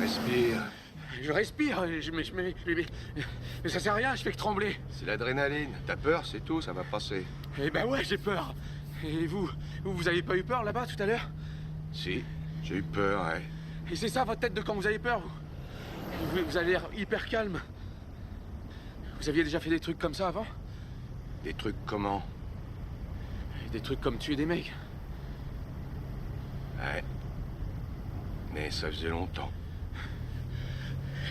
Respire. Je respire, mais ça sert à rien, je fais que trembler. C'est l'adrénaline. T'as peur, c'est tout, ça va passer. Eh ben ouais, j'ai peur. Et vous avez pas eu peur là-bas tout à l'heure? Si, j'ai eu peur, ouais. Et c'est ça votre tête de quand vous avez peur, vous avez l'air hyper calme. Vous aviez déjà fait des trucs comme ça avant? Des trucs comment? Des trucs comme tuer des mecs. Ouais. Mais ça faisait longtemps.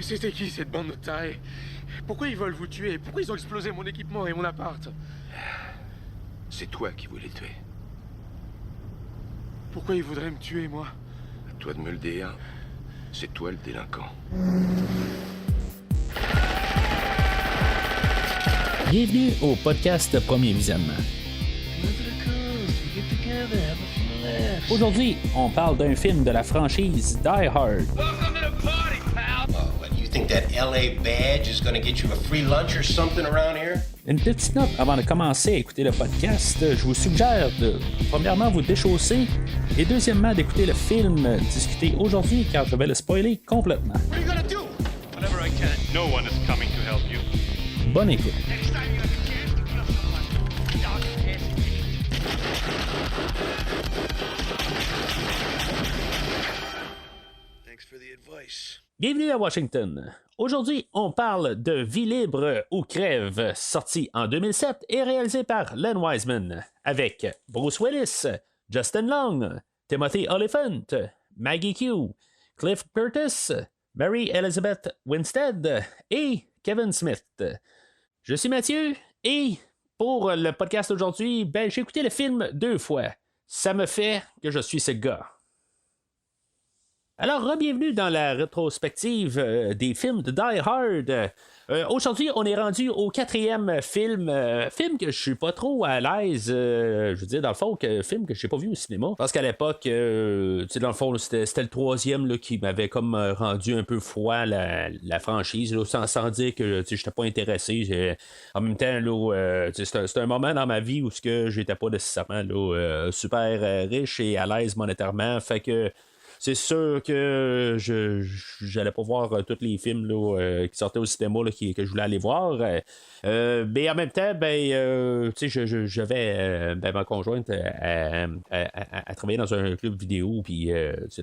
C'était qui cette bande de tarés? Pourquoi ils veulent vous tuer? Pourquoi ils ont explosé mon équipement et mon appart? C'est toi qui voulais tuer. Pourquoi ils voudraient me tuer, moi? À toi de me le dire. C'est toi le délinquant. Bienvenue au podcast Premier Visionnement. Aujourd'hui, on parle d'un film de la franchise Die Hard. You think that LA badge is gonna get you a free lunch or something around here? Une petite note avant de commencer à écouter le podcast, je vous suggère de, premièrement, vous déchausser et deuxièmement, d'écouter le film discuté aujourd'hui car je vais le spoiler complètement. What are you gonna do? Whatever I can. No one is coming to help you. Bonne écoute. Next time you have a chance to kill someone, don't hesitate. Thanks for the advice. Bienvenue à Washington. Aujourd'hui, on parle de Vie libre ou crève, sorti en 2007 et réalisé par Len Wiseman, avec Bruce Willis, Justin Long, Timothy Olyphant, Maggie Q, Cliff Curtis, Mary Elizabeth Winstead et Kevin Smith. Je suis Mathieu et pour le podcast d'aujourd'hui, j'ai écouté le film 2 fois. Ça me fait que je suis ce gars. Alors, bienvenue dans la rétrospective des films de Die Hard. Aujourd'hui, on est rendu au 4e film. Film que je suis pas trop à l'aise. Je veux dire, dans le fond, film que je n'ai pas vu au cinéma. Parce qu'à l'époque, dans le fond, c'était le 3e là, qui m'avait comme rendu un peu froid la franchise, là, sans dire que je n'étais pas intéressé. En même temps, c'était un moment dans ma vie où je n'étais pas nécessairement super riche et à l'aise monétairement. Fait que c'est sûr que j'allais pas voir tous les films qui sortaient au cinéma que je voulais aller voir. Mais en même temps, j'avais ma conjointe à travailler dans un club vidéo. Puis,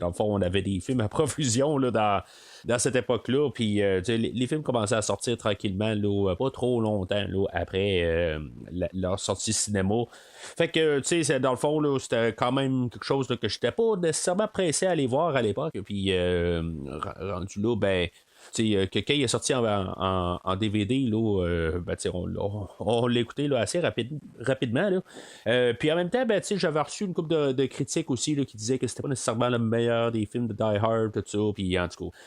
dans le fond, on avait des films à profusion dans cette époque-là. Puis, les films commençaient à sortir tranquillement, pas trop longtemps après leur sortie cinéma. Fait que, dans le fond, c'était quand même quelque chose que je n'étais pas nécessairement pressé à aller voir à l'époque. Puis, rendu là, que quand il est sorti en DVD, on l'a écouté assez rapidement. Puis en même temps, j'avais reçu une couple de critiques aussi qui disaient que c'était pas nécessairement le meilleur des films de Die Hard, tout ça. Puis en tout cas,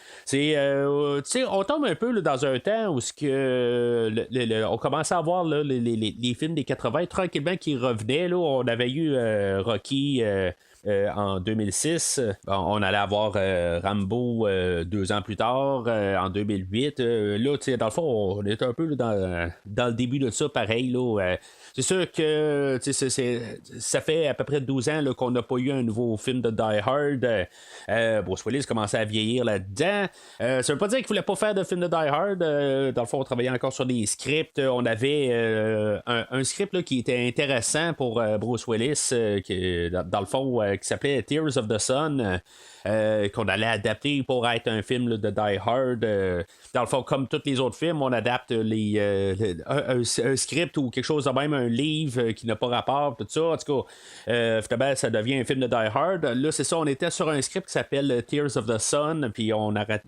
on tombe un peu dans un temps où on commençait à voir les films des 80 tranquillement qui revenaient. On avait eu Rocky. En 2006, on allait avoir Rambo 2 ans plus tard, en 2008. Dans le fond, on est un peu dans le début de ça, pareil. C'est sûr que ça fait à peu près 12 ans qu'on n'a pas eu un nouveau film de Die Hard. Bruce Willis commençait à vieillir là-dedans. Ça veut pas dire qu'il voulait pas faire de film de Die Hard. Dans le fond, on travaillait encore sur des scripts. On avait un script qui était intéressant pour Bruce Willis, qui, dans le fond, qui s'appelait Tears of the Sun. Qu'on allait adapter pour être un film de Die Hard. Dans le fond, comme tous les autres films, on adapte un script ou quelque chose de même, un livre qui n'a pas rapport, tout ça. En tout cas, finalement, ça devient un film de Die Hard. Là, c'est ça, on était sur un script qui s'appelle Tears of the Sun, puis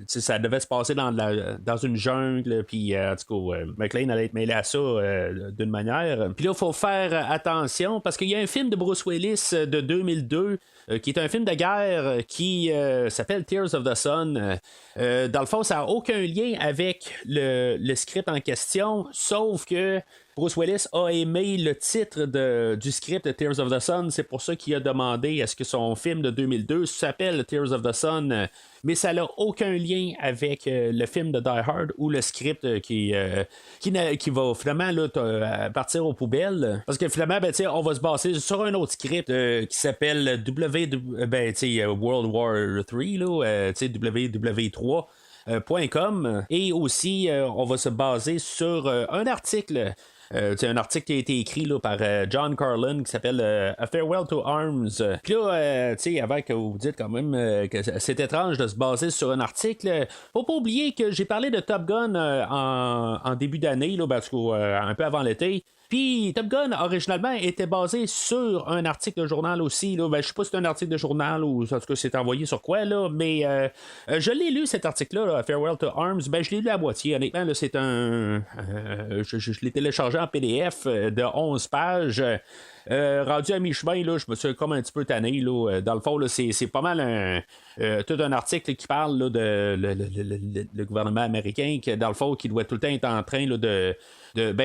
ça devait se passer dans une jungle, puis en tout cas, McClane allait être mêlé à ça d'une manière. Puis là, il faut faire attention, parce qu'il y a un film de Bruce Willis de 2002 qui est un film de guerre qui s'appelle Tears of the Sun. Dans le fond, ça n'a aucun lien avec le script en question, sauf que Bruce Willis a aimé le titre du script de Tears of the Sun. C'est pour ça qu'il a demandé à ce que son film de 2002 s'appelle Tears of the Sun. Mais ça n'a aucun lien avec le film de Die Hard ou le script qui va finalement là, partir aux poubelles. Parce que finalement, on va se baser sur un autre script qui s'appelle World War 3, WW3. .com, et aussi on va se baser sur un article. C'est un article qui a été écrit là, par John Carlin qui s'appelle A Farewell to Arms. Puis là, avant que vous dites quand même que c'est étrange de se baser sur un article, faut pas oublier que j'ai parlé de Top Gun en début d'année, là, parce un peu avant l'été. Puis Top Gun, originalement, était basé sur un article de journal aussi. Là. Je sais pas si c'est un article de journal ou en tout cas c'est envoyé sur quoi, là, mais je l'ai lu cet article-là, là, Farewell to Arms. Je l'ai lu à moitié. Honnêtement, là, c'est un. Je l'ai téléchargé en PDF de 11 pages. Rendu à mi-chemin, là, je me suis comme un petit peu tanné. Là. Dans le fond, là, c'est pas mal tout un article qui parle là, de le gouvernement américain, qui, dans le fond, qui doit tout le temps être en train là,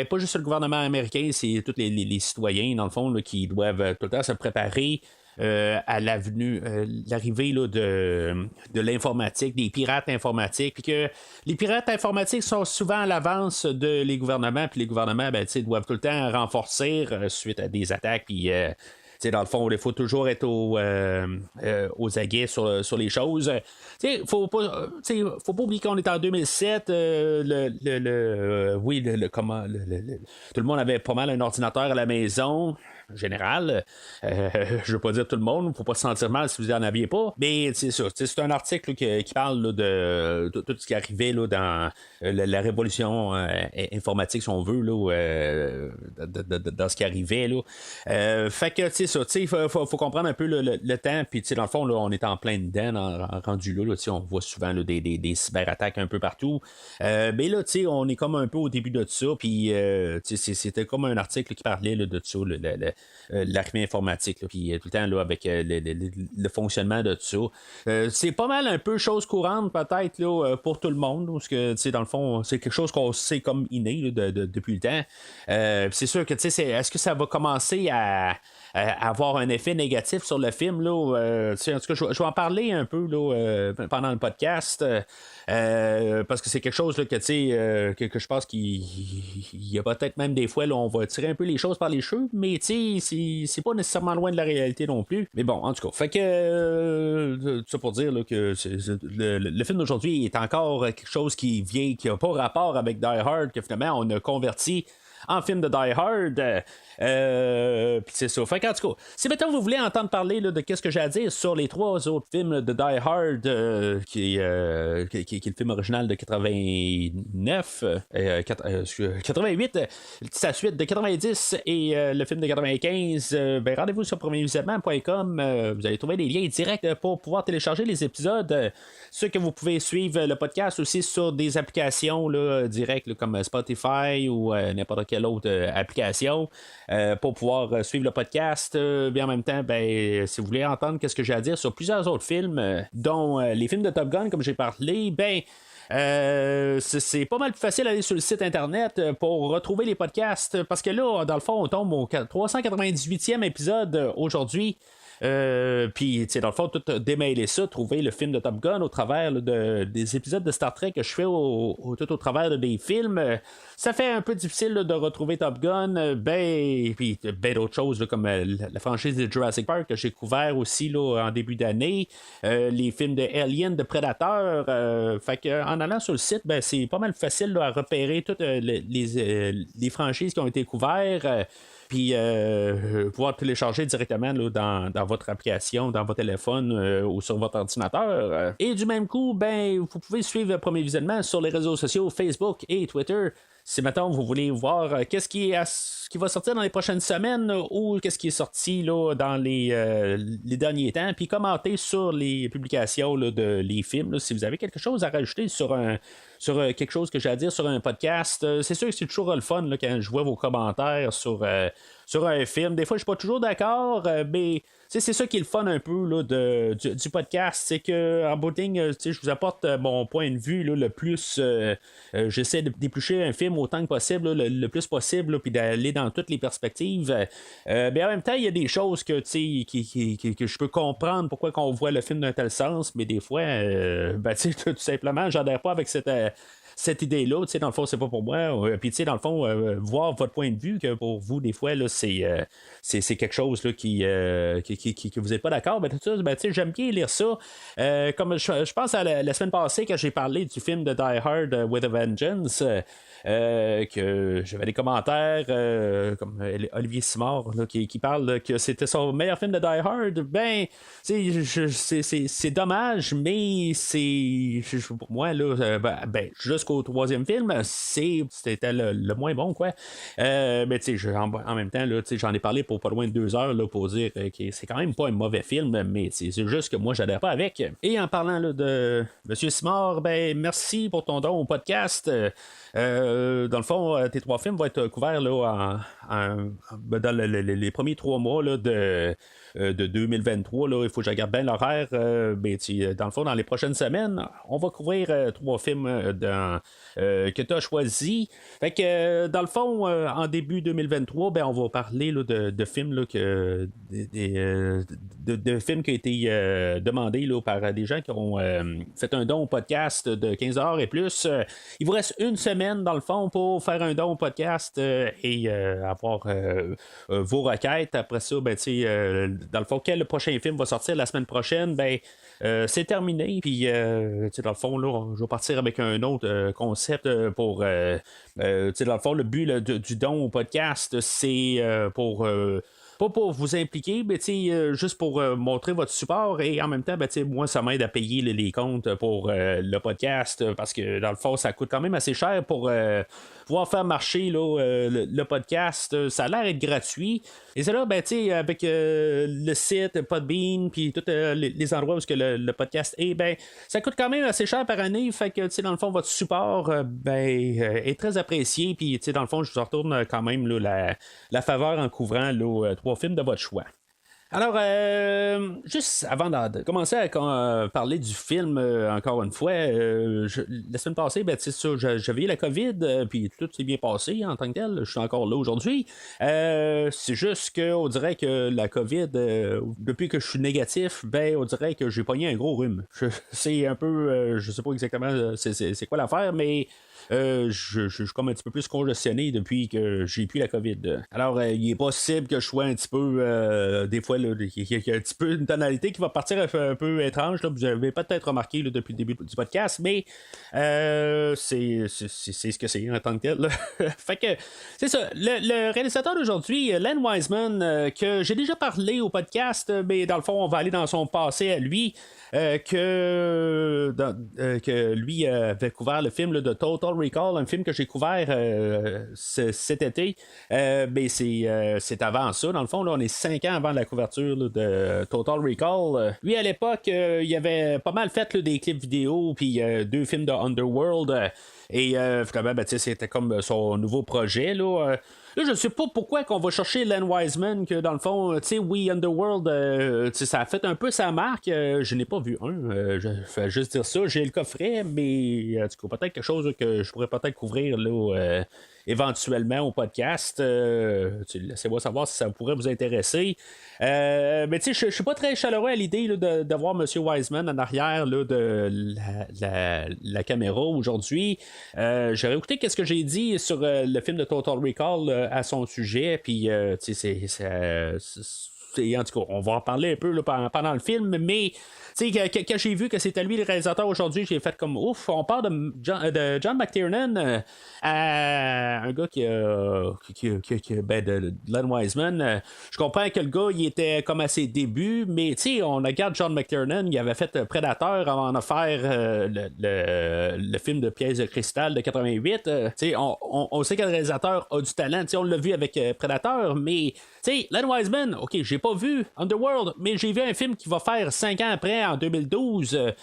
pas juste le gouvernement américain, c'est tous les citoyens, dans le fond, là, qui doivent tout le temps se préparer à l'arrivée là, de l'informatique, des pirates informatiques, puis que les pirates informatiques sont souvent à l'avance de les gouvernements, puis les gouvernements doivent tout le temps renforcer suite à des attaques, puis dans le fond, il faut toujours être aux aguets sur les choses. Faut pas oublier qu'on est en 2007. Tout le monde avait pas mal un ordinateur à la maison. Général, je veux pas dire tout le monde, faut pas se sentir mal si vous en aviez pas, mais c'est ça, c'est un article là, qui parle là, de tout ce qui arrivait là, dans la révolution informatique, si on veut, là, dans ce qui arrivait là. Fait que c'est ça, il faut comprendre un peu le temps, puis dans le fond là, on est en plein dedans rendu là, on voit souvent là, des cyberattaques un peu partout, mais là on est comme un peu au début de ça, puis c'était comme un article qui parlait là, de ça, l'armée informatique, puis tout le temps là, avec le fonctionnement de tout ça. C'est pas mal un peu chose courante peut-être là, pour tout le monde, parce que dans le fond, c'est quelque chose qu'on sait comme inné là, depuis le temps. C'est sûr que est-ce que ça va commencer à avoir un effet négatif sur le film là, en tout cas, je vais en parler un peu là, pendant le podcast, parce que c'est quelque chose là, que je pense qu'il y a peut-être même des fois là, on va tirer un peu les choses par les cheveux, mais c'est pas nécessairement loin de la réalité non plus. Mais bon, en tout cas, fait que ça pour dire là, que le film d'aujourd'hui est encore quelque chose qui a pas rapport avec Die Hard, que finalement on a converti en film de Die Hard. Puis c'est ça. Fait qu'en tout cas, si maintenant vous voulez entendre parler là, de qu'est-ce que j'ai à dire sur les 3 autres films de Die Hard, qui est le film original de 89, 88, sa suite de 90 et le film de 95, rendez-vous sur premiervisionnement.com. Vous allez trouver des liens directs pour pouvoir télécharger les épisodes. Ceux que vous pouvez suivre le podcast aussi sur des applications là, directes là, comme Spotify ou n'importe quelle autre application. Pour pouvoir suivre le podcast. Bien en même temps, si vous voulez entendre qu'est-ce que j'ai à dire sur plusieurs autres films, dont les films de Top Gun, comme j'ai parlé, c'est pas mal plus facile d'aller sur le site internet pour retrouver les podcasts, parce que là, dans le fond, on tombe au 398e épisode aujourd'hui. Puis, dans le fond, tout démêler ça, trouver le film de Top Gun au travers là, des épisodes de Star Trek que je fais tout au travers des films. Ça fait un peu difficile là, de retrouver Top Gun. Puis, d'autres choses là, comme la franchise de Jurassic Park que j'ai couvert aussi là, en début d'année. Les films de Alien, de Predator. Fait que, en allant sur le site, c'est pas mal facile là, à repérer toutes les franchises qui ont été couvertes. Puis pouvoir télécharger directement là, dans votre application, dans votre téléphone ou sur votre ordinateur. Et du même coup, vous pouvez suivre le Premier Visionnement sur les réseaux sociaux Facebook et Twitter. Si maintenant vous voulez voir qu'est-ce qui va sortir dans les prochaines semaines ou qu'est-ce qui est sorti là, dans les derniers temps, puis commenter sur les publications là, de les films. Là, si vous avez quelque chose à rajouter sur quelque chose que j'ai à dire sur un podcast, c'est sûr que c'est toujours le fun là, quand je vois vos commentaires sur un film. Des fois, je suis pas toujours d'accord, mais c'est ça qui est le fun un peu là, du podcast, c'est que en bout de ligne, je vous apporte mon point de vue là, le plus. J'essaie d'éplucher un film autant que possible, là, le plus possible, puis d'aller dans toutes les perspectives. Mais en même temps, il y a des choses que je peux comprendre pourquoi on voit le film d'un tel sens, mais des fois, tout simplement, j'adhère pas avec cette idée-là, dans le fond, c'est pas pour moi. Puis, dans le fond, voir votre point de vue, que pour vous, des fois, là, c'est quelque chose là, que vous n'êtes pas d'accord. Ben, tout ça, j'aime bien lire ça. Comme je pense à la semaine passée, quand j'ai parlé du film de Die Hard with a Vengeance, que j'avais des commentaires comme Olivier Simard là, qui parle que c'était son meilleur film de Die Hard. Ben, c'est dommage, mais pour moi, là, jusqu'au troisième film, c'était le moins bon, quoi. Mais en même temps, là, j'en ai parlé pour pas loin de 2 heures là, pour dire que c'est quand même pas un mauvais film, mais c'est juste que moi, j'adhère pas avec. Et en parlant là, de M. Simard, merci pour ton don au podcast. Dans le fond, tes 3 films vont être couverts là, dans les premiers 3 mois là, de 2023. Là, il faut que je regarde bien l'horaire. Dans le fond, dans les prochaines semaines, on va couvrir 3 films que tu as choisis. Fait que, dans le fond, en début 2023, on va parler là, de films là, de films qui ont été demandés là, par des gens qui ont fait un don au podcast de 15$ et plus. Il vous reste une semaine, dans le fond, pour faire un don au podcast et avoir vos requêtes. Après ça, dans le fond, quel prochain film va sortir la semaine prochaine, c'est terminé. Puis, dans le fond, là, je vais partir avec un autre concept pour. Dans le fond, le but là, du don au podcast, c'est pour. Pas pour vous impliquer, mais juste pour montrer votre support et en même temps, moi, ça m'aide à payer les comptes pour le podcast parce que dans le fond, ça coûte quand même assez cher pour pouvoir faire marcher là, le podcast. Ça a l'air d'être gratuit. Et c'est là, avec le site, Podbean, puis tous les endroits où le podcast est, ça coûte quand même assez cher par année. Fait que, dans le fond, votre support est très apprécié. Puis, dans le fond, je vous retourne quand même là, la faveur en couvrant là, 3 films de votre choix. Alors, juste avant de commencer à parler du film, encore une fois, la semaine passée, j'avais eu la COVID, puis tout s'est bien passé en tant que tel. Je suis encore là aujourd'hui. C'est juste qu'on dirait que la COVID, depuis que je suis négatif, on dirait que j'ai pogné un gros rhume. C'est un peu, je sais pas exactement c'est quoi l'affaire, mais je suis comme un petit peu plus congestionné depuis que j'ai plus la COVID. Alors, il est possible que je sois un petit peu, des fois, il y a un petit peu une tonalité qui va partir un peu étrange. Là, vous avez peut-être remarqué là, depuis le début du podcast, mais c'est ce que c'est en tant que tel. Là. Fait que, c'est ça. Le réalisateur d'aujourd'hui, Len Wiseman, que j'ai déjà parlé au podcast, mais dans le fond, on va aller dans son passé à lui. Que lui avait couvert le film là, de Total Recall, un film que j'ai couvert cet été. C'est avant ça, dans le fond, là, on est 5 ans avant la couverture là, de Total Recall. Lui, à l'époque, il avait pas mal fait là, des clips vidéo, puis 2 films de Underworld. Et finalement, c'était comme son nouveau projet. Là, je sais pas pourquoi qu'on va chercher Len Wiseman, que dans le fond, oui, Underworld, ça a fait un peu sa marque. Je n'ai pas vu un. Je fais juste dire ça. J'ai le coffret, mais peut-être quelque chose que je pourrais peut-être couvrir là, éventuellement au podcast. Laissez-moi savoir si ça pourrait vous intéresser. Mais je suis pas très chaleureux à l'idée là, de voir M. Wiseman en arrière là, de la caméra aujourd'hui. J'aurais écouté qu'est-ce que j'ai dit sur le film de Total Recall à son sujet, puis en tout cas, on va en parler un peu là, pendant le film, mais quand j'ai vu que c'était lui le réalisateur aujourd'hui, j'ai fait comme ouf, on parle de John McTiernan à un gars de Len Wiseman. Je comprends que le gars il était comme à ses débuts, mais on regarde John McTiernan, il avait fait Predator avant de faire le film de Pièce de cristal de 88. On sait que le réalisateur a du talent, on l'a vu avec Predator, mais Len Wiseman, ok, j'ai pas pas vu Underworld, mais j'ai vu un film qui va faire 5 ans après, en 2012,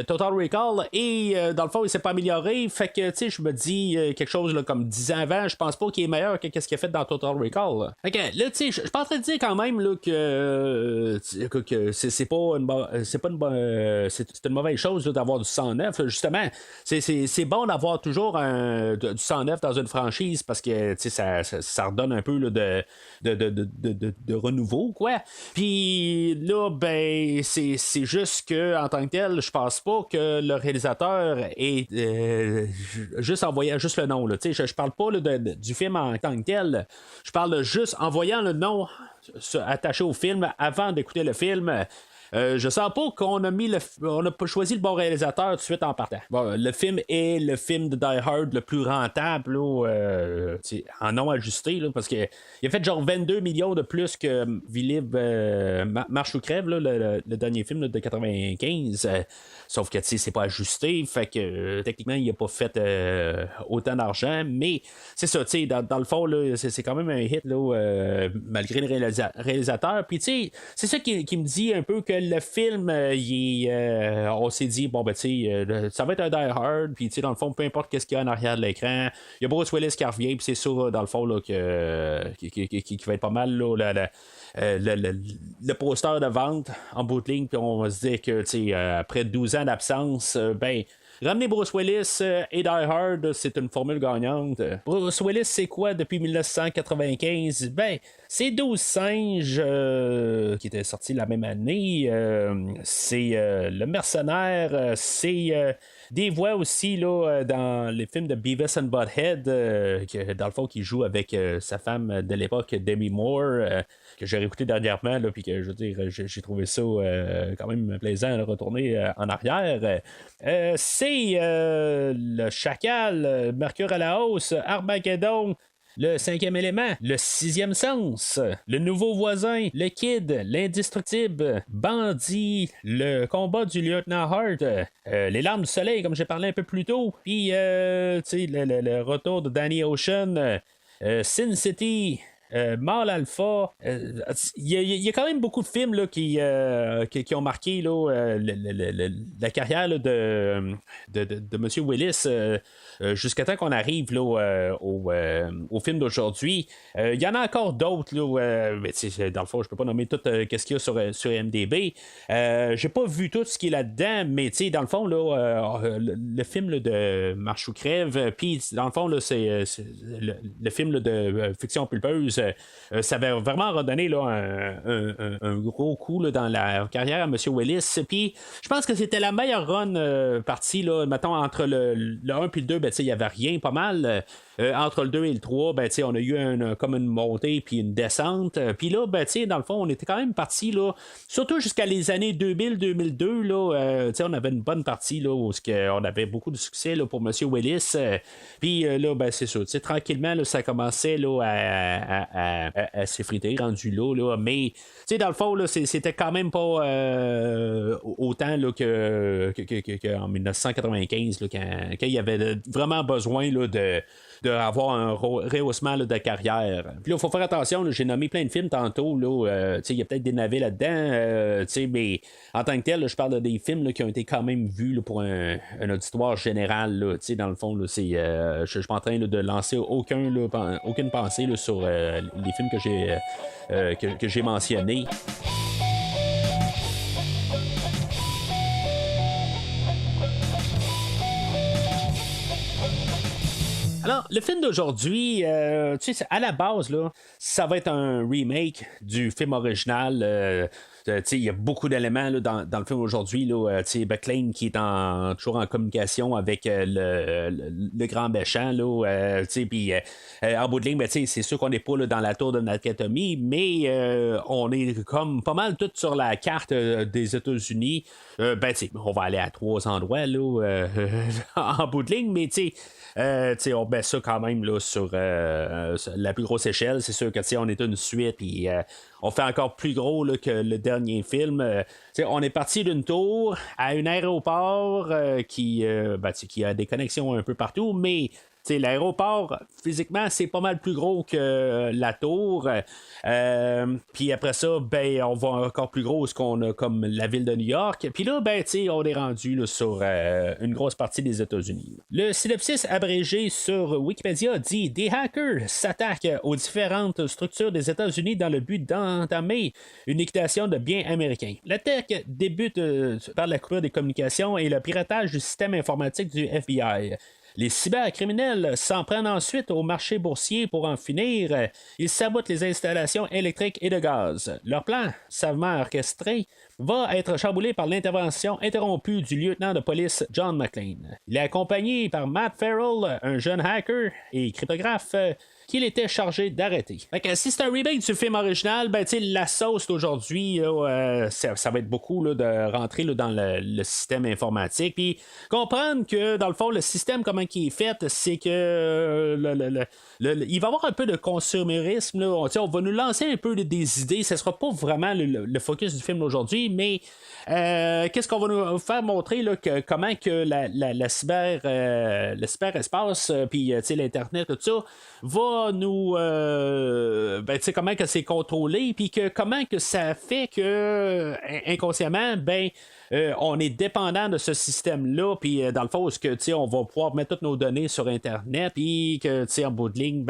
Total Recall, et dans le fond, il s'est pas amélioré. Fait que, tu sais, je me dis quelque chose là, comme 10 ans avant, je pense pas qu'il est meilleur que ce qu'il a fait dans Total Recall. Là. Fait que, là, tu sais, je suis pas en train de dire quand même là, que c'est pas c'est une mauvaise chose là, d'avoir du sang neuf. Justement, c'est bon d'avoir toujours du sang neuf dans une franchise parce que ça redonne un peu là, de renouveau, quoi. Puis là, ben, c'est juste que en tant que tel, je pense pas que le réalisateur est juste en voyant juste le nom. Là. Je parle pas là, du film en tant que tel. Je parle juste en voyant le nom attaché au film avant d'écouter le film. Je sens pas qu'on a pas choisi le bon réalisateur tout de suite en partant. Bon, le film est le film de Die Hard le plus rentable là, en non ajusté là, parce qu'il a fait genre 22 millions de plus que Villib Marche ou crève là, le dernier film là, de 95. Sauf que c'est pas ajusté, fait que techniquement il a pas fait autant d'argent, mais c'est ça, dans le fond là, c'est quand même un hit là, malgré le réalisateur. Puis c'est ça qui me dit un peu que le film, on s'est dit, bon, ben, ça va être un Die Hard, puis, dans le fond, peu importe qu'est-ce qu'il y a en arrière de l'écran, il y a Bruce Willis qui revient, puis c'est sûr, dans le fond, là, qui va être pas mal, là, le poster de vente en bout de ligne, puis on va se dire que, après 12 ans d'absence, ben, ramener Bruce Willis et Die Hard, c'est une formule gagnante. Bruce Willis, c'est quoi depuis 1995? Ben, c'est 12 singes qui étaient sortis la même année. C'est Le Mercenaire. C'est des voix aussi là, dans les films de Beavis and Butthead, dans le fond, qui joue avec sa femme de l'époque, Demi Moore, que j'ai réécouté dernièrement, là, puis que je veux dire, j'ai trouvé ça quand même plaisant de retourner en arrière. C'est le Chacal, Mercure à la hausse, Armageddon, le 5e élément, le 6e sens, le nouveau voisin, le Kid, l'indestructible, Bandit, le combat du lieutenant Hart, les larmes du soleil, comme j'ai parlé un peu plus tôt, puis le retour de Danny Ocean, Sin City. Mall Alpha, il y a quand même beaucoup de films là, qui ont marqué là, la carrière là, de M. Willis jusqu'à temps qu'on arrive là, au film d'aujourd'hui. Il y en a encore d'autres, là, mais dans le fond, je peux pas nommer tout ce qu'il y a sur MDB. J'ai pas vu tout ce qui est là-dedans, mais dans le fond, là, le film là, de Marche ou crève, puis dans le fond, là, c'est le film là, de fiction pulpeuse. Ça avait vraiment redonné là, un gros coup là, dans la carrière à M. Willis. Puis je pense que c'était la meilleure run partie, là, mettons, entre le 1 et le 2, ben, il n'y avait rien pas mal. Entre le 2 et le 3, ben, on a eu comme une montée puis une descente. Puis là, ben, dans le fond, on était quand même parti, là, surtout jusqu'à les années 2000-2002, là, on avait une bonne partie là, où on avait beaucoup de succès là, pour M. Willis. Puis là, ben, c'est ça. Tranquillement, là, ça commençait là, à s'effriter, rendu là. Mais dans le fond, là, c'était quand même pas autant là, qu'en 1995, là, quand il y avait vraiment besoin là, d'avoir un rehaussement là, de carrière. Puis là, il faut faire attention, là, j'ai nommé plein de films tantôt, il y a peut-être des navets là-dedans, mais en tant que tel, là, je parle des films là, qui ont été quand même vus là, pour un auditoire général, là, dans le fond, là, je suis pas en train là, de lancer aucune pensée là, sur les films que j'ai mentionnés. Alors, le film d'aujourd'hui, à la base, là, ça va être un remake du film original. Il y a beaucoup d'éléments là, dans le film aujourd'hui. Becklane qui est toujours en communication avec le grand méchant. Puis en bout de ligne, c'est sûr qu'on n'est pas là, dans la tour de Nakatomi, mais on est comme pas mal tout sur la carte des États-Unis. On va aller à 3 endroits là, en bout de ligne, mais on met ça quand même là, sur la plus grosse échelle. C'est sûr que on est une suite, puis on fait encore plus gros là, que le dernier film. On est parti d'une tour à un aéroport qui a des connexions un peu partout, mais L'aéroport, physiquement, c'est pas mal plus gros que la tour. Puis après ça, ben, on va encore plus gros ce qu'on a comme la ville de New York. Puis là, ben, on est rendu là, sur une grosse partie des États-Unis. Le synopsis abrégé sur Wikipédia dit: des hackers s'attaquent aux différentes structures des États-Unis dans le but d'entamer une liquidation de biens américains. L'attaque débute par la coupure des communications et le piratage du système informatique du FBI. Les cybercriminels s'en prennent ensuite au marché boursier pour en finir. Ils sabotent les installations électriques et de gaz. Leur plan, savamment orchestré, va être chamboulé par l'intervention interrompue du lieutenant de police John McClane. Il est accompagné par Matt Farrell, un jeune hacker et cryptographe qu'il était chargé d'arrêter. Si c'est un remake du film original, ben, la sauce d'aujourd'hui, ça va être beaucoup là, de rentrer là, dans le système informatique. Puis comprendre que, dans le fond, le système, comment il est fait, c'est que il va y avoir un peu de consumérisme. Là. On va nous lancer un peu des idées. Ce ne sera pas vraiment le focus du film d'aujourd'hui, mais qu'est-ce qu'on va nous faire montrer là, comment que le cyberespace, puis l'Internet, tout ça, va nous comment que c'est contrôlé, puis que comment que ça fait que inconsciemment, on est dépendant de ce système-là, puis dans le fond, est-ce que on va pouvoir mettre toutes nos données sur Internet, puis que en bout de ligne,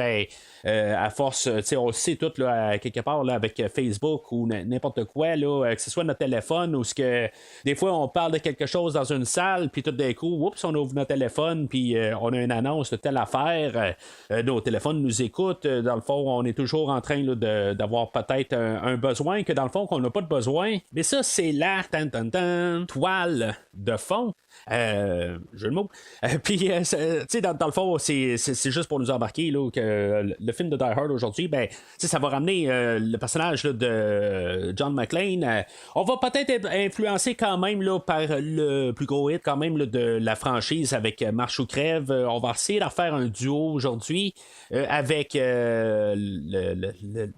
à force, on le sait tout là, quelque part là, avec Facebook ou n'importe quoi, là, que ce soit notre téléphone ou ce que des fois on parle de quelque chose dans une salle, puis tout d'un coup, oups, on ouvre notre téléphone, puis on a une annonce de telle affaire, nos téléphones nous écoutent, dans le fond, on est toujours en train là, d'avoir peut-être un besoin que dans le fond qu'on n'a pas de besoin, mais ça c'est la toile de fond. Jeu de mots. Puis, dans le fond, c'est juste pour nous embarquer là, que le film de Die Hard aujourd'hui, ça va ramener le personnage là, de John McClane. On va peut-être être influencé quand même là, par le plus gros hit quand même là, de la franchise avec Marche ou Crève. On va essayer de refaire un duo aujourd'hui avec le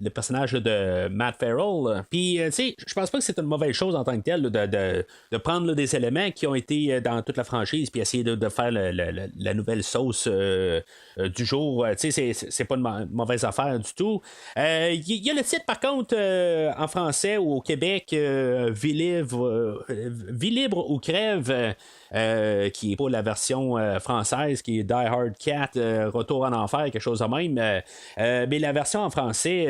personnage là, de Matt Farrell. Puis, je pense pas que c'est une mauvaise chose en tant que tel là, de prendre là, des éléments qui ont été dans toute la franchise puis essayer de faire la nouvelle sauce du jour. C'est pas une mauvaise affaire du tout. Il y a le titre par contre en français ou au Québec, Vie libre ou crève. Qui est pas la version française, qui est Die Hard 4, Retour en enfer, quelque chose de même. Mais la version en français,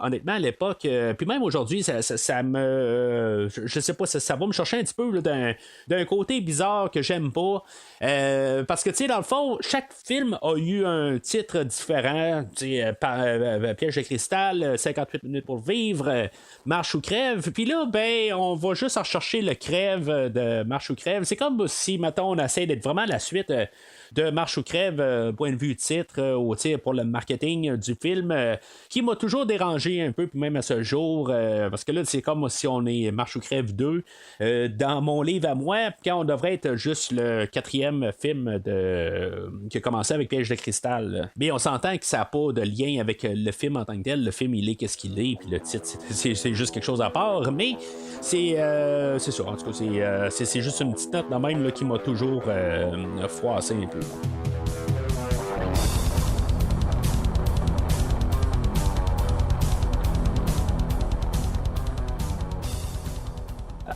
honnêtement, à l'époque, puis même aujourd'hui, ça me. Je sais pas, ça va me chercher un petit peu là, d'un côté bizarre que j'aime pas. Parce que, dans le fond, chaque film a eu un titre différent. Piège de cristal, 58 minutes pour vivre, Marche ou crève. Puis là, on va juste en chercher le crève de Marche ou crève. C'est comme si, mettons, on essaie d'être vraiment la suite de Marche ou crève, point de vue titre, ou pour le marketing du film, qui m'a toujours dérangé un peu, puis même à ce jour, parce que là, c'est comme si on est Marche ou crève 2, dans mon livre à moi, quand on devrait être juste le 4e film qui a commencé avec Piège de cristal. Mais on s'entend que ça n'a pas de lien avec le film en tant que tel. Le film, il est qu'est-ce qu'il est, puis le titre, c'est juste quelque chose à part, mais c'est ça, en tout cas, c'est juste une petite note de même là, qui m'a toujours froissé un peu.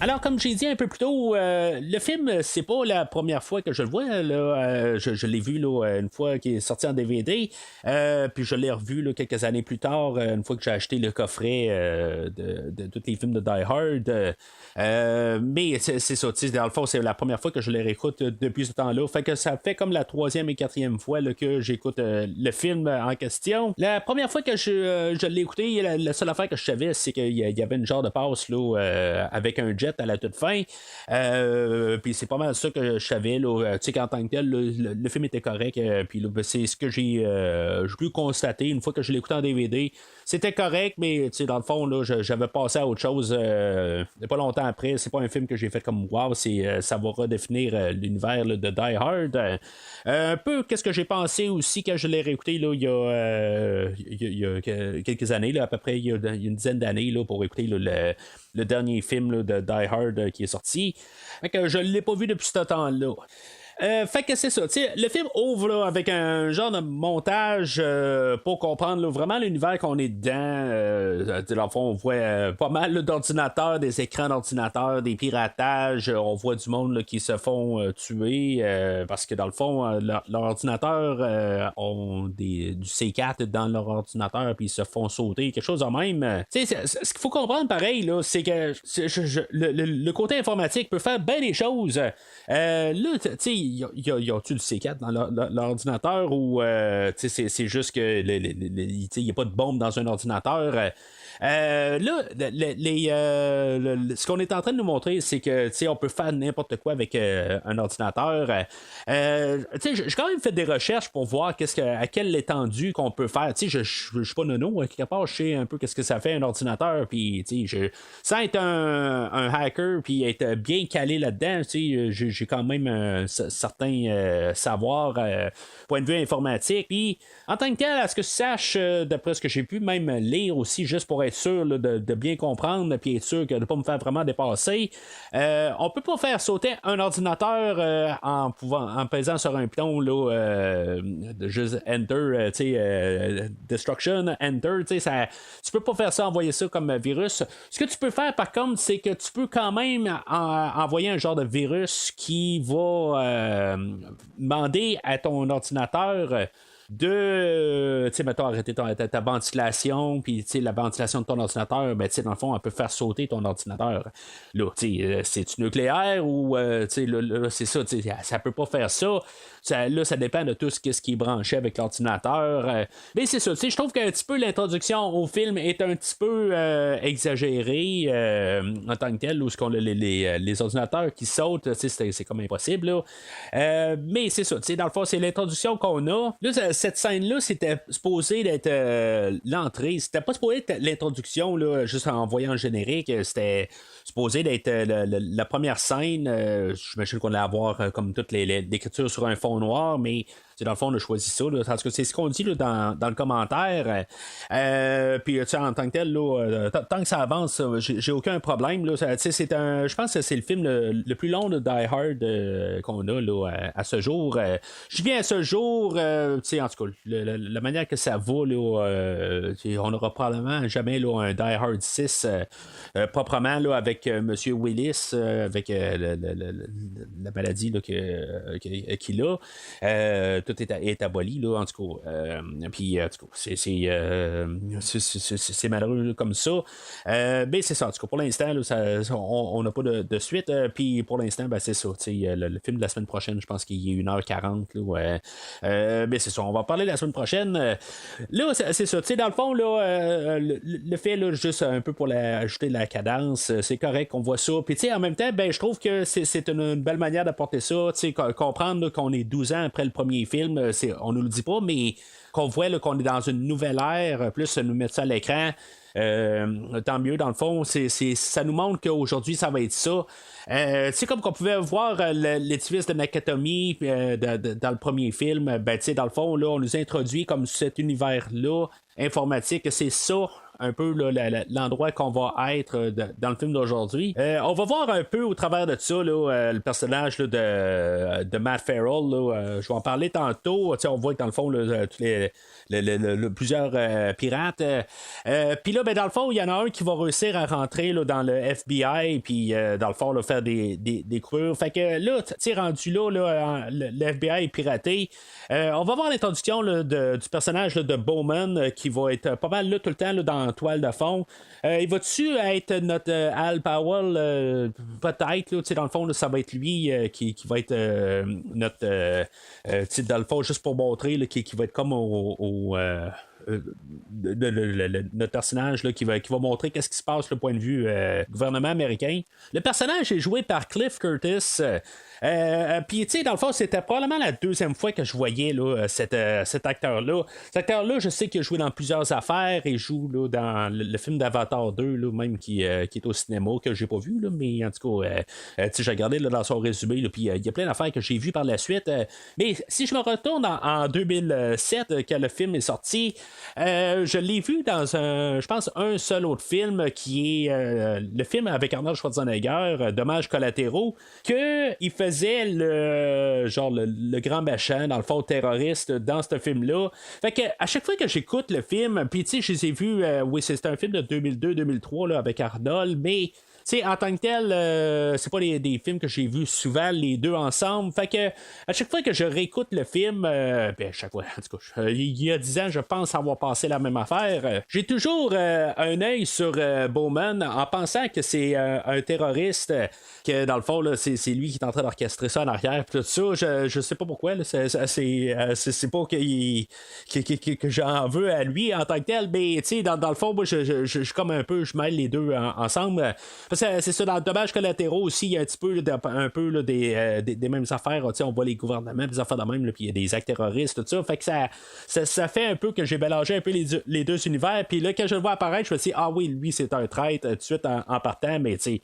Alors, comme j'ai dit un peu plus tôt, le film, c'est pas la première fois que je le vois. Là, je l'ai vu là, une fois qu'il est sorti en DVD, puis je l'ai revu là, quelques années plus tard, une fois que j'ai acheté le coffret de tous les films de Die Hard. Mais c'est ça, dans le fond, c'est la première fois que je les réécoute depuis ce temps-là. Fait que ça fait comme la 3e et 4e fois là, que j'écoute le film en question. La première fois que je l'ai écouté, la seule affaire que je savais, c'est qu'il y avait une genre de passe là, avec un jet à la toute fin. Puis c'est pas mal ça que je savais. Tu sais qu'en tant que tel, le film était correct. Puis c'est ce que j'ai pu constater une fois que je l'ai écouté en DVD. C'était correct, mais dans le fond, là, j'avais passé à autre chose pas longtemps après. C'est pas un film que j'ai fait comme wow, ça va redéfinir l'univers là, de Die Hard. Un peu qu'est-ce que j'ai pensé aussi quand je l'ai réécouté là, il y a quelques années, là, à peu près il y a une dizaine d'années là, pour écouter là, le dernier film là, de Die Hard qui est sorti. Fait que je ne l'ai pas vu depuis ce temps-là. Fait que c'est ça. Le film ouvre là, avec un genre de montage pour comprendre là, vraiment l'univers qu'on est dedans. Dans le fond, on voit pas mal là, d'ordinateurs, des écrans d'ordinateurs, des piratages. On voit du monde là, qui se font tuer parce que dans le fond, leur ordinateur ont du C4 dans leur ordinateur puis ils se font sauter, quelque chose de même. Ce qu'il faut comprendre pareil, là, c'est que le côté informatique peut faire bien des choses. Là, y a-tu le C4 dans l'ordinateur ou c'est juste que il n'y a pas de bombe dans un ordinateur? Là, ce qu'on est en train de nous montrer, c'est que on peut faire n'importe quoi avec un ordinateur. J'ai quand même fait des recherches pour voir à quelle étendue qu'on peut faire. Je suis pas nono, quelque part, je sais un peu qu'est-ce que ça fait un ordinateur. Puis, sans être un hacker, puis être bien calé là-dedans, j'ai quand même un certain savoir, point de vue informatique. Puis, en tant que tel, à ce que je sache, d'après ce que j'ai pu même lire aussi, juste pour être sûr là, de bien comprendre, puis être sûr de ne pas me faire vraiment dépasser, on peut pas faire sauter un ordinateur en pesant sur un piton là, de juste Enter, Destruction, Enter, tu peux pas faire ça, envoyer ça comme virus. Ce que tu peux faire par contre, c'est que tu peux quand même envoyer un genre de virus qui va demander à ton ordinateur de, mettons, arrêter ta ventilation, puis la ventilation de ton ordinateur, ben, dans le fond, elle peut faire sauter ton ordinateur. Là, c'est-tu nucléaire ou, là, c'est ça, ça peut pas faire ça. Là, ça dépend de tout ce qui est branché avec l'ordinateur. Mais c'est ça, je trouve qu'un petit peu l'introduction au film est un petit peu exagérée en tant que tel, où les ordinateurs qui sautent, c'est comme impossible. Là. Mais c'est ça, dans le fond, c'est l'introduction qu'on a. Là, cette scène-là, c'était supposé d'être l'entrée. C'était pas supposé être l'introduction, là, juste en voyant le générique. C'était supposé d'être la première scène. J'imagine qu'on allait avoir comme toutes l'écriture sur un fond noir, mais dans le fond, on a choisi ça. Là, parce que c'est ce qu'on dit là, dans le commentaire. Puis, en tant que tel, là, tant que ça avance, j'ai aucun problème. Là, je pense que c'est le film le plus long de Die Hard qu'on a là, à ce jour. Je viens à ce jour, en tout cas, la manière que ça va, là, on n'aura probablement jamais là, un Die Hard 6 proprement là, avec M. Willis, avec la maladie là, qu'il a. Tout est aboli, là, en tout cas. Puis, en tout cas, c'est malheureux là, comme ça. Mais c'est ça, en tout cas, pour l'instant, là, on n'a pas de suite. Puis, pour l'instant, ben, c'est ça. Le film de la semaine prochaine, je pense qu'il est 1h40. Là, mais c'est ça, on va en parler la semaine prochaine. Là, c'est ça. Dans le fond, là, le fait, là, juste un peu pour ajouter la cadence, c'est correct qu'on voit ça. Puis, en même temps, ben, je trouve que c'est une belle manière d'apporter ça. Comprendre là, qu'on est 12 ans après le premier film, on nous le dit pas, mais qu'on voit là, qu'on est dans une nouvelle ère, plus nous mettre ça à l'écran. Tant mieux, dans le fond, ça nous montre qu'aujourd'hui, ça va être ça. Comme qu'on pouvait voir l'édifice de Nakatomi dans le premier film, ben, dans le fond, là, on nous introduit comme cet univers-là informatique, c'est ça un peu là, l'endroit qu'on va être dans le film d'aujourd'hui. On va voir un peu au travers de ça là, le personnage là, de Matt Farrell. Là, je vais en parler tantôt. On voit que dans le fond, là, tous plusieurs pirates. Puis là, ben, dans le fond, il y en a un qui va réussir à rentrer là, dans le FBI, puis dans le fond, là, faire des coupures. Fait que là, rendu là, le FBI est piraté. On va voir l'introduction là, du personnage là, de Bowman qui va être pas mal là tout le temps là, dans toile de fond. Il va-tu être notre Al Powell? Peut-être, là, dans le fond, là, ça va être lui qui va être notre dans le fond, juste pour montrer là, qui va être comme notre personnage là, qui va montrer qu'est-ce qui se passe le point de vue gouvernement américain. Le personnage est joué par Cliff Curtis. Puis, dans le fond, c'était probablement la deuxième fois que je voyais là, cet acteur-là. Cet acteur-là, je sais qu'il a joué dans plusieurs affaires. Il joue là, dans le film d'Avatar 2, là, même qui est au cinéma, que j'ai pas vu, là, mais en tout cas, j'ai regardé là, dans son résumé, puis il y a plein d'affaires que j'ai vues par la suite. Mais si je me retourne en 2007, quand le film est sorti, Je l'ai vu dans je pense, un seul autre film qui est le film avec Arnold Schwarzenegger, Dommages collatéraux, qu'il faisait le grand méchant, dans le fond, terroriste dans ce film-là. Fait que à chaque fois que j'écoute le film, puis tu sais, je les ai vus, oui, c'est un film de 2002-2003 avec Arnold, mais t'sais, en tant que tel, c'est pas des films que j'ai vus souvent les deux ensemble. Fait que à chaque fois que je réécoute le film, ben, chaque fois, en tout cas, il y a 10 ans, je pense avoir passé la même affaire. J'ai toujours un œil sur Bowman en pensant que c'est un terroriste, que dans le fond, là, c'est lui qui est en train d'orchestrer ça en arrière. Tout ça, je sais pas pourquoi. Là, c'est pas que j'en veux à lui en tant que tel, mais dans le fond, moi, je comme un peu, je mêle les deux ensemble. C'est ça, dans le dommage collatéraux aussi, il y a un petit peu, des mêmes affaires. On voit les gouvernements, des affaires de même, puis il y a des actes terroristes, tout ça. Fait que ça fait un peu que j'ai mélangé un peu les deux univers. Puis là, quand je le vois apparaître, je me dis, ah oui, lui, c'est un traître, tout de suite en partant, mais tu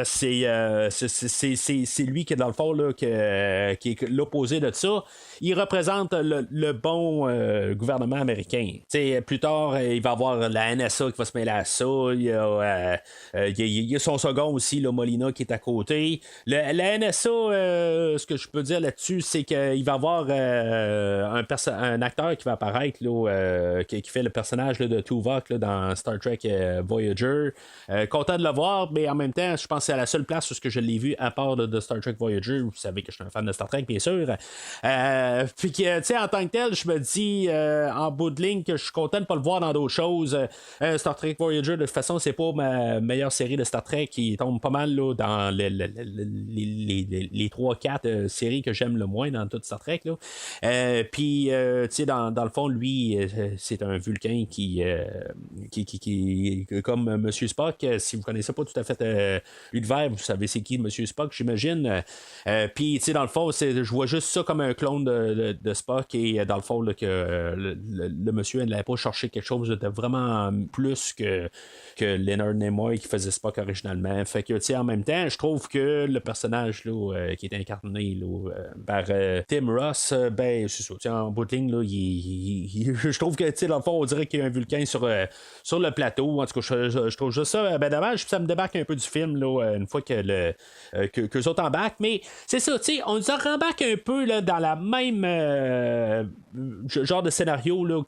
sais, c'est lui qui est dans le fond, là, qui est l'opposé de ça. Il représente le bon gouvernement américain. T'sais, plus tard, il va y avoir la NSA qui va se mêler à ça. Il y a son second aussi, là, Molina, qui est à côté. La NSA, ce que je peux dire là-dessus, c'est qu'il va y avoir un acteur qui va apparaître là, qui fait le personnage là, de Tuvok là, dans Star Trek Voyager. Content de le voir, mais en même temps, je pense que c'est la seule place où je l'ai vu à part de Star Trek Voyager. Vous savez que je suis un fan de Star Trek, bien sûr. Puis que, tu sais, en tant que tel, je me dis en bout de ligne que je suis content de pas le voir dans d'autres choses. Star Trek Voyager, de toute façon, c'est pas ma meilleure série de Star Trek, qui tombe pas mal là, dans les 3-4 séries que j'aime le moins dans toute Star Trek. Puis, tu sais, dans le fond, lui, c'est un Vulcain qui comme Monsieur Spock. Si vous connaissez pas tout à fait l'univers, vous savez c'est qui Monsieur Spock, j'imagine. Puis, tu sais, dans le fond, je vois juste ça comme un clone de Spock, et dans le fond, là, que le monsieur n'allait pas chercher quelque chose de vraiment plus que Leonard Nimoy qui faisait Spock originalement. Fait que, tu sais, en même temps, je trouve que le personnage là, qui est incarné là, par Tim Ross, ben, c'est ça, en bout de ligne, là, je trouve que, tu sais, dans le fond, on dirait qu'il y a un Vulcain sur le plateau. En tout cas, je trouve juste ça ben dommage. Ça me débarque un peu du film, là, une fois que qu'eux autres embarquent. Mais c'est ça, tu sais, on nous rembarque un peu là, dans la même genre de scénario là,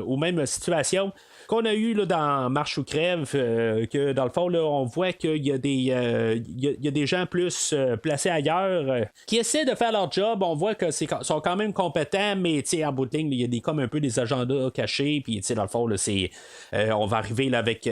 ou même situation qu'on a eu là, dans Marche ou Crève, que dans le fond, là, on voit qu'il y a des gens plus placés ailleurs qui essaient de faire leur job. On voit que sont quand même compétents, mais en bout de ligne, il y a comme un peu des agendas cachés. Puis dans le fond, là, on va arriver là, avec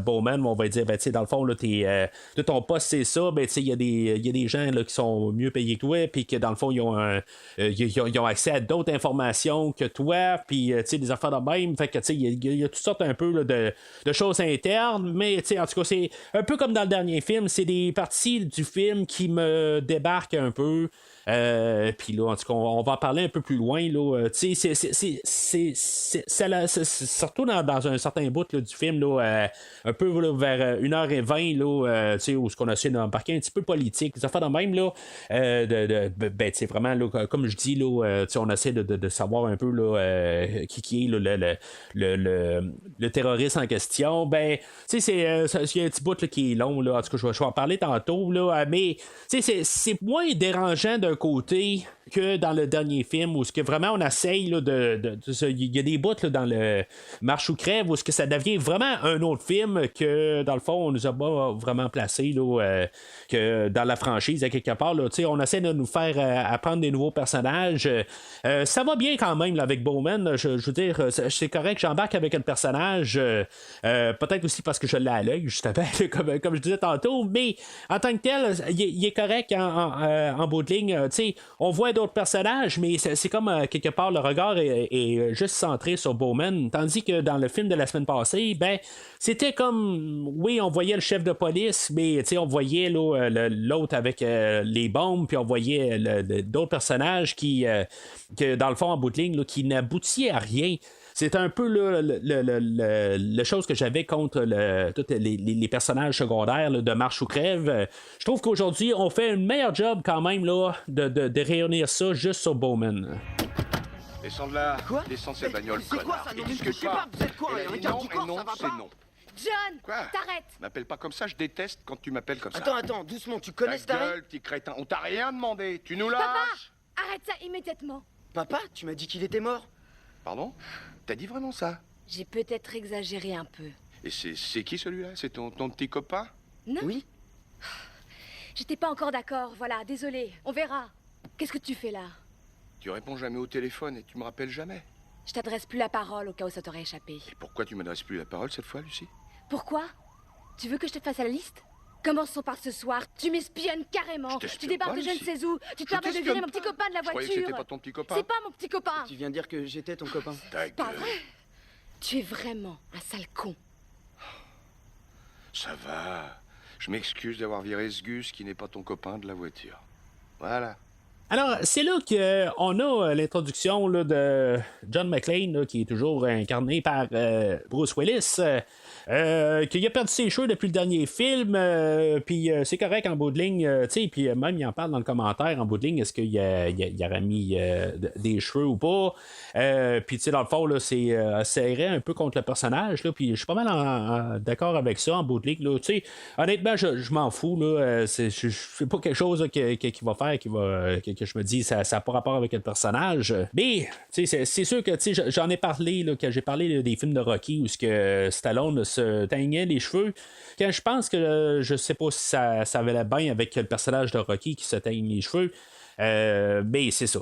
Bowman, on va dire, ben, dans le fond, là, de ton poste, c'est ça. Ben, il y a des gens là, qui sont mieux payés que toi, puis que dans le fond, ils ont accès à d'autres informations que toi, puis des affaires de même. Fait que il y a toutes sortes un peu là, de choses internes, mais en tout cas, c'est un peu comme dans le dernier film, c'est des parties du film qui me débarquent un peu. Puis là, en tout cas, on va en parler un peu plus loin. Là. C'est surtout dans un certain bout là, du film, là, un peu là, vers 1h20, là, où ce qu'on a essayé d'embarquer un petit peu politique, des affaires de même. Là, ben, vraiment, là, comme je dis, là, on essaie de savoir un peu là, qui est là, le terroriste en question. Ben, il y a un petit bout là, qui est long. Là. En tout cas, je vais en parler tantôt. Là, mais c'est moins dérangeant d'un côté que dans le dernier film où ce que vraiment on essaye là, il y a des bouts là, dans le Marche ou Crève où ce que ça devient vraiment un autre film que dans le fond on nous a pas vraiment placé là, que dans la franchise à quelque part là, on essaie de nous faire apprendre des nouveaux personnages. Ça va bien quand même là, avec Bowman. Je veux dire, c'est correct, j'embarque avec un personnage, peut-être aussi parce que je l'ai à l'œil justement comme je disais tantôt, mais en tant que tel il est correct en bout de ligne. On voit d'autres personnages, mais c'est comme quelque part le regard est juste centré sur Bowman, tandis que dans le film de la semaine passée, ben c'était comme, oui, on voyait le chef de police, mais on voyait là, l'autre avec les bombes, puis on voyait d'autres personnages que dans le fond en bout de ligne là, qui n'aboutissaient à rien. C'est un peu le chose que j'avais contre tous les personnages secondaires là, de Marche ou Crève. Je trouve qu'aujourd'hui, on fait un meilleur job quand même là, de réunir ça juste sur Bowman. Descends de là. Quoi? Descends de cette Mais bagnole, c'est quoi connard. ça? Et Non, mais discute je sais pas, vous êtes quoi, Elle a un dit garde non, du et corps, non, ça va c'est pas? non. John, Quoi? t'arrêtes. M'appelle pas comme ça, je déteste quand tu m'appelles comme ça. Attends, doucement, tu connais ce Ta taré? gueule, petit crétin. On t'a rien demandé. Tu nous Papa, lâches. arrête ça immédiatement. Papa, tu m'as dit qu'il était mort? Pardon? T'as dit vraiment ça? J'ai peut-être exagéré un peu. Et c'est qui celui-là? C'est ton petit copain? Non, Oui? j'étais pas encore d'accord. Voilà, désolé. On verra. Qu'est-ce que tu fais là? Tu réponds jamais au téléphone et tu me rappelles jamais. Je t'adresse plus la parole au cas où ça t'aurait échappé. Et pourquoi tu m'adresses plus la parole cette fois, Lucie? Pourquoi? Tu veux que je te fasse la liste? Commençons par ce soir. Tu m'espionnes carrément. Je Tu t'espionne débarques pas, de je ne Lucie. sais où. Tu te Je permets de t'espionne virer mon petit pas. copain de la Je croyais voiture. que c'était pas ton petit copain. C'est pas mon petit copain. Tu viens de dire que j'étais ton copain. Ta Pas gueule. vrai? Tu es vraiment un sale con. Ça va. Je m'excuse d'avoir viré ce Gus qui n'est pas ton copain de la voiture. Voilà. Alors, c'est là qu'on a l'introduction là, de John McClane, là, qui est toujours incarné par Bruce Willis, qui a perdu ses cheveux depuis le dernier film, puis c'est correct en bout de ligne, tu sais, puis même il en parle dans le commentaire en bout de ligne, est-ce qu'il aurait mis des cheveux ou pas, puis tu sais, dans le fond, là, c'est irait un peu contre le personnage, là, puis je suis pas mal d'accord avec ça en bout de ligne, là, tu sais, honnêtement, je m'en fous, là, c'est pas quelque chose là, qui va faire, que je me dis ça n'a pas rapport avec le personnage, mais c'est sûr que j'en ai parlé là, que j'ai parlé là, des films de Rocky où ce que Stallone se teignait les cheveux, quand je pense que je sais pas si ça valait bien avec le personnage de Rocky qui se teigne les cheveux. Mais c'est ça.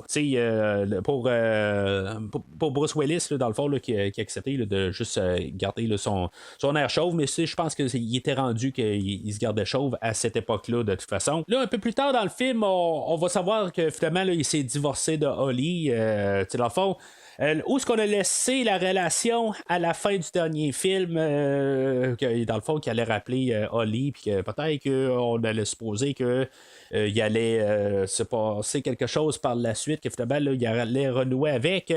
Pour Bruce Willis, là, dans le fond, là, qui a accepté là, de juste garder là, son air chauve, mais je pense qu'il était rendu qu'il se gardait chauve à cette époque-là, de toute façon. Là, un peu plus tard dans le film, on va savoir que finalement, là, il s'est divorcé de Holly. Dans le fond, où est-ce qu'on a laissé la relation à la fin du dernier film, dans le fond, qui allait rappeler Holly, puis que peut-être qu'on allait supposer que il allait se passer quelque chose par la suite, que finalement, là, il allait renouer avec.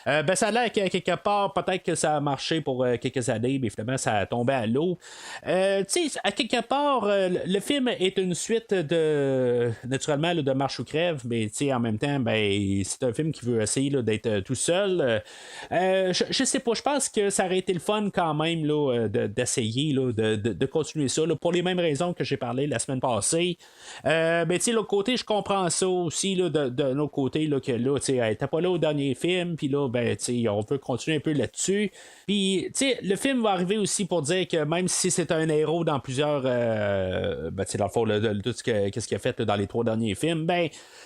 Ça a l'air que quelque part, peut-être que ça a marché pour quelques années, mais finalement, ça a tombé à l'eau. À quelque part, le film est une suite naturellement, là, de Marche ou Crève, mais en même temps, c'est un film qui veut essayer là, d'être tout seul. Je sais pas, je pense que ça aurait été le fun quand même là, d'essayer là, de continuer ça, là, pour les mêmes raisons que j'ai parlé la semaine passée. De l'autre côté, je comprends ça aussi là, de l'autre côté, là, que là, elle était pas là au dernier film, puis là, on peut continuer un peu là-dessus. Puis, le film va arriver aussi pour dire que même si c'est un héros dans plusieurs, dans le fond, tout ce qu'il a fait là, dans les 3 derniers films,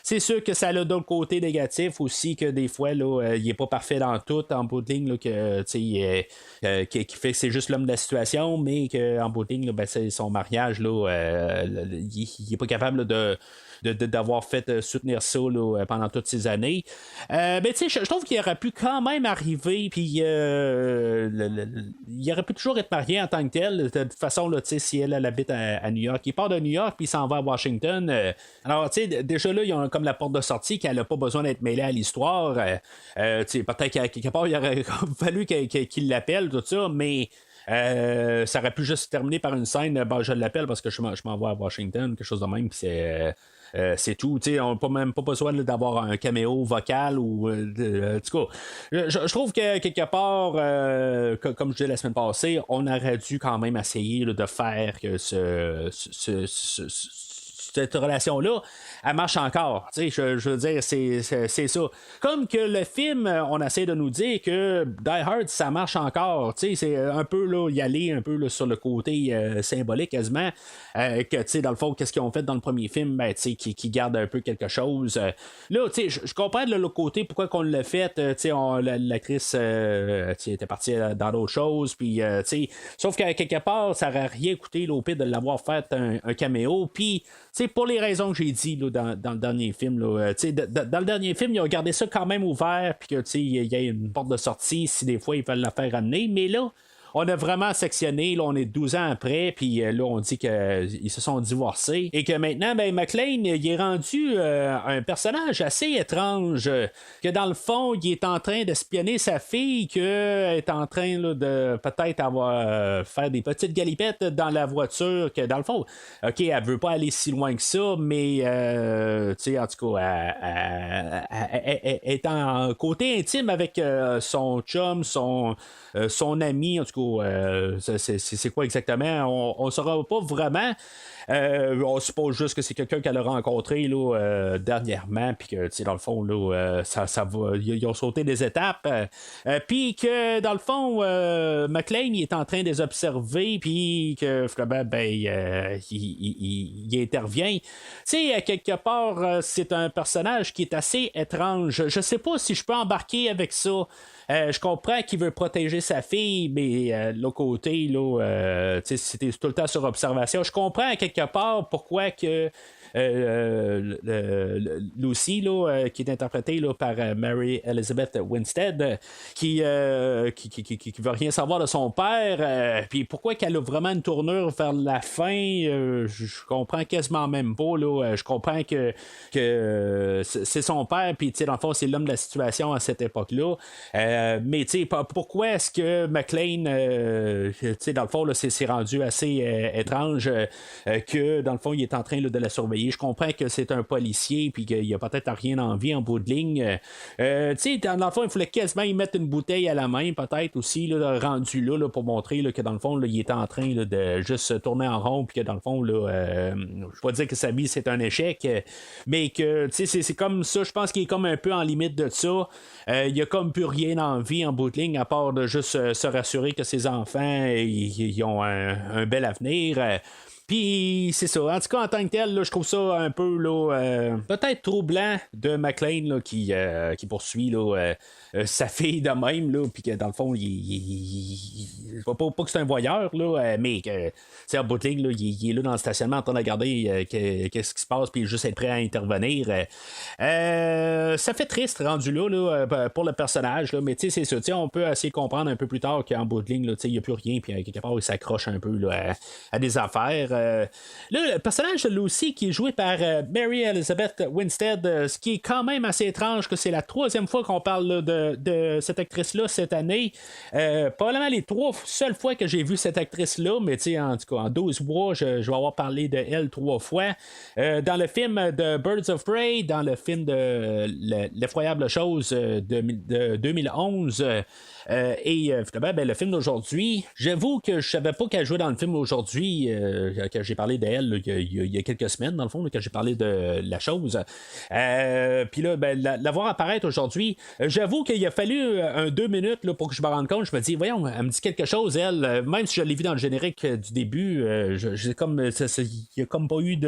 c'est sûr que ça a d'autre côté négatif aussi, que des fois, là, il est pas parfait dans tout, en bout de ligne, là, qui fait que c'est juste l'homme de la situation, mais qu'en bout de ligne, là, c'est son mariage, là, il est pas capable là, d'avoir fait soutenir ça là, pendant toutes ces années. Je trouve qu'il aurait pu quand même arriver, puis il aurait pu toujours être marié en tant que tel. De toute façon, là, si elle habite à New York, il part de New York, puis il s'en va à Washington. Alors, déjà là, ils ont comme la porte de sortie qu'elle n'a pas besoin d'être mêlée à l'histoire. Peut-être qu'à quelque part, il aurait fallu qu'il l'appelle, tout ça, mais ça aurait pu juste terminer par une scène, je l'appelle parce que je m'en vais à Washington, quelque chose de même, puis c'est tout. On n'a même pas besoin là, d'avoir un caméo vocal ou en tout cas, je trouve que quelque part, comme je disais la semaine passée, on aurait dû quand même essayer là, de faire que cette relation-là, elle marche encore. Je veux dire, c'est ça. Comme que le film, on essaie de nous dire que Die Hard, ça marche encore. C'est un peu là, y aller un peu là, sur le côté symbolique quasiment. Que dans le fond, qu'est-ce qu'ils ont fait dans le premier film, qui garde un peu quelque chose. Là, je comprends de l'autre côté pourquoi qu'on l'a fait. L'actrice était partie dans d'autres choses. Puis, sauf qu'à quelque part, ça n'aurait rien coûté au pire de l'avoir fait un caméo. Puis, pour les raisons que j'ai dit là, dans le dernier film, là, dans le dernier film, ils ont gardé ça quand même ouvert, puis qu'il y a une porte de sortie si des fois ils veulent la faire amener, mais là, on a vraiment sectionné, là, on est 12 ans après, puis là, on dit qu'ils se sont divorcés, et que maintenant, ben, McClane, il est rendu un personnage assez étrange, que dans le fond, il est en train d'espionner sa fille, qu'elle est en train là, de peut-être avoir faire des petites galipettes dans la voiture, que dans le fond, OK, elle veut pas aller si loin que ça, mais tu sais, en tout cas, elle est en côté intime avec son chum, son ami, en tout cas, c'est quoi exactement? On ne saura pas vraiment. On suppose juste que c'est quelqu'un qu'elle a rencontré là, dernièrement, puis que dans le fond, là, ça va. Ils ont sauté des étapes. Puis que dans le fond, McClane il est en train de les observer, puis que finalement, ben, il intervient. Tu sais, quelque part, c'est un personnage qui est assez étrange. Je sais pas si je peux embarquer avec ça. Je comprends qu'il veut protéger sa fille, mais de l'autre côté, là, c'était tout le temps sur observation. Je comprends à quelque part pourquoi que Lucy, là, qui est interprétée là, par Mary Elizabeth Winstead, qui veut rien savoir de son père, puis pourquoi qu'elle a vraiment une tournure vers la fin, je comprends quasiment même pas. Là, je comprends que c'est son père, puis dans le fond, c'est l'homme de la situation à cette époque-là. Mais pourquoi est-ce que McClane, dans le fond, là, c'est rendu assez étrange que, dans le fond, il est en train là, de la surveiller. Je comprends que c'est un policier puis qu'il a peut-être rien envie en bout de ligne. Dans le fond, il fallait quasiment y mettre une bouteille à la main, peut-être aussi, là, rendu là, pour montrer là, que dans le fond, là, il est en train là, de juste tourner en rond puis que dans le fond, là, je ne vais pas dire que sa vie c'est un échec, mais que c'est comme ça, je pense qu'il est comme un peu en limite de ça. Il n'y a comme plus rien envie en bout de ligne à part de juste se rassurer que ses enfants ils ont un bel avenir. Puis c'est ça. En tout cas, en tant que tel, là, je trouve ça un peu là, peut-être troublant de McClane là, qui poursuit là, sa fille de même, là, puis que dans le fond, pas que c'est un voyeur, là, mais que en bout de ligne, là, il est là dans le stationnement en train de regarder qu'est-ce qui se passe, puis juste être prêt à intervenir. Ça fait triste rendu là, pour le personnage, là, mais c'est ça. On peut essayer de comprendre un peu plus tard qu'en bout de ligne, il n'y a plus rien, puis quelque part, il s'accroche un peu là, à des affaires. Là, le personnage de Lucy qui est joué par Mary Elizabeth Winstead, ce qui est quand même assez étrange que c'est la 3e fois qu'on parle là, de cette actrice-là cette année. Probablement les 3 seules fois que j'ai vu cette actrice-là, mais en tout cas, en 12 mois, je vais avoir parlé de elle 3 fois. Dans le film de Birds of Prey, dans le film de L'effroyable chose de 2011, et finalement, le film d'aujourd'hui, j'avoue que je savais pas qu'elle jouait dans le film d'aujourd'hui, que j'ai parlé d'elle il y a quelques semaines, dans le fond, là, que j'ai parlé de la chose. Puis là, la voir apparaître aujourd'hui, j'avoue qu'il a fallu 2 minutes là, pour que je me rende compte. Je me dis, voyons, elle me dit quelque chose, elle, même si je l'ai vu dans le générique du début, il n'y a comme pas eu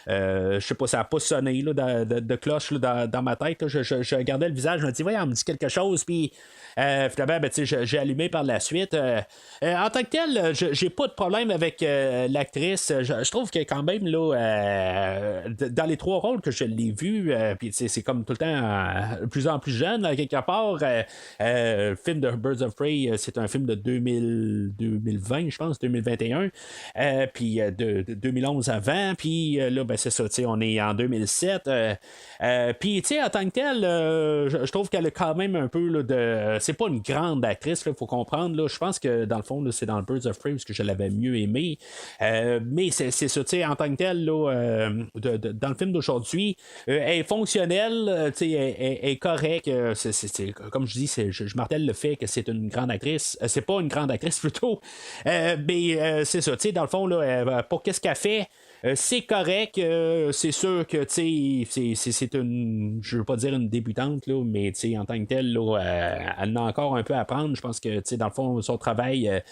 je sais pas, ça n'a pas sonné là, de cloche là, dans ma tête. Là. Je regardais le visage, je me dis, voyons, elle me dit quelque chose, puis finalement, j'ai allumé par la suite. En tant que tel, j'ai pas de problème avec l'actrice. Je trouve que quand même, là, dans les 3 rôles que je l'ai vu, puis c'est comme tout le temps de plus en plus jeune, là, quelque part. Le film de Birds of Prey, c'est un film de 2020, je pense, 2021. Puis de 2011 avant. Puis là, c'est ça, on est en 2007. Puis, en tant que tel, je trouve qu'elle a quand même un peu là, c'est pas une grande actrice, il faut comprendre. Là, je pense que dans le fond, là, c'est dans le Birds of Prey parce que je l'avais mieux aimé. Mais c'est ça, en tant que tel, là, dans le film d'aujourd'hui, elle est fonctionnelle, elle est correcte. Comme je dis, je martèle le fait que c'est une grande actrice. C'est pas une grande actrice plutôt. Mais c'est ça, dans le fond, là, pour qu'est-ce qu'elle fait. C'est correct, c'est sûr que c'est une, je veux pas dire une débutante là, mais en tant que telle là, elle a encore un peu à apprendre. Je pense que dans le fond son travail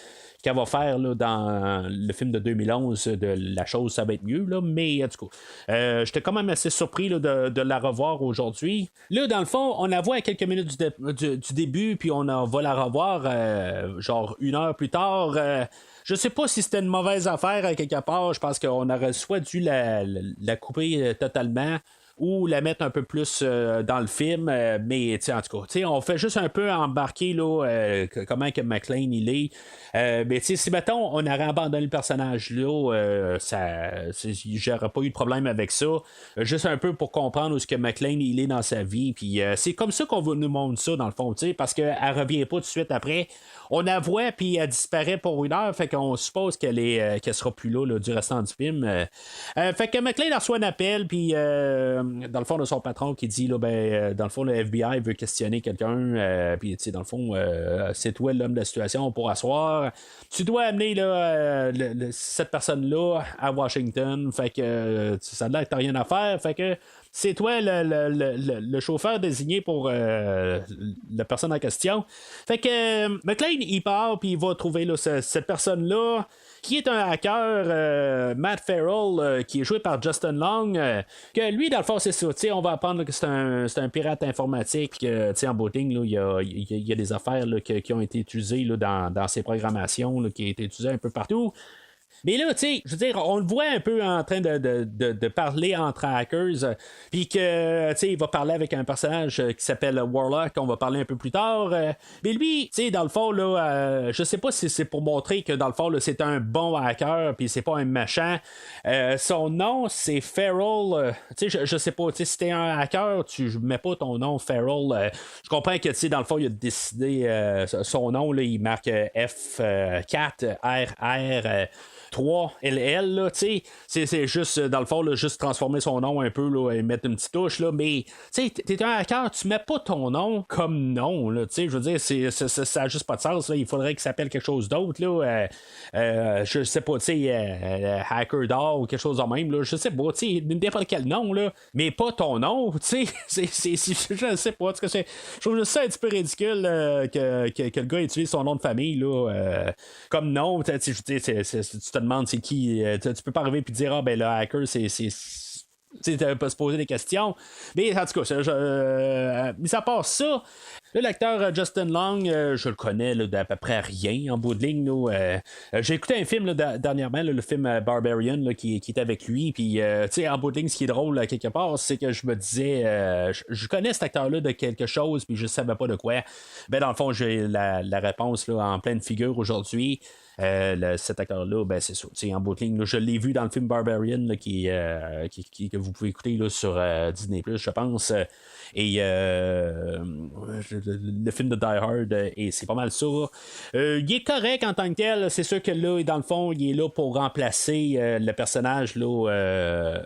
qu'elle va faire là, dans le film de 2011 de la chose ça va être mieux là, mais en tout cas j'étais quand même assez surpris là, de la revoir aujourd'hui. Là dans le fond on la voit à quelques minutes du début puis on va la revoir genre 1 heure plus tard. Je sais pas si c'était une mauvaise affaire quelque part. Je pense qu'on aurait soit dû la couper totalement ou la mettre un peu plus dans le film, mais en tout cas, on fait juste un peu embarquer là, comment que McClane il est. Mais si mettons on aurait abandonné le personnage là, j'aurais pas eu de problème avec ça. Juste un peu pour comprendre où ce que McClane il est dans sa vie. Puis c'est comme ça qu'on va nous montrer ça dans le fond, parce qu'elle revient pas tout de suite après. On la voit puis elle disparaît pour 1 heure, fait qu'on suppose qu'elle sera plus là, du restant du film. Fait que McClane reçoit un appel puis dans le fond de son patron qui dit là, dans le fond le FBI veut questionner quelqu'un, puis dans le fond c'est toi l'homme de la situation pour asseoir. Tu dois amener là, cette personne-là à Washington, fait que ça a l'air que t'as rien à faire, fait que c'est toi le chauffeur désigné pour la personne en question. Fait que McClane, il part puis il va trouver là, cette personne-là qui est un hacker, Matt Farrell, qui est joué par Justin Long, que lui, dans le fond, c'est ça. On va apprendre là, que c'est un pirate informatique, puis que en bout de ligne, il y a des affaires là, qui ont été utilisées là, dans ses programmations, là, qui ont été utilisées un peu partout. Mais là, je veux dire, on le voit un peu en train de parler entre hackers, puis que, il va parler avec un personnage qui s'appelle Warlock, qu'on va parler un peu plus tard. Mais lui, dans le fond, là, je sais pas si c'est pour montrer que, dans le fond, là, c'est un bon hacker, puis c'est pas un méchant. Son nom, c'est Farrell. Je sais pas, si t'es un hacker, tu mets pas ton nom Farrell. Je comprends que, dans le fond, il a décidé son nom, là, il marque F4 RR 3 LL, là, c'est juste, dans le fond, là, juste transformer son nom un peu là, et mettre une petite touche, là, mais t'es un hacker, tu mets pas ton nom comme nom, là, je veux dire, ça a juste pas de sens, là, il faudrait qu'il s'appelle quelque chose d'autre, là, je sais pas, Hacker d'or ou quelque chose de même, là, je sais pas, n'importe quel nom, là, mais pas ton nom, je sais pas, je trouve ça un petit peu ridicule que le gars utilise son nom de famille, là, comme nom, tu te demandes c'est qui, tu peux pas arriver et dire le hacker c'est tu peux se poser des questions, mais en tout cas mis à part ça, là, l'acteur Justin Long, je le connais là, d'à peu près rien en bout de ligne. J'ai écouté un film là, dernièrement, là, le film Barbarian là, qui est avec lui. Puis, en bout de ligne, ce qui est drôle là, quelque part, c'est que je me disais, je connais cet acteur-là de quelque chose, puis je savais pas de quoi. Dans le fond, j'ai la réponse là, en pleine figure aujourd'hui. Cet acteur-là, c'est ça. En bout de ligne, là, je l'ai vu dans le film Barbarian là, que vous pouvez écouter là, sur Disney+, je pense. Et le film de Die Hard, et c'est pas mal ça. Il est correct en tant que tel. C'est sûr que là, dans le fond, il est là pour remplacer le personnage là,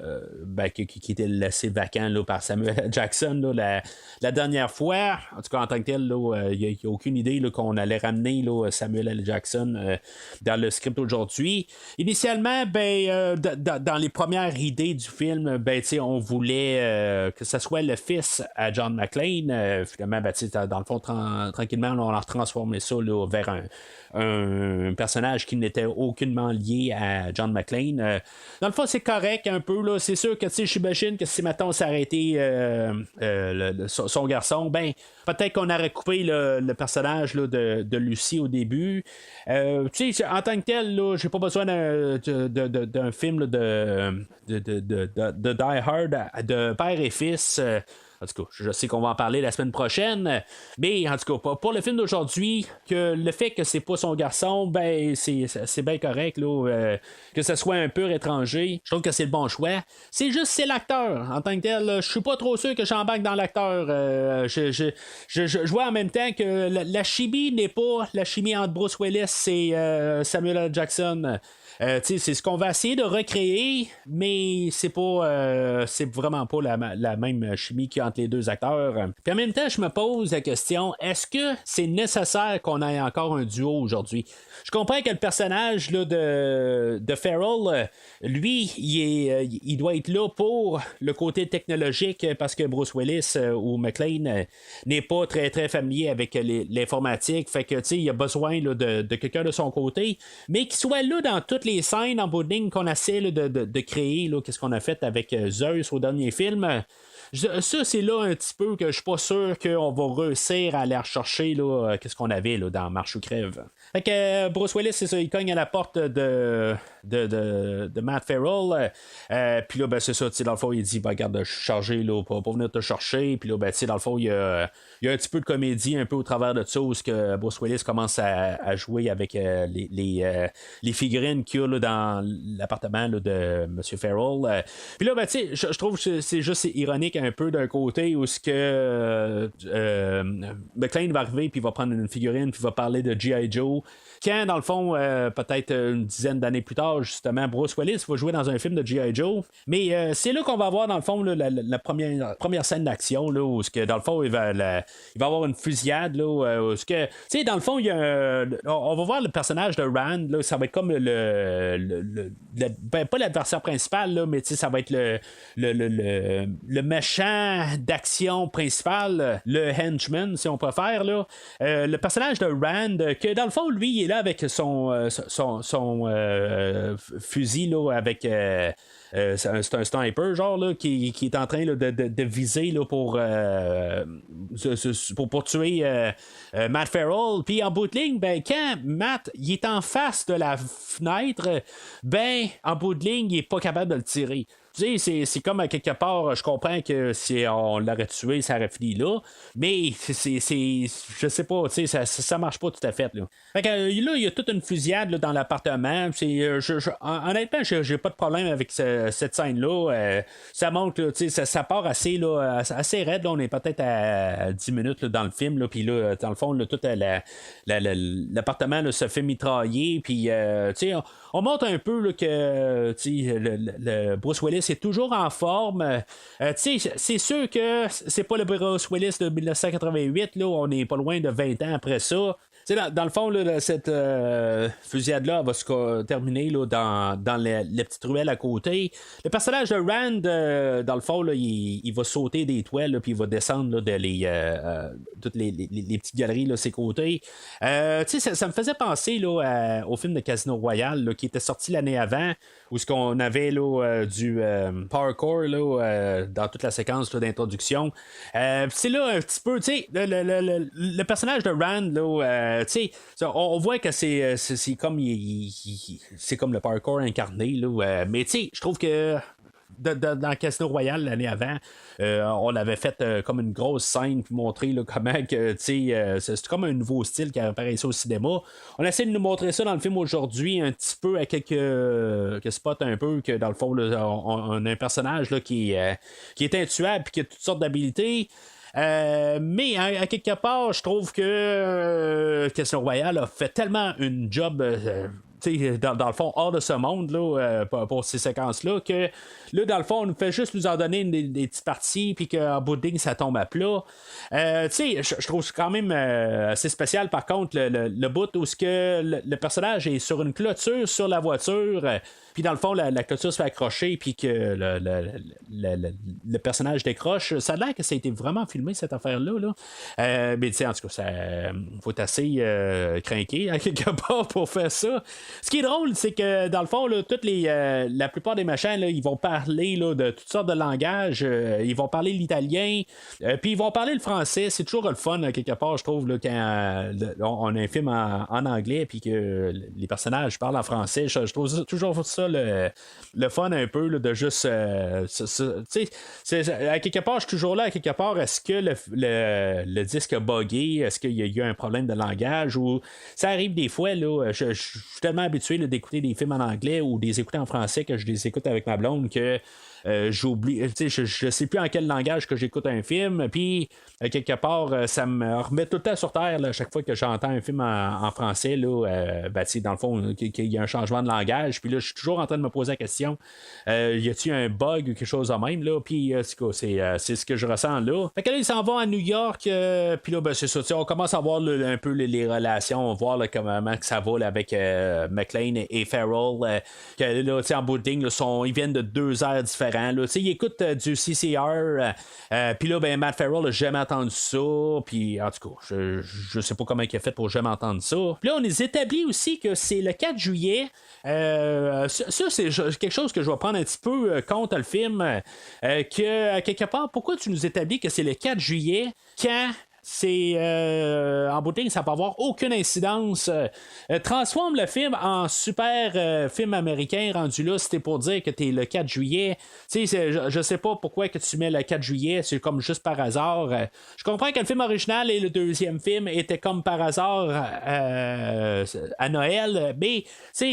qui était laissé vacant là, par Samuel Jackson là, la dernière fois. En tout cas, en tant que tel, il n'y a aucune idée là, qu'on allait ramener là, Samuel L. Jackson dans le script aujourd'hui. Initialement, dans les premières idées du film, on voulait que ce soit le fils à John McClane. Finalement, dans le fond, tranquillement, on a transformé ça là, vers un personnage qui n'était aucunement lié à John McClane. Dans le fond, c'est correct un peu. Là. C'est sûr que j'imagine que si maintenant on s'arrêtait son garçon, peut-être qu'on aurait coupé le personnage là, de Lucie au début. En tant que tel, là, j'ai pas besoin d'un film là, de Die Hard de père et fils. En tout cas, je sais qu'on va en parler la semaine prochaine, mais en tout cas, pour le film d'aujourd'hui, que le fait que c'est pas son garçon, c'est bien correct, là, que ce soit un pur étranger, je trouve que c'est le bon choix. C'est l'acteur, en tant que tel, je suis pas trop sûr que j'embarque dans l'acteur. Je vois en même temps que la chimie n'est pas la chimie entre Bruce Willis et Samuel L. Jackson. C'est ce qu'on va essayer de recréer, mais c'est pas c'est vraiment pas la même chimie qu'il y a entre les deux acteurs. Puis en même temps, je me pose la question, est-ce que c'est nécessaire qu'on ait encore un duo aujourd'hui? Je comprends que le personnage là, de Farrell, lui, il doit être là pour le côté technologique parce que Bruce Willis ou McClane n'est pas très très familier avec l'informatique. Fait que il a besoin là, de quelqu'un de son côté, mais qu'il soit là dans toutes les scènes en bout de ligne qu'on essaie là, de créer, là, qu'est-ce qu'on a fait avec Zeus au dernier film. Ça, c'est c'est là un petit peu que je suis pas sûr qu'on va réussir à aller rechercher là, qu'est-ce qu'on avait là, dans Marche ou Crève. Fait que Bruce Willis, c'est ça, il cogne à la porte de Matt Farrell. Puis là, ben, c'est ça, dans le fond, il dit, ben, regarde, je suis chargé là, pour venir te chercher. Puis là, ben, dans le fond, il y a un petit peu de comédie un peu au travers de ça, où que Bruce Willis commence à jouer avec les figurines qu'il y a là, dans l'appartement là, de M. Farrell. Puis là, ben, je trouve que c'est juste ironique un peu d'un côté, où ce que McClane va arriver, puis il va prendre une figurine, puis il va parler de G.I. Joe. Quand, dans le fond, peut-être une dizaine d'années plus tard, justement, Bruce Willis va jouer dans un film de G.I. Joe. Mais c'est là qu'on va avoir, dans le fond, là, la première scène d'action, là, où, dans le fond, il va avoir une fusillade, là, où, dans le fond, il y a on va voir le personnage de Rand, là, ça va être comme ben, pas l'adversaire principal, là, mais ça va être le méchant d'action principal, le henchman, si on préfère, là. Le personnage de Rand, que dans le fond, lui, il est là avec son fusil, là, avec c'est un sniper, genre, là, qui est en train là, de viser là, pour tuer Matt Farrell. Puis en bout de ligne, ben, quand Matt il est en face de la fenêtre, ben, en bout de ligne, il est pas capable de le tirer. Tu sais, c'est comme à quelque part, je comprends que si on l'aurait tué, ça aurait fini là, mais je sais pas, tu sais, ça marche pas tout à fait, là. Fait que là, il y a toute une fusillade là, dans l'appartement. Honnêtement, j'ai pas de problème avec cette scène-là. Ça montre, tu sais, ça part assez raide, là. On est peut-être à 10 minutes là, dans le film, puis là, dans le fond, là, tout l'appartement là, se fait mitrailler, puis tu sais, on montre un peu là, que le Bruce Willis est toujours en forme. C'est sûr que c'est pas le Bruce Willis de 1988, là, on est pas loin de 20 ans après ça. Dans le fond, là, cette fusillade-là va se terminer là, dans les petites ruelles à côté. Le personnage de Rand, dans le fond, là, il va sauter des toiles, puis il va descendre là, toutes les petites galeries là, ses côtés. Ça me faisait penser là, au film de Casino Royale là, qui était sorti l'année avant, où ce qu'on avait là, du parkour là, dans toute la séquence là, d'introduction. C'est là un petit peu, tu sais, le personnage de Rand, là, on voit que c'est comme c'est comme le parkour incarné, là, mais tu sais, je trouve que dans Casino Royale l'année avant, on avait fait comme une grosse scène pour montrer là, comment que c'est comme un nouveau style qui apparaissait au cinéma. On essaie de nous montrer ça dans le film aujourd'hui un petit peu à quelques spots un peu que dans le fond là, on a un personnage là, qui est intuable et qui a toutes sortes d'habilités. Mais à quelque part, je trouve que Casino Royale a fait tellement une job dans le fond hors de ce monde là, pour ces séquences-là, que là, dans le fond, on nous fait juste nous en donner des petites parties, puis qu'en bout de ligne, ça tombe à plat. Je trouve ça quand même assez spécial, par contre, le bout où le personnage est sur une clôture sur la voiture, puis dans le fond, la clôture se fait accrocher, puis que le personnage décroche. Ça a l'air que ça a été vraiment filmé, cette affaire-là. Là. Mais tu sais, en tout cas, ça faut être assez craqué à quelque part pour faire ça. Ce qui est drôle, c'est que dans le fond, là, la plupart des machins, là, ils vont parler là, de toutes sortes de langages. Ils vont parler l'italien, puis ils vont parler le français. C'est toujours le fun, quelque part, je trouve, là, quand on a un film en anglais, puis que les personnages parlent en français. Je trouve toujours ça le fun un peu là, de juste. À quelque part, je suis toujours là. À quelque part, est-ce que le disque a buggé? Est-ce qu'il y a eu un problème de langage? Ou ça arrive des fois, là. Je suis tellement habitué là, d'écouter des films en anglais ou des écouter en français que je les écoute avec ma blonde que j'oublie, je sais plus en quel langage que j'écoute un film, puis quelque part ça me remet tout le temps sur terre là, à chaque fois que j'entends un film en français là, dans le fond qu'il y a un changement de langage, puis là je suis toujours en train de me poser la question, y a-t-il un bug ou quelque chose de même là, puis c'est ce que je ressens là. Fait que là ils s'en vont à New York, puis là c'est ça, on commence à voir un peu les relations, on voit là, comment que ça va là, avec McClane et Farrell, que là en bout de ligne, ils viennent de 2 aires différentes. différent. Là. Il écoute du CCR, puis là, ben, Matt Farrell n'a jamais entendu ça, puis en tout cas, je sais pas comment il a fait pour jamais entendre ça. Puis là, on les établit aussi que c'est le 4 juillet. Ça, c'est quelque chose que je vais prendre un petit peu contre le film, que quelque part, pourquoi tu nous établis que c'est le 4 juillet quand c'est en bout de ligne, ça peut avoir aucune incidence. Transforme le film en super film américain rendu là, c'était pour dire que t'es le 4 juillet. Je sais pas pourquoi que tu mets le 4 juillet, c'est comme juste par hasard. Je comprends que le film original et le deuxième film étaient comme par hasard à Noël, mais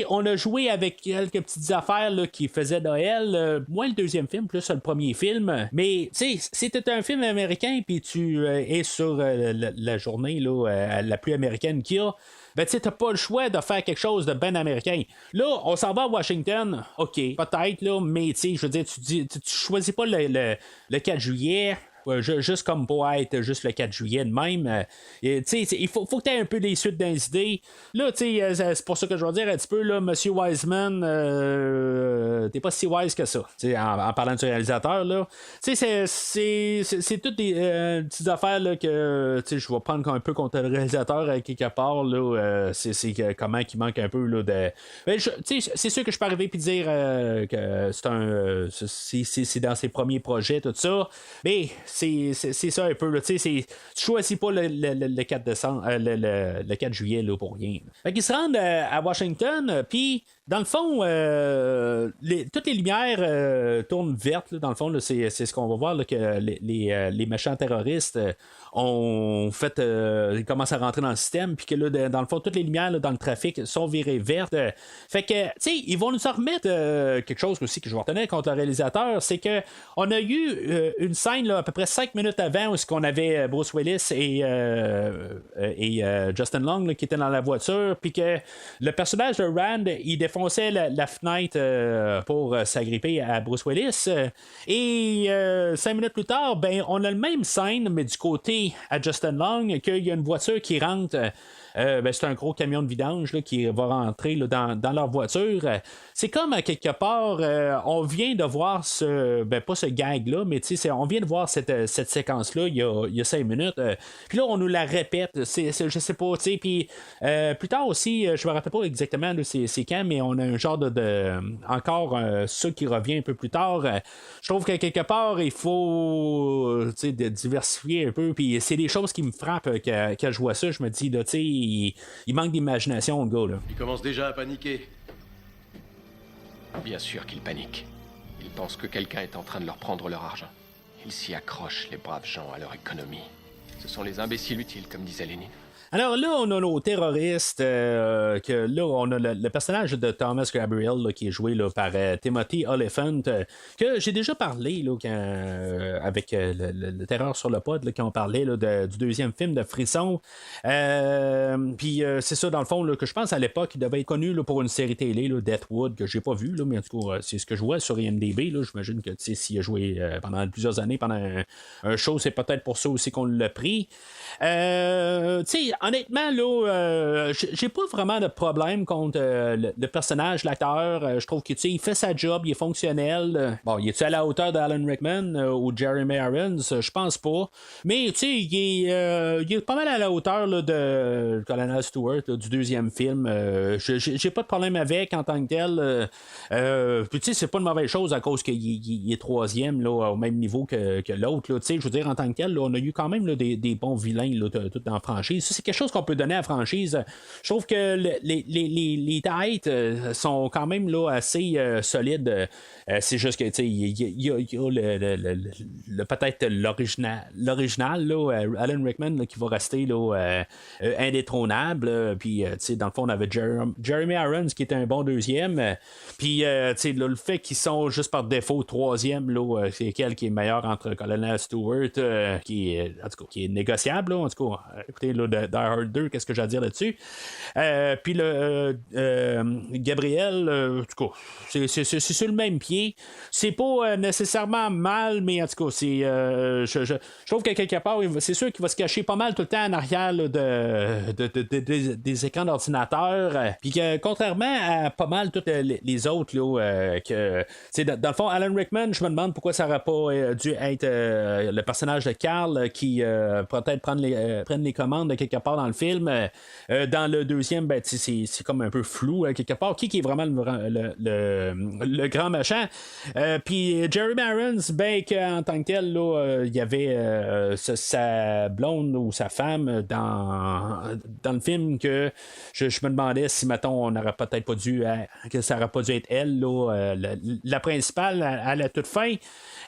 on a joué avec quelques petites affaires là, qui faisaient Noël. Moins le deuxième film, plus le premier film. Mais si c'était un film américain puis tu es sur la journée là, la plus américaine qu'il y a, ben tu t'as pas le choix de faire quelque chose de ben américain. Là, on s'en va à Washington, ok, peut-être, là, mais tu sais, je veux dire, tu choisis pas le 4 juillet. Juste comme pour être juste le 4 juillet de même. Il faut que tu aies un peu des suites dans les idées. Là, c'est pour ça que je vais dire un petit peu, là, Monsieur Wiseman, t'es pas si wise que ça. En parlant du réalisateur, là. C'est toutes des petites affaires là, que je vais prendre un peu contre le réalisateur quelque part. Là, c'est comment il manque un peu là, de. Ben, c'est sûr que je peux arriver et dire que c'est dans ses premiers projets, tout ça. Mais c'est ça un peu. Tu choisis pas le 4 décembre, le 4 juillet là, pour rien. Fait qu'ils se rendent à Washington, puis dans le fond, toutes les lumières tournent vertes. Là, dans le fond, là, c'est ce qu'on va voir là, que les méchants terroristes ont fait. Ils commencent à rentrer dans le système, puis que là, dans le fond, toutes les lumières là, dans le trafic sont virées vertes. Fait que, tu sais, ils vont nous en remettre quelque chose aussi que je vais retenir contre le réalisateur, c'est que on a eu une scène là, à peu près 5 minutes avant où on avait Bruce Willis et Justin Long là, qui étaient dans la voiture, puis que le personnage de Rand, il défonçait la fenêtre pour s'agripper à Bruce Willis. Et 5 minutes plus tard, ben, on a le même scène, mais du côté à Justin Long, qu'il y a une voiture qui rentre. Ben, c'est un gros camion de vidange là, qui va rentrer là, dans leur voiture. C'est comme à quelque part, on vient de voir pas ce gag-là, mais on vient de voir cette séquence-là il y a 5 minutes. Puis là, on nous la répète. Je sais pas, tu sais. Puis plus tard aussi, je me rappelle pas exactement là, c'est quand, mais on a un genre de encore ça qui revient un peu plus tard. Je trouve que quelque part, il faut de diversifier un peu. Puis c'est des choses qui me frappent quand je vois ça. Je me dis, tu sais, il manque d'imagination, le gars, là. Il commence déjà à paniquer. Bien sûr qu'ils paniquent. Ils pensent que quelqu'un est en train de leur prendre leur argent. Ils s'y accrochent, les braves gens, à leur économie. Ce sont les imbéciles utiles, comme disait Lénine. Alors là, on a nos terroristes, que là, on a le personnage de Thomas Gabriel là, qui est joué là, par Timothy Olyphant, que j'ai déjà parlé là, avec le Terreur sur le pod, là, quand on parlait là, du deuxième film de Frisson. Puis c'est ça, dans le fond, là, que je pense à l'époque, il devait être connu là, pour une série télé, là, Deathwood, que j'ai pas vu, là, mais en tout cas, c'est ce que je vois sur IMDb. Là, j'imagine que s'il a joué pendant plusieurs années, pendant un show, c'est peut-être pour ça aussi qu'on l'a pris. Tu sais, honnêtement, là, j'ai pas vraiment de problème contre le personnage, l'acteur. Je trouve que il fait sa job, il est fonctionnel. Bon, il est-tu à la hauteur d'Alan Rickman ou Jeremy Irons? Je pense pas. Mais tu sais, il est pas mal à la hauteur là, de Colonel Stewart, là, du deuxième film. J'ai pas de problème avec en tant que tel. Puis tu sais, c'est pas une mauvaise chose à cause qu'il est troisième là, au même niveau que l'autre. Tu sais, je veux dire, en tant que tel, là, on a eu quand même là, des bons vilains là, tout dans la franchise. Ça, c'est quelque chose qu'on peut donner à la franchise. Je trouve que les têtes sont quand même là, assez solides. C'est juste que il y a peut-être l'original là, Alan Rickman là, qui va rester là, indétrônable. Puis dans le fond, on avait Jeremy Irons qui était un bon deuxième. Puis le fait qu'ils sont juste par défaut troisième, là, c'est lequel qui est meilleur entre Colonel Stewart, qui est négociable. Là, en tout cas, écoutez, là, Die Hard 2, qu'est-ce que j'ai à dire là-dessus. Puis le Gabriel, en tout cas, c'est sur le même pied. C'est pas nécessairement mal, mais en tout cas, c'est je trouve que quelque part, c'est sûr qu'il va se cacher pas mal tout le temps en arrière là, des écrans d'ordinateur. Puis que contrairement à pas mal tous les autres, là, que dans le fond, Alan Rickman, je me demande pourquoi ça n'aurait pas dû être le personnage de Carl qui peut-être prenne les commandes de quelque part dans le film. Dans le deuxième, ben, c'est comme un peu flou quelque part. Qui est vraiment le grand méchant? Puis Jeremy Irons, ben, en tant que tel, là, il y avait sa blonde ou sa femme dans le film que je me demandais si, mettons, on n'aurait peut-être pas dû que ça n'aurait pas dû être elle, là, la principale à la toute fin.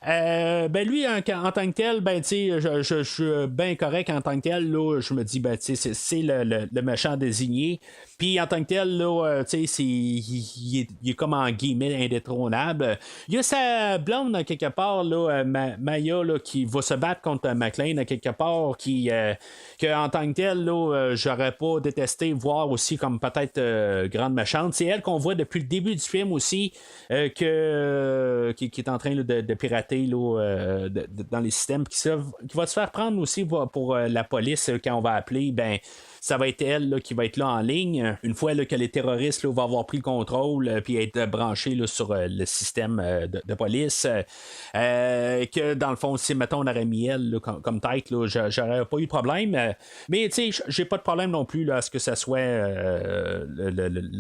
Ben lui en tant que tel, ben je suis bien correct en tant que tel, là, je me dis ben c'est le méchant désigné. Puis en tant que tel, là, il est comme en guillemets indétrônable. Il y a sa blonde quelque part, là, Maya, là, qui va se battre contre McClane quelque part, que en tant que tel, là, j'aurais pas détesté voir aussi comme peut-être grande méchante. C'est elle qu'on voit depuis le début du film aussi, qui est en train là, de pirater là, dans les systèmes, qui va se faire prendre aussi pour la police quand on va appeler, ben ça va être elle là, qui va être là en ligne. Une fois là, que les terroristes là, vont avoir pris le contrôle puis être branchés là, sur le système de police. Que dans le fond, si mettons on aurait mis elle là, comme tête, là, j'aurais pas eu de problème. Mais tu sais, j'ai pas de problème non plus là, à ce que ça soit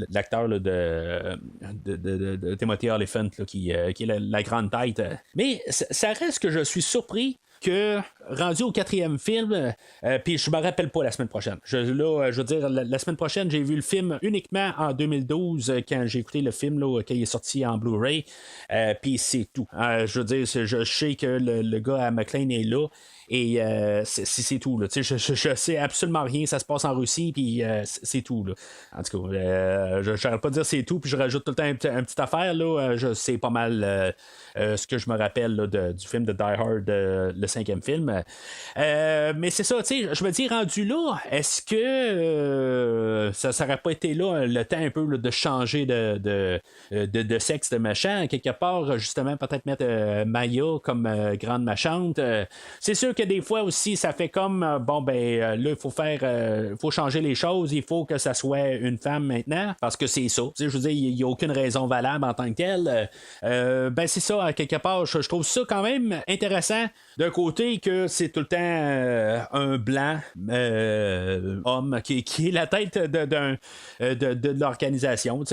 l'acteur là, de Timothy Olyphant là, qui est la grande tête. Mais ça reste que je suis surpris que rendu au 4e film, puis je me rappelle pas la semaine prochaine. Je veux dire, la semaine prochaine, j'ai vu le film uniquement en 2012 quand j'ai écouté le film là, quand il est sorti en Blu-ray. Puis c'est tout. Je veux dire, je sais que le gars à McClane est là. Et c'est tout. Là. Je sais absolument rien. Ça se passe en Russie, puis c'est tout. Là. En tout cas, je n'arrête pas de dire c'est tout, puis je rajoute tout le temps une petite affaire. Là. Je sais pas mal ce que je me rappelle là, du film de Die Hard, le 5e film. Mais c'est ça, je me dis, rendu là, est-ce que ça n'aurait pas été là le temps un peu là, de changer de sexe de méchant, quelque part, justement, peut-être mettre Maya comme grande méchante. C'est sûr que des fois aussi, ça fait comme bon, ben là, il faut changer les choses, il faut que ça soit une femme maintenant, parce que c'est ça. Je veux dire, il n'y a aucune raison valable en tant que telle. Ben c'est ça, à quelque part, je trouve ça quand même intéressant. D'un côté, que c'est tout le temps un blanc homme qui est la tête de l'organisation.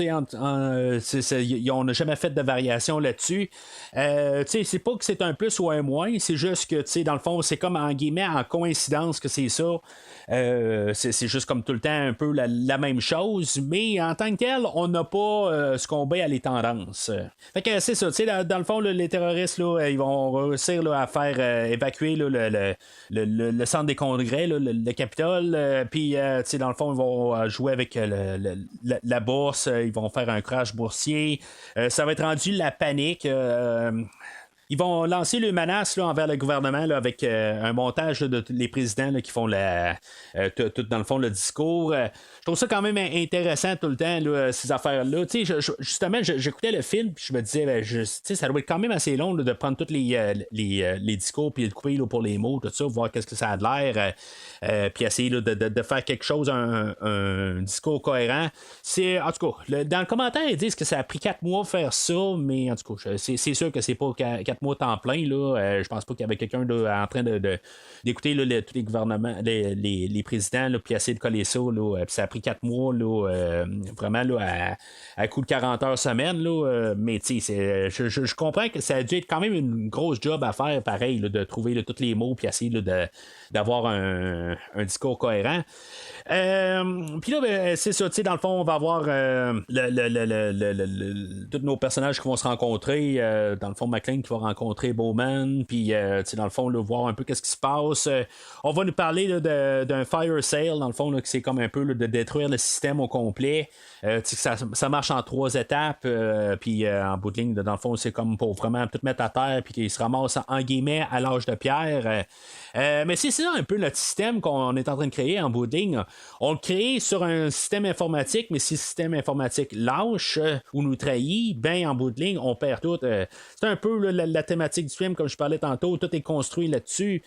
On n'a jamais fait de variation là-dessus. C'est pas que c'est un plus ou un moins, c'est juste que, dans le fond, c'est comme en guillemets en coïncidence que c'est ça. C'est juste comme tout le temps un peu la même chose, mais en tant que tel, on n'a pas succombé à les tendances. Fait que c'est ça, dans le fond, là, les terroristes, là, ils vont réussir là, à faire évacuer là, le centre des congrès, là, le Capitole, puis dans le fond, ils vont jouer avec la bourse, ils vont faire un crash boursier. Ça va être rendu la panique. Ils vont lancer le menace là, envers le gouvernement là, avec un montage là, de tous les présidents là, qui font tout dans le fond le discours. Je trouve ça quand même intéressant tout le temps, là, ces affaires-là. Justement, j'écoutais le film puis je me disais, ça doit être quand même assez long là, de prendre tous les discours puis de couper là, pour les mots, tout ça, voir qu'est-ce que ça a de l'air, puis essayer là, de faire quelque chose, un discours cohérent. En tout cas, dans le commentaire, ils disent que ça a pris 4 mois faire ça, mais en tout cas, c'est sûr que c'est pas 4 mois temps plein. Là, je pense pas qu'il y avait quelqu'un là, en train d'écouter là, tous les gouvernements, les présidents, puis essayer de coller ça. Là, puis ça a pris 4 mois là, vraiment là, à coup de 40 heures semaine. Là, mais je comprends que ça a dû être quand même une grosse job à faire, pareil, là, de trouver là, tous les mots puis essayer là, d'avoir un discours cohérent. Puis là, ben, c'est ça, dans le fond, on va avoir tous nos personnages qui vont se rencontrer. Dans le fond, McClane qui va rencontrer Bowman, puis dans le fond, là, voir un peu qu'est-ce qui se passe. On va nous parler là, d'un fire sale, dans le fond, là, que c'est comme un peu là, de détruire le système au complet. Ça marche en 3 étapes, puis en bout de ligne, dans le fond, c'est comme pour vraiment tout mettre à terre, puis qu'il se ramasse en guillemets à l'âge de pierre. Mais c'est ça un peu notre système qu'on est en train de créer en bout de ligne. On le crée sur un système informatique, mais si le système informatique lâche ou nous trahit, ben en bout de ligne, on perd tout. C'est un peu là, la thématique du film, comme je parlais tantôt, tout est construit là-dessus.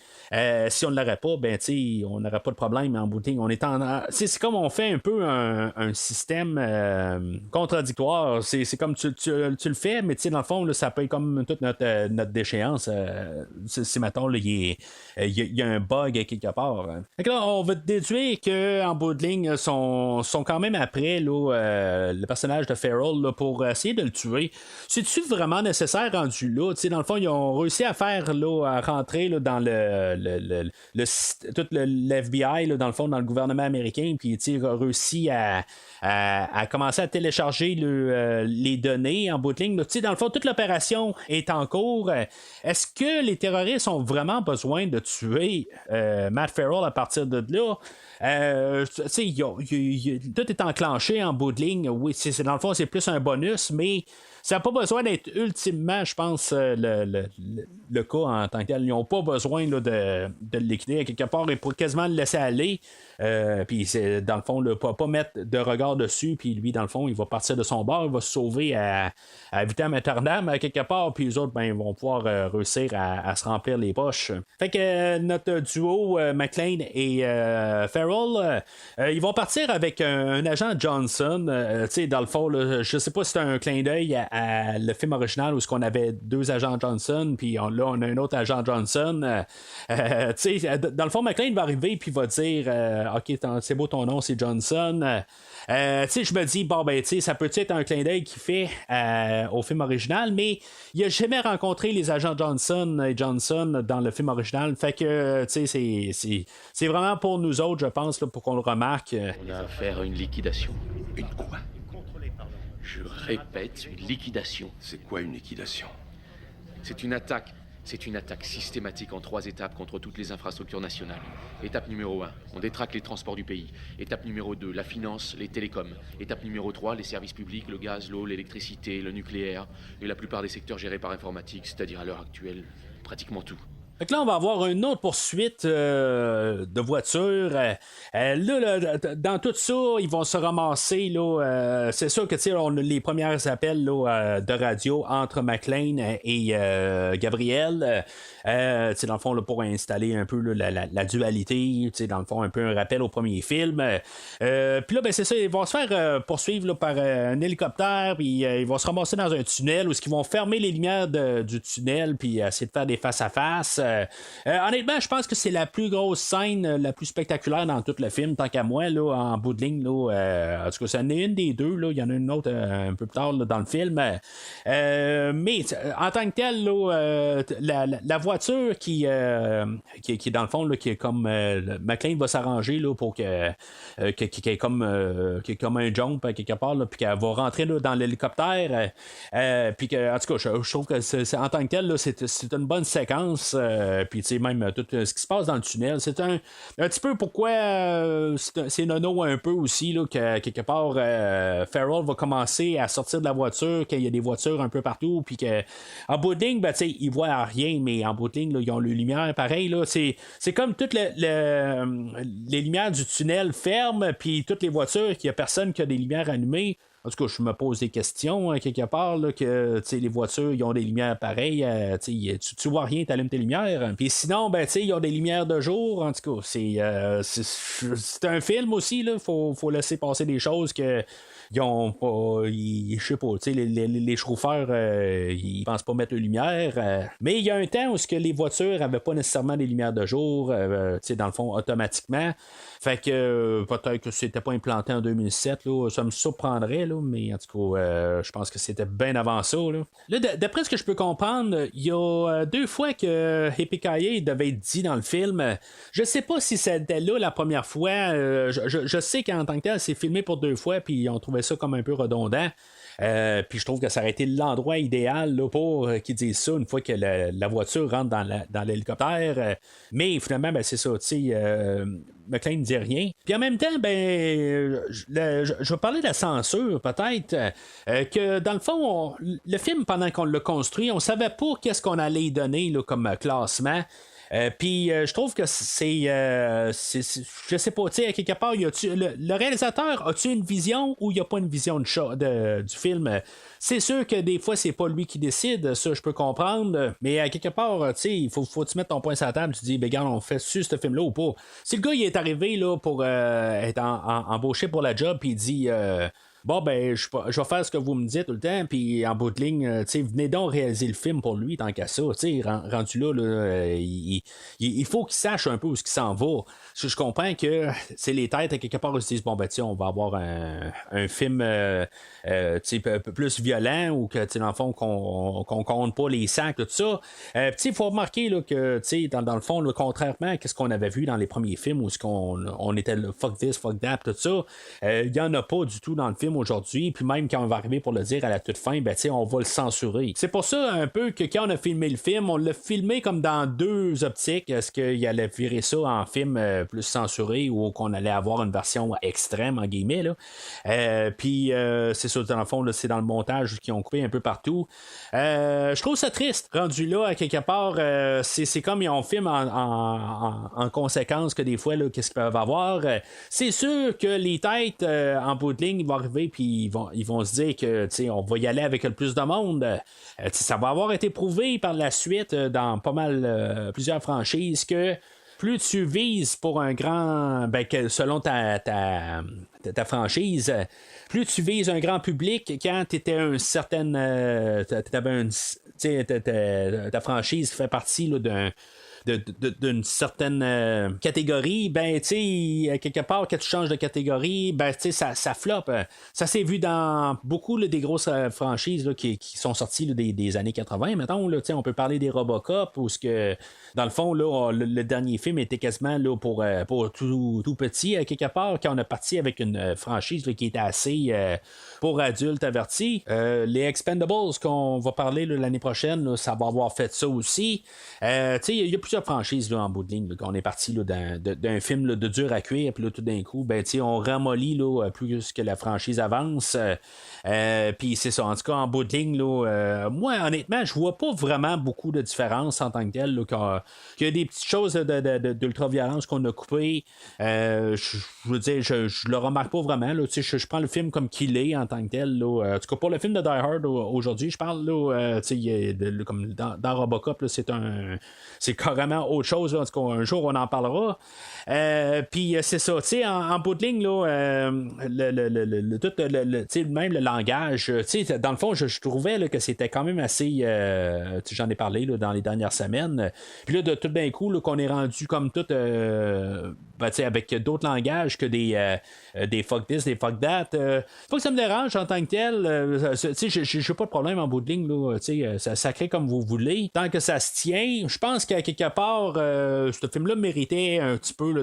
Si on ne l'aurait pas, ben on n'aurait pas de problème, mais en bout de ligne, on est c'est comme on fait un peu un système contradictoire. C'est comme tu le fais, mais dans le fond, là, ça paye comme toute notre déchéance. C'est mettons, là, il y a un bug quelque part. Fait que là, on va déduire qu'en bout de ligne, sont quand même après là, le personnage de Farrell là, pour essayer de le tuer. C'est-tu vraiment nécessaire rendu là? Dans le fond, ils ont réussi à faire là, à rentrer là, dans tout l'FBI, là, dans le fond, dans le gouvernement américain, puis ils ont réussi à commencer à télécharger les données en bout de ligne. Dans le fond, toute l'opération est en cours. Est-ce que les terroristes ont vraiment besoin de tuer Matt Farrell à partir de là? Tout est enclenché en bout de ligne. Oui, dans le fond, c'est plus un bonus, mais ça n'a pas besoin d'être ultimement, je pense, le cas en tant que tel. Ils n'ont pas besoin là, de le liquider quelque part et pour quasiment le laisser aller. Puis c'est dans le fond, pas mettre de regard dessus. Puis lui, dans le fond, il va partir de son bord, il va se sauver à vitam aeternam quelque part. Puis les autres, ben, ils vont pouvoir réussir à se remplir les poches. Fait que notre duo McClane et Farrell, ils vont partir avec un agent Johnson. Dans le fond, là, je sais pas si c'est un clin d'œil à le film original où on avait 2 agents Johnson, puis là on a un autre agent Johnson. Dans le fond, McClane va arriver puis va dire OK, c'est beau ton nom, c'est Johnson. Je me dis, bon, ben, ça peut être un clin d'œil qu'il fait au film original, mais il a jamais rencontré les agents Johnson et Johnson dans le film original. Fait que, c'est vraiment pour nous autres, je pense, là, pour qu'on le remarque. On a affaire à une liquidation. Une quoi? Je répète, une liquidation. C'est quoi une liquidation? C'est une attaque. C'est une attaque systématique en 3 étapes contre toutes les infrastructures nationales. Étape numéro 1, on détraque les transports du pays. Étape numéro 2, la finance, les télécoms. Étape numéro 3, les services publics, le gaz, l'eau, l'électricité, le nucléaire et la plupart des secteurs gérés par informatique, c'est-à-dire à l'heure actuelle, pratiquement tout. Fait que là, on va avoir une autre poursuite de voitures. Là, dans tout ça, ils vont se ramasser. Là, c'est sûr que on a les premiers appels là, de radio entre McClane et Gabriel. Dans le fond, là, pour installer un peu là, la dualité. Dans le fond, un peu un rappel au premier film. Puis là, ben, c'est ça, ils vont se faire poursuivre là, par un hélicoptère. Puis ils vont se ramasser dans un tunnel où ils vont fermer les lumières du tunnel. Puis essayer de faire des face-à-face. Honnêtement, je pense que c'est la plus grosse scène, la plus spectaculaire dans tout le film, tant qu'à moi, là, en bout de ligne. Là, en tout cas, ça en est une des deux. Là. Il y en a une autre un peu plus tard là, dans le film. Mais en tant que tel, là, la voiture qui dans le fond, là, qui est comme McClane va s'arranger là, pour qui est comme un jump quelque part, puis qu'elle va rentrer là, dans l'hélicoptère. Puis que, en tout cas, je trouve que c'est, en tant que tel, là, c'est une bonne séquence. Puis, tu sais, même tout ce qui se passe dans le tunnel, c'est un petit peu pourquoi c'est nono un peu aussi, là, que quelque part, Farrell va commencer à sortir de la voiture, qu'il y a des voitures un peu partout, puis qu'en bout de ligne, ben, tu sais, ils voient rien, mais en bout de ligne, là, ils ont les lumières pareil, là. C'est comme toutes les lumières du tunnel ferment, puis toutes les voitures, qu'il n'y a personne qui a des lumières allumées. En tout cas, je me pose des questions quelque part, là, que les voitures, ils ont des lumières pareilles. Tu vois rien, tu allumes tes lumières. Puis sinon, ben, ils ont des lumières de jour. En tout cas, c'est un film aussi. Il faut laisser passer des choses que. Ils ont pas. Je sais pas, les chauffeurs, ils pensent pas mettre de lumière. Mais il y a un temps où les voitures n'avaient pas nécessairement des lumières de jour, dans le fond, automatiquement. Fait que peut-être que c'était pas implanté en 2007, là, ça me surprendrait, là, mais en tout cas, je pense que c'était bien avant ça. Là, d'après ce que je peux comprendre, il y a 2 fois que Yippee-Ki-Yay devait être dit dans le film. Je sais pas si c'était là la première fois. Je sais qu'en tant que tel, c'est filmé pour 2 fois, puis ils ont trouvé ça comme un peu redondant. Puis je trouve que ça aurait été l'endroit idéal là, pour qu'ils disent ça une fois que la voiture rentre dans l'hélicoptère. Mais finalement, ben, c'est ça, tu sais. McClane ne dit rien. Puis en même temps, je vais parler de la censure, peut-être. Que dans le fond, le film, pendant qu'on l'a construit, on savait pas qu'est-ce qu'on allait y donner là, comme classement. Puis je trouve que c'est je sais pas, tu sais, à quelque part, le réalisateur a-tu une vision ou il n'y a pas une vision du film? C'est sûr que des fois, c'est pas lui qui décide, ça je peux comprendre, mais à quelque part, tu sais, il faut tu mettre ton point sur la table, tu dis, ben regarde, on fait sur ce film-là ou pas. Si le gars il est arrivé là pour être embauché pour la job, puis il dit bon, ben, je vais faire ce que vous me dites tout le temps, puis en bout de ligne, venez donc réaliser le film pour lui, tant qu'à ça. Rendu là, il faut qu'il sache un peu où ce qu'il s'en va. Je comprends que c'est les têtes, à quelque part, ils se disent, bon, ben, on va avoir un film un peu plus violent, ou que, dans le fond, qu'on compte pas les sacs, tout ça. Il faut remarquer là, que, dans le fond, là, contrairement à ce qu'on avait vu dans les premiers films, où on était le fuck this, fuck that, tout ça, il n'y en a pas du tout dans le film aujourd'hui, puis même quand on va arriver pour le dire à la toute fin, ben, on va le censurer. C'est pour ça un peu que quand on a filmé le film, on l'a filmé comme dans deux optiques. Est-ce qu'il allait virer ça en film plus censuré, ou qu'on allait avoir une version extrême en guillemets là. Puis c'est ça, dans le fond là, c'est dans le montage qu'ils ont coupé un peu partout. Je trouve ça triste rendu là à quelque part. C'est comme ils ont filmé en conséquence que des fois là, qu'est-ce qu'ils peuvent avoir. C'est sûr que les têtes en bout de ligne vont arriver, puis ils vont se dire que on va y aller avec le plus de monde. Ça va avoir été prouvé par la suite dans pas mal plusieurs franchises que plus tu vises pour un grand, selon ta franchise, plus tu vises un grand public quand tu étais un certain, ta franchise qui fait partie là, d'une certaine catégorie, ben tu sais, quelque part quand tu changes de catégorie, ben tu sais, ça floppe. Ça s'est vu dans beaucoup là, des grosses franchises là, qui sont sorties là, des années 80, mettons, là, on peut parler des Robocop, où ce que dans le fond là, le dernier film était quasiment là, pour tout petit à quelque part, quand on a parti avec une franchise là, qui était assez pour adultes avertis. Les Expendables qu'on va parler là, l'année prochaine, là, ça va avoir fait ça aussi. Tu sais, il y a plusieurs franchises là, en bout de ligne. Là, on est parti là, d'un film là, de dur à cuire, puis là, tout d'un coup, ben, on ramollit là, plus que la franchise avance. Puis c'est ça, en tout cas, en bout de ligne, là, moi, honnêtement, je vois pas vraiment beaucoup de différence en tant que tel. Qu'il y a des petites choses d'ultra-violence qu'on a coupées. Je veux dire, je le remarque pas vraiment. Là, je prends le film comme qu'il est en tant que tel. Là. En tout cas, pour le film de Die Hard aujourd'hui, je parle là, comme dans Robocop, là, c'est carrément autre chose. Là. En tout cas, un jour, on en parlera. Puis c'est ça, tu sais, en bout de ligne, là, même le langage, tu sais, dans le fond, je trouvais là, que c'était quand même assez, j'en ai parlé là, dans les dernières semaines. Puis là, tout d'un coup, là, qu'on est rendu comme tout, avec d'autres langages que des fuck this, des fuck that. Pas que ça me dérange en tant que tel. Tu sais, j'ai pas de problème en bout de ligne, là, tu sais, ça crée comme vous voulez. Tant que ça se tient, je pense qu'à quelque part, ce film-là méritait un petit peu là,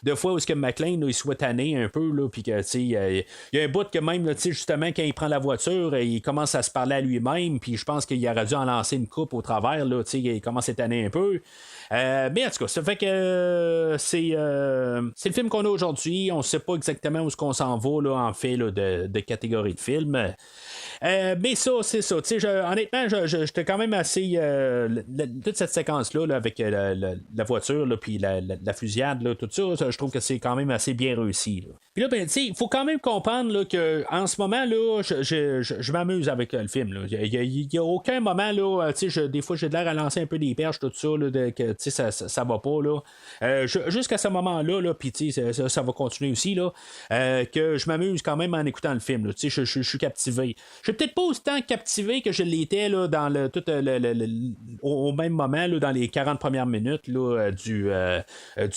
de fois où ce que McClane là, il soit tanné un peu, là, puis que tu sais, il y a un bout que même, tu sais, justement, quand il prend la voiture, il commence à se parler à lui-même, puis je pense qu'il aurait dû en lancer une coupe au travers, là, tu sais, il commence à tanner un peu. Mais en tout cas, ça fait que c'est le film qu'on a aujourd'hui. On ne sait pas exactement où est-ce qu'on s'en va là, en fait là, de catégorie de film. Mais ça, c'est ça. Honnêtement, j'étais quand même assez. Toute cette séquence-là, là, avec la voiture, puis la fusillade, là, tout ça, je trouve que c'est quand même assez bien réussi. Là. Puis là, ben, il faut quand même comprendre là, qu'en ce moment, là, je m'amuse avec le film. Il n'y a aucun moment, là, des fois, j'ai de l'air à lancer un peu des perches, tout ça, là, que ça va pas. Là. Jusqu'à ce moment-là, là, puis ça va continuer aussi, là, que je m'amuse quand même en écoutant le film. Là, je suis captivé. Je suis peut-être pas autant captivé que je l'étais là, dans tout au même moment, là, dans les 40 premières minutes là, du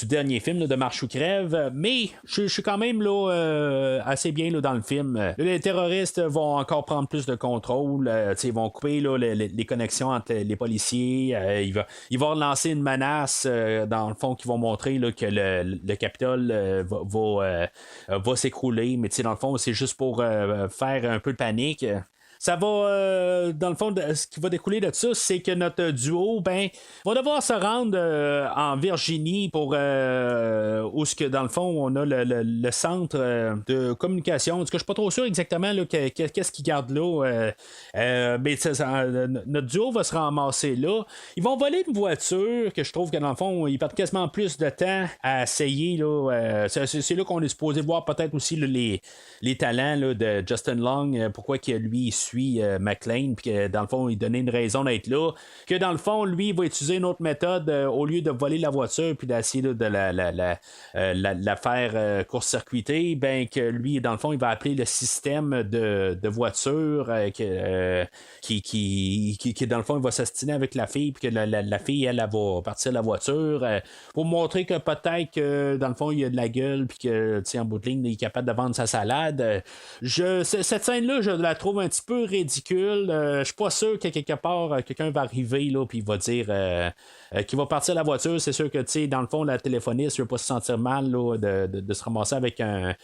dernier film là, de Marche ou Crève, mais je suis quand même là, assez bien là, dans le film. Les terroristes vont encore prendre plus de contrôle, ils vont couper là, les connexions entre les policiers, il va relancer une menace dans le fond qui vont montrer là, que le Capitole va s'écrouler, mais dans le fond c'est juste pour faire un peu de panique. Ça va, dans le fond, ce qui va découler de ça, c'est que notre duo, va devoir se rendre en Virginie pour où ce que, dans le fond, on a le centre de communication. En tout cas, je suis pas trop sûr exactement là, qu'est-ce qu'ils gardent là. Mais notre duo va se ramasser là. Ils vont voler une voiture que je trouve que, dans le fond, ils perdent quasiment plus de temps à essayer. Là, c'est là qu'on est supposé voir peut-être aussi là, les talents là, de Justin Long, pourquoi que lui suit McClane, puis que dans le fond il donnait une raison d'être là, que dans le fond lui il va utiliser une autre méthode au lieu de voler la voiture puis d'essayer là, de la faire court-circuiter, que lui dans le fond il va appeler le système de voiture qui dans le fond il va s'astiner avec la fille, puis que la fille elle va partir de la voiture pour montrer que peut-être que dans le fond il y a de la gueule, puis que en bout de ligne il est capable de vendre sa salade. Cette scène là je la trouve un petit peu ridicule. Je suis pas sûr que quelque part quelqu'un va arriver là puis il va dire qu'il va partir de la voiture. C'est sûr que dans le fond la téléphoniste ne veut pas se sentir mal là, de se ramasser avec un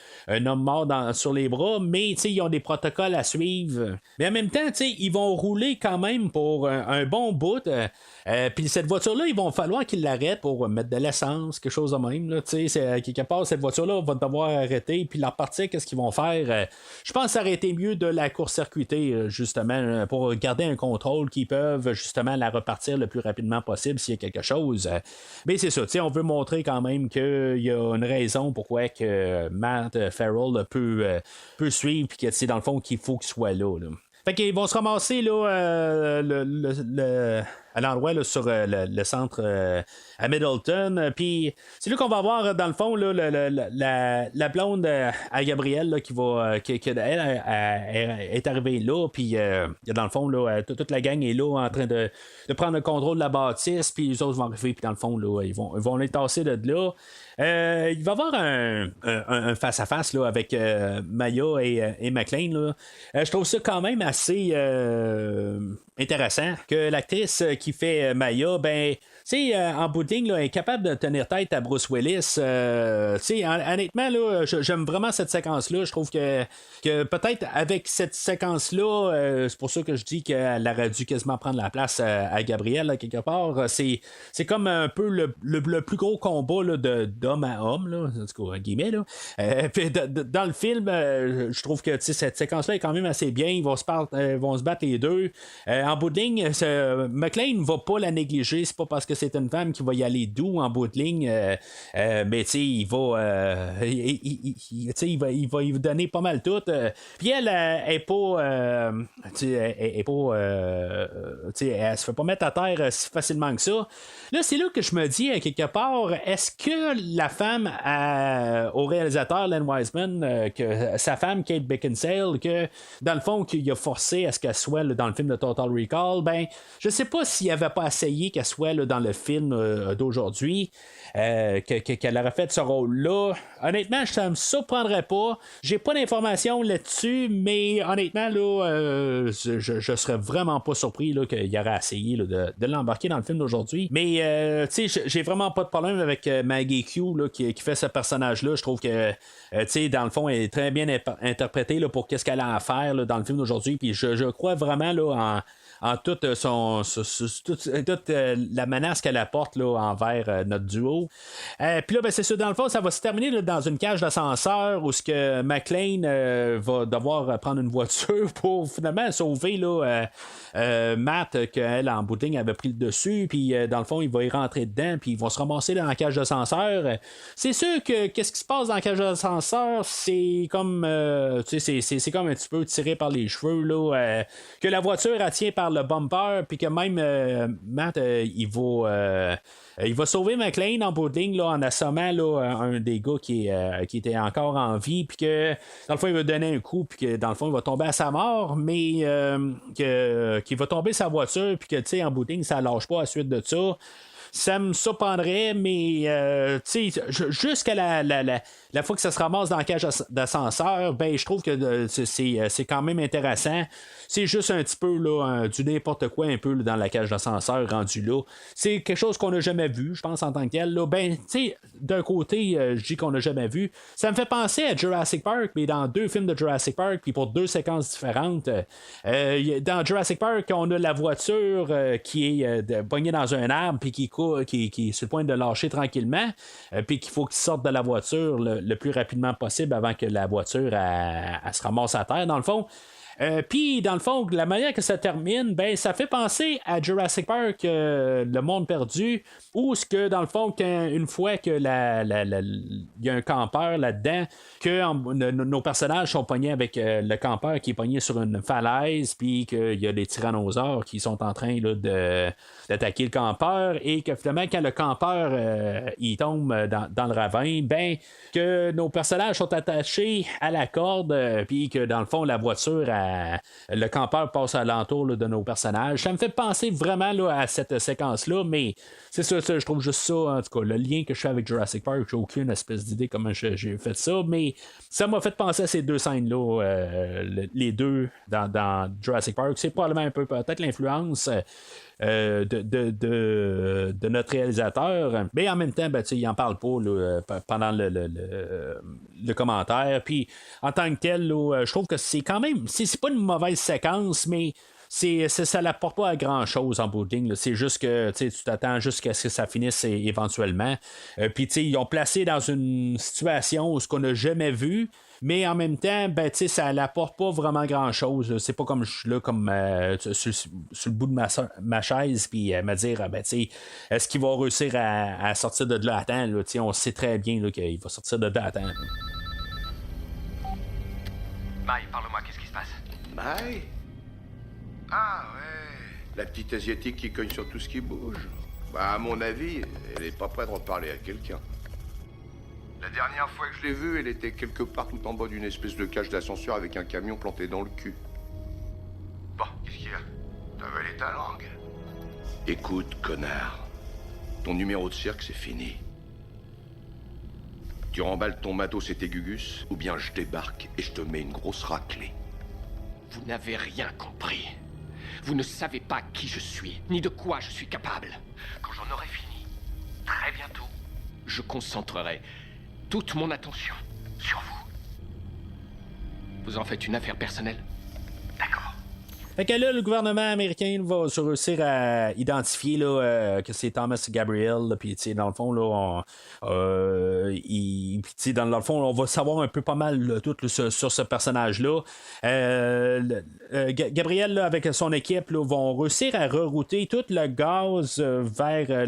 homme mort sur les bras, mais ils ont des protocoles à suivre. Mais en même temps ils vont rouler quand même pour un bon bout. Puis cette voiture-là, ils vont falloir qu'ils l'arrêtent pour mettre de l'essence, quelque chose de même. Là, quelque part, cette voiture-là va devoir arrêter, puis la repartir, qu'est-ce qu'ils vont faire? Je pense que ça aurait été mieux de la court-circuiter, justement, pour garder un contrôle qu'ils peuvent, justement, la repartir le plus rapidement possible s'il y a quelque chose. Mais c'est ça, on veut montrer quand même qu'il y a une raison pourquoi que Matt Farrell peut suivre, puis que dans le fond, qu'il faut qu'il soit là. Fait qu'ils vont se ramasser là, à l'endroit là, sur le centre à Middleton. Puis c'est là qu'on va voir dans le fond là, la blonde à Gabrielle là, elle est arrivée là. Puis dans le fond là, toute la gang est là en train de prendre le contrôle de la bâtisse. Puis les autres vont arriver. Puis dans le fond là, ils vont les tasser de là. Il va y avoir un face-à-face là, avec Maya et McClane. Là. Je trouve ça quand même assez intéressant que l'actrice qui fait Maya, en bout de ligne, là, est capable de tenir tête à Bruce Willis. Honnêtement, là, j'aime vraiment cette séquence-là. Je trouve que peut-être avec cette séquence-là, c'est pour ça que je dis qu'elle aurait dû quasiment prendre la place à Gabrielle, là, quelque part. C'est comme un peu le plus gros combat là, d'homme à homme, là, en tout cas, en guillemets. Là. Puis dans le film, je trouve que cette séquence-là est quand même assez bien. Ils vont se battre les deux. En bout de ligne, McClane ne va pas la négliger. C'est pas parce que c'est une femme qui va y aller doux en bout de ligne, mais il va il va y donner pas mal tout. Puis elle est pas elle se fait pas mettre à terre si facilement que ça. Là, c'est là que je me dis, quelque part, est-ce que la femme au réalisateur Len Wiseman, que sa femme Kate Beckinsale, que dans le fond qu'il a forcé à ce qu'elle soit là, dans le film de Total Recall, je sais pas s'il avait pas essayé qu'elle soit là, dans le film d'aujourd'hui, qu'elle aurait fait ce rôle-là. Honnêtement, ça me surprendrait pas. J'ai pas d'informations là-dessus, mais honnêtement, là, je serais vraiment pas surpris là, qu'il aurait essayé là, de l'embarquer dans le film d'aujourd'hui. Mais j'ai vraiment pas de problème avec Maggie Q là, qui fait ce personnage-là. Je trouve que dans le fond, elle est très bien interprétée là, pour qu'est-ce qu'elle a à faire là, dans le film d'aujourd'hui. Puis je crois vraiment là, en toute la menace qu'elle apporte là, envers notre duo. Puis là, c'est ça, dans le fond, ça va se terminer là, dans une cage d'ascenseur où ce que McClane va devoir prendre une voiture pour finalement sauver là, Matt, qu'elle, en bout de ligne, avait pris le dessus. Puis dans le fond, il va y rentrer dedans, puis ils vont se ramasser dans la cage d'ascenseur. C'est sûr que qu'est-ce qui se passe dans la cage d'ascenseur, c'est comme c'est comme un petit peu tiré par les cheveux là, que la voiture elle tient par le bumper, puis que même Matt il va sauver McClane en bout de ligne là, en assommant là, un des gars qui était encore en vie, puis que dans le fond il va donner un coup, puis que dans le fond il va tomber à sa mort, mais qu'il va tomber sa voiture, puis que en bout de ligne ça lâche pas à la suite de ça. ça me surprendrait, mais jusqu'à la fois que ça se ramasse dans la cage d'ascenseur, ben je trouve que c'est quand même intéressant. C'est juste un petit peu là, du n'importe quoi un peu là, dans la cage d'ascenseur rendu là. C'est quelque chose qu'on n'a jamais vu, je pense, en tant que tel. Là. Ben, tu sais, d'un côté, je dis qu'on n'a jamais vu. Ça me fait penser à Jurassic Park, mais dans 2 films de Jurassic Park, puis pour 2 séquences différentes. Dans Jurassic Park, on a la voiture qui est pognée dans un arbre, puis qui est sur le point de lâcher tranquillement, puis qu'il faut qu'il sorte de la voiture le plus rapidement possible avant que la voiture elle se ramasse à terre, dans le fond. Puis, dans le fond, la manière que ça termine, ben, ça fait penser à Jurassic Park, Le Monde Perdu, où ce que, dans le fond, une fois que il y a un campeur là-dedans, que nos personnages sont pognés avec le campeur qui est pogné sur une falaise, puis qu'il y a des tyrannosaures qui sont en train là, d'attaquer le campeur, et que finalement, quand le campeur il tombe dans le ravin, ben, que nos personnages sont attachés à la corde, puis que, dans le fond, la voiture le campeur passe alentour là, de nos personnages. Ça me fait penser vraiment là, à cette séquence-là, mais c'est ça, je trouve juste ça, en tout cas, le lien que je fais avec Jurassic Park, j'ai aucune espèce d'idée comment j'ai fait ça, mais ça m'a fait penser à ces 2 scènes-là, les deux dans Jurassic Park. C'est probablement un peu peut-être l'influence de notre réalisateur, mais en même temps, ben, il n'en parle pas là, pendant le commentaire. Puis en tant que tel, là, je trouve que c'est quand même, c'est pas une mauvaise séquence, mais ça n'apporte pas à grand chose en bout de ligne. C'est juste que tu t'attends jusqu'à ce que ça finisse éventuellement. Puis ils ont placé dans une situation où ce qu'on n'a jamais vu. Mais en même temps, ben, ça n'apporte pas vraiment grand-chose. C'est pas comme je suis là comme sur le bout de ma chaise puis me dire ben, est-ce qu'il va réussir à sortir de là à temps? Là, on sait très bien là, qu'il va sortir de là à temps. Maï, parle-moi, qu'est-ce qui se passe? Maï? Ah ouais, la petite asiatique qui cogne sur tout ce qui bouge. Bah, à mon avis, elle est pas prête de reparler à quelqu'un. La dernière fois que je l'ai vue, elle était quelque part tout en bas d'une espèce de cage d'ascenseur avec un camion planté dans le cul. Bon, qu'est-ce qu'il y a? T'as avalé ta langue? Écoute, connard. Ton numéro de cirque, c'est fini. Tu remballes ton matos et tes gugus, ou bien je débarque et je te mets une grosse raclée. Vous n'avez rien compris. Vous ne savez pas qui je suis, ni de quoi je suis capable. Quand j'en aurai fini, très bientôt, je concentrerai toute mon attention sur vous. Vous en faites une affaire personnelle? D'accord. Fait que là, le gouvernement américain va réussir à identifier là, que c'est Thomas Gabriel, puis dans le fond, là, dans le fond, on va savoir un peu pas mal là, tout là, sur ce personnage-là. Gabriel, là, avec son équipe, là, vont réussir à rerouter tout le gaz vers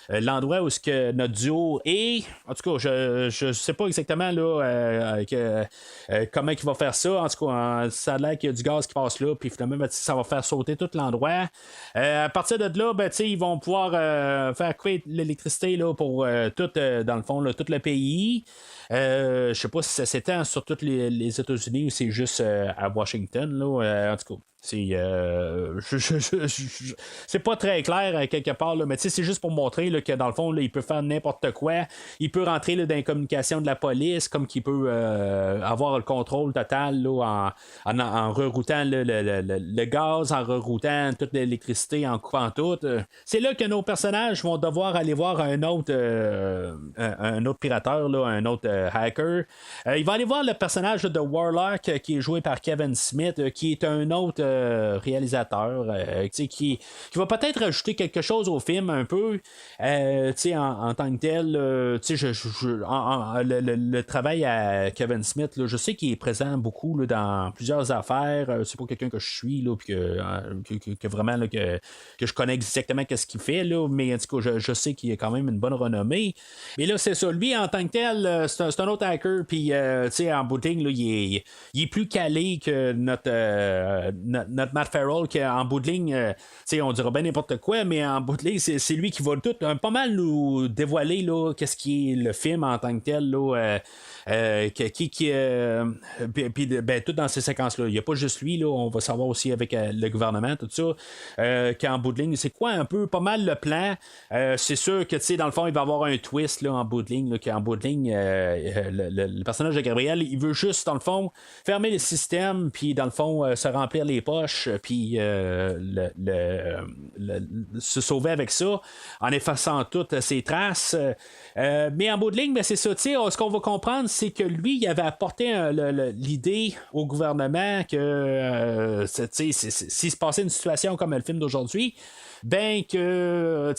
l'endroit où que notre duo est. En tout cas, je sais pas exactement là, comment il va faire ça. En tout cas, ça a l'air qu'il y a du gaz qui passe là, puis finalement, ben, ça va faire sauter tout l'endroit. À partir de là, ben, ils vont pouvoir faire couper l'électricité là, pour tout, dans le fond, là, tout le pays. Je sais pas si ça s'étend sur tous les États-Unis ou c'est juste à Washington. Là, en tout cas, c'est pas très clair quelque part, là, mais c'est juste pour montrer là, que dans le fond, là, il peut faire n'importe quoi. Il peut rentrer là, dans les communications de la police, comme qu'il peut avoir le contrôle total là, en reroutant le gaz, en reroutant toute l'électricité, en coupant tout. C'est là que nos personnages vont devoir aller voir un autre pirateur, là, un autre hacker. Il va aller voir le personnage de Warlock qui est joué par Kevin Smith, qui est un autre réalisateur qui va peut-être rajouter quelque chose au film un peu en tant que tel. Le travail à Kevin Smith, là, je sais qu'il est présent beaucoup là, dans plusieurs affaires. C'est pas quelqu'un que je suis là, puis que vraiment là, que je connais exactement ce qu'il fait, là, mais en tout cas, je sais qu'il a quand même une bonne renommée. Mais là, c'est ça. Lui, en tant que tel, c'est un autre hacker, puis en bout de ligne, là, il est plus calé que notre notre Matt Farrell, qui en bout de ligne, on dira bien n'importe quoi, mais en bout de ligne, c'est lui qui va tout pas mal nous dévoiler là, qu'est-ce qui est le film en tant que tel. Là, tout dans ces séquences-là. Il n'y a pas juste lui, là, on va savoir aussi avec le gouvernement, tout ça, qu'en bout de ligne, c'est quoi un peu pas mal le plan. C'est sûr que dans le fond, il va y avoir un twist là, en bout de ligne, là, qu'en bout de ligne, le personnage de Gabriel, il veut juste, dans le fond, fermer le système, puis dans le fond, se remplir les poches, puis se sauver avec ça, en effaçant toutes ses traces. Mais en bout de ligne, ben, c'est ça, ce qu'on va comprendre, c'est que lui, il avait apporté l'idée au gouvernement que s'il se passait une situation comme le film d'aujourd'hui, ben que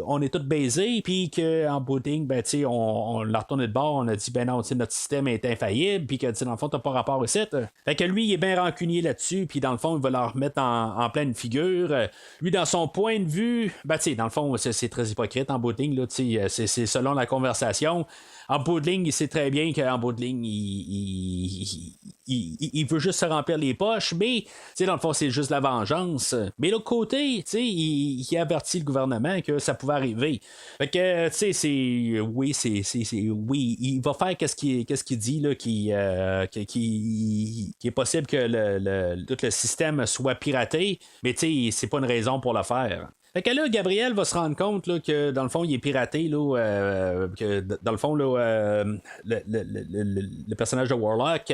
on est tous baisés, puis qu'en bout de ligne, ben, on l'a retourné de bord, on a dit ben non, notre système est infaillible, puis que dans le fond, t'as pas rapport ici. Fait que lui, il est bien rancunier là-dessus, puis dans le fond, il va leur remettre en pleine figure. Lui, dans son point de vue, ben, dans le fond, c'est très hypocrite en bout de ligne, là, c'est selon la conversation. En bout de ligne, il sait très bien qu'en bout de ligne, il veut juste se remplir les poches, mais dans le fond, c'est juste la vengeance. Mais de l'autre côté, il avertit le gouvernement que ça pouvait arriver. Fait que, oui, il va faire qu'est-ce qu'il dit, là, qui est possible que tout le système soit piraté, mais c'est pas une raison pour le faire. Fait que là, Gabriel va se rendre compte là, que dans le fond, il est piraté, là, que dans le fond, là, le personnage de Warlock,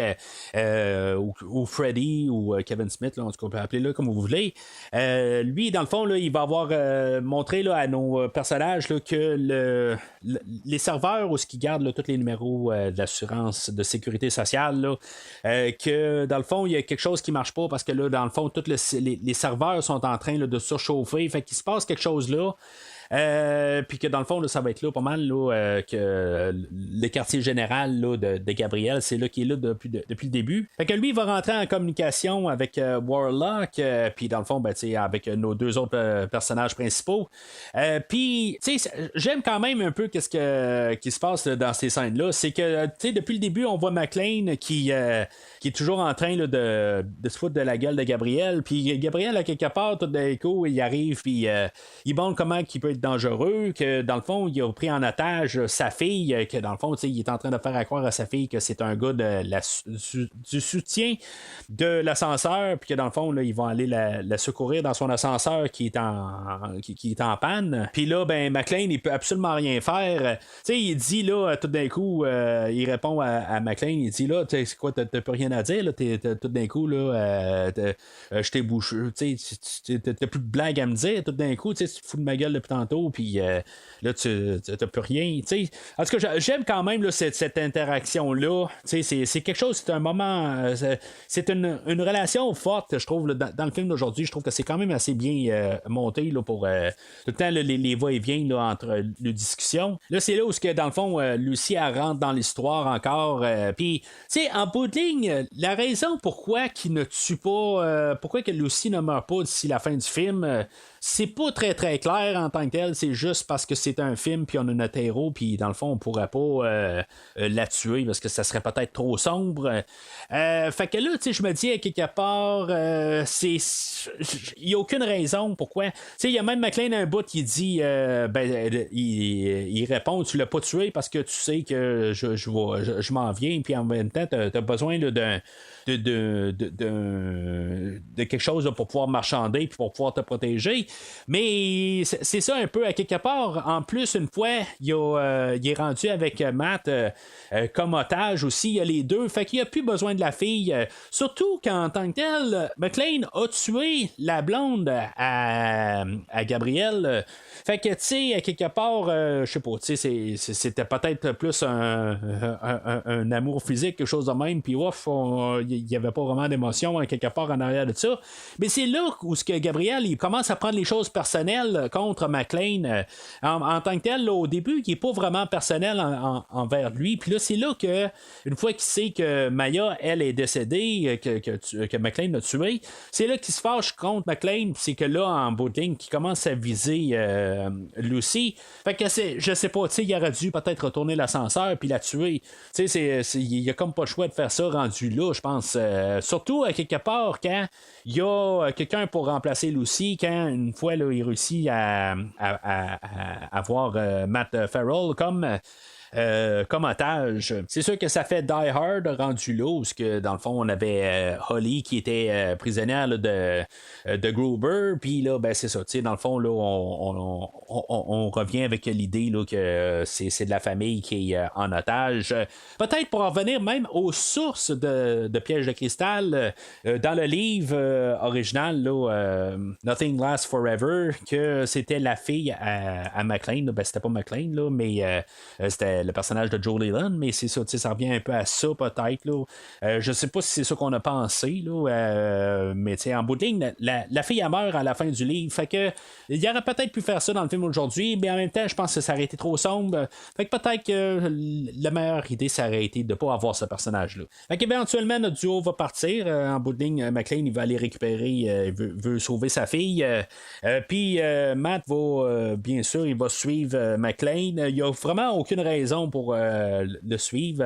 ou Freddy, ou Kevin Smith, là, en tout cas, on peut appeler là comme vous voulez, lui, dans le fond, là, il va avoir montré là, à nos personnages là, que les serveurs où ils gardent là, tous les numéros d'assurance de sécurité sociale, là, que dans le fond, il y a quelque chose qui marche pas parce que là, dans le fond, tous les serveurs sont en train là, de surchauffer, fait qu'il se passe quelque chose là. Puis que dans le fond, là, ça va être là pas mal là, que le quartier général là, de Gabriel, c'est là qu'il est là depuis le début. Fait que lui, il va rentrer en communication avec Warlock, puis dans le fond, ben, avec nos deux autres personnages principaux. Puis, j'aime quand même un peu qu'est-ce qui se passe là, dans ces scènes-là. C'est que, depuis le début, on voit McClane qui est toujours en train là, de se foutre de la gueule de Gabriel. Puis Gabriel, à quelque part, tout d'un coup, il arrive, puis il montre comment il peut être dangereux, que dans le fond, il a pris en otage sa fille, que dans le fond, il est en train de faire croire à sa fille que c'est un gars du soutien de l'ascenseur, puis que dans le fond, là, ils vont aller la secourir dans son ascenseur qui est en panne. Puis là, ben, McClane, il peut absolument rien faire. Il dit là, tout d'un coup, il répond à McClane, il dit là, c'est quoi, t'as plus rien à dire, là, tout d'un coup, là, je t'ai bouché, t'as plus de blague à me dire, tout d'un coup, tu te fous de ma gueule depuis tantôt, puis là, tu n'as plus rien. T'sais. En tout cas, j'aime quand même là, cette interaction-là. C'est quelque chose, c'est un moment, c'est une relation forte, je trouve, là, dans le film d'aujourd'hui. Je trouve que c'est quand même assez bien monté là, pour tout le temps là, les va-et-vient là, entre les discussions. Là, c'est là où, dans le fond, Lucie, elle rentre dans l'histoire encore. Puis, en bout de ligne, la raison pourquoi qu'il ne tue pas, pourquoi que Lucie ne meurt pas d'ici la fin du film, c'est pas très très clair en tant que tel, c'est juste parce que c'est un film puis on a notre héros puis dans le fond on pourrait pas la tuer parce que ça serait peut-être trop sombre. Fait que là, tu sais, je me dis à quelque part, il y a aucune raison pourquoi. Tu sais, il y a même McClane un bout qui dit, il répond, tu l'as pas tué parce que tu sais que je m'en viens puis en même temps t'as besoin là, de quelque chose là, pour pouvoir marchander puis pour pouvoir te protéger. Mais c'est ça un peu à quelque part. En plus, une fois, il est rendu avec Matt comme otage aussi. Il y a les deux. Fait qu'il n'y a plus besoin de la fille. Surtout qu'en tant que tel, McClane a tué la blonde à Gabriel. Fait que, tu sais, à quelque part, je sais pas, tu sais, c'était peut-être plus un amour physique, quelque chose de même. Puis, ouf, il n'y avait pas vraiment d'émotion quelque part en arrière de ça. Mais c'est là où Gabriel, il commence à prendre les choses personnelles contre McClane. En tant que tel, là, au début, il n'est pas vraiment personnel envers lui. Puis là, c'est là que, une fois qu'il sait que Maya, elle, est décédée, que McClane l'a tué, c'est là qu'il se fâche contre McClane. Puis c'est que là, en bout de ligne, qu'il commence à viser Lucy. Fait que je sais pas, tu sais, il aurait dû peut-être retourner l'ascenseur puis la tuer. Tu sais, il a comme pas le choix de faire ça rendu là, je pense. Surtout, à quelque part, quand il y a quelqu'un pour remplacer Lucy, quand une fois là, il réussit à avoir Matt Farrell comme otage. C'est sûr que ça fait Die Hard rendu là, où que, dans le fond, on avait Holly qui était prisonnière là, de Gruber, puis là, ben c'est ça, dans le fond, là, on revient avec l'idée là, que c'est de la famille qui est en otage. Peut-être pour en revenir même aux sources de Piège de cristal, dans le livre original, là, Nothing Lasts Forever, que c'était la fille à McClane, ben c'était pas McClane, là, mais c'était le personnage de Joe Leland, mais c'est ça, ça revient un peu à ça peut-être. Là. Je sais pas si c'est ça qu'on a pensé, là, mais en bout de ligne, la fille elle meurt à la fin du livre. Fait que il aurait peut-être pu faire ça dans le film aujourd'hui, mais en même temps, je pense que ça aurait été trop sombre. Fait que peut-être que la meilleure idée, ça aurait été de ne pas avoir ce personnage-là. Fait qu'éventuellement, notre duo va partir. En bout de ligne, McClane, il va aller récupérer, veut sauver sa fille. Puis Matt va, bien sûr, il va suivre McClane. Il n'y a vraiment aucune raison pour le suivre.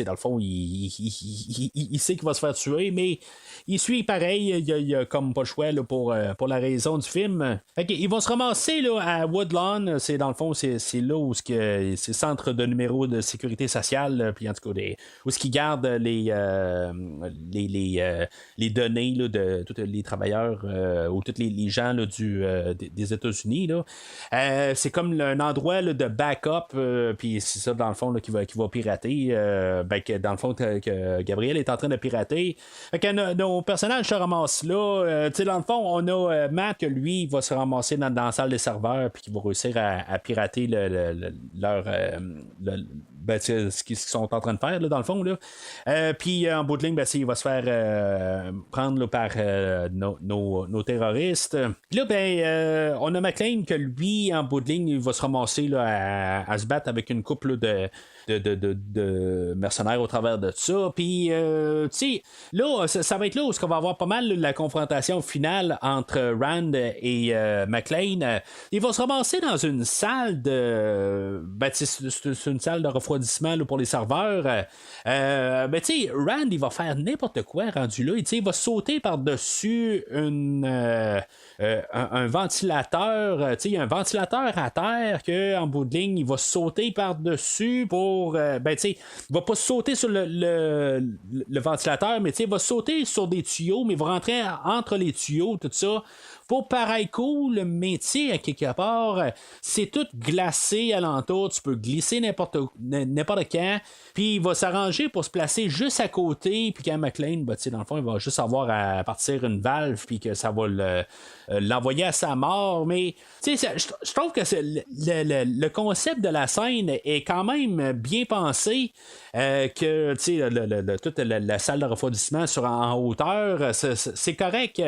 Dans le fond, il sait qu'il va se faire tuer, mais il suit pareil. Il a comme pas le choix là, pour la raison du film. Fait il va se ramasser là, à Woodlawn. C'est dans le fond, c'est là où c'est le centre de numéro de sécurité sociale. Puis en tout cas, où ce qu'ils gardent les données là, de tous les travailleurs ou tous les gens là, des États-Unis. Là. C'est comme un endroit là, de backup. Puis c'est ça, dans le fond, là, qui va pirater. Que, dans le fond, que Gabriel est en train de pirater. Fait que nos personnages se ramassent là. Dans le fond, on a Matt, que lui, va se ramasser dans la salle des serveurs, puis qui va réussir à pirater leur. Ce qu'ils sont en train de faire, là, dans le fond. Puis en bout de ligne, il va se faire prendre là, par nos terroristes. Puis là, on a McClane que lui, en bout de ligne, il va se ramasser là, à se battre avec une couple de mercenaires au travers de ça. Puis, tu sais, là, ça va être là où on va avoir pas mal la confrontation finale entre Rand et McClane. Il va se ramasser dans une salle de. C'est une salle de refroidissement là, pour les serveurs. Tu sais, Rand, il va faire n'importe quoi rendu là. Il va sauter par-dessus un ventilateur. Il y a un ventilateur à terre qu'en bout de ligne, il va sauter par-dessus pour. Il va pas sauter sur le ventilateur, mais il va sauter sur des tuyaux, mais il va rentrer entre les tuyaux, tout ça. Pour pareil cool, mais à quelque part, c'est tout glacé alentour. Tu peux glisser n'importe quand. Puis il va s'arranger pour se placer juste à côté. Puis quand McClane, dans le fond, il va juste avoir à partir une valve. Puis que ça va l'envoyer à sa mort. Mais je trouve que le concept de la scène est quand même bien pensé. Que toute la salle de refroidissement en hauteur, c'est correct.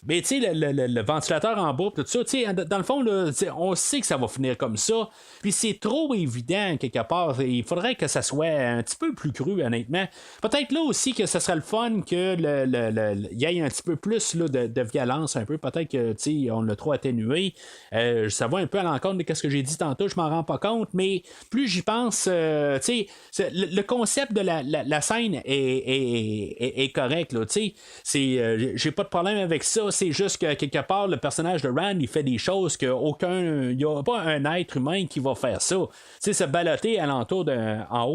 Mais le ventilateur en bas, tout ça, dans le fond, là, on sait que ça va finir comme ça. Puis c'est trop évident quelque part. Il faudrait que ça soit un petit peu plus cru, honnêtement. Peut-être là aussi que ce serait le fun que il y ait un petit peu plus là, de violence, un peu. Peut-être que on l'a trop atténué. Ça va un peu à l'encontre de ce que j'ai dit tantôt, je m'en rends pas compte, mais plus j'y pense, le concept de la scène est correct. Là, j'ai pas de problème avec ça. C'est juste que quelque part, le personnage de Rand, il fait des choses il n'y a pas un être humain qui va faire ça. Se ballotter en haut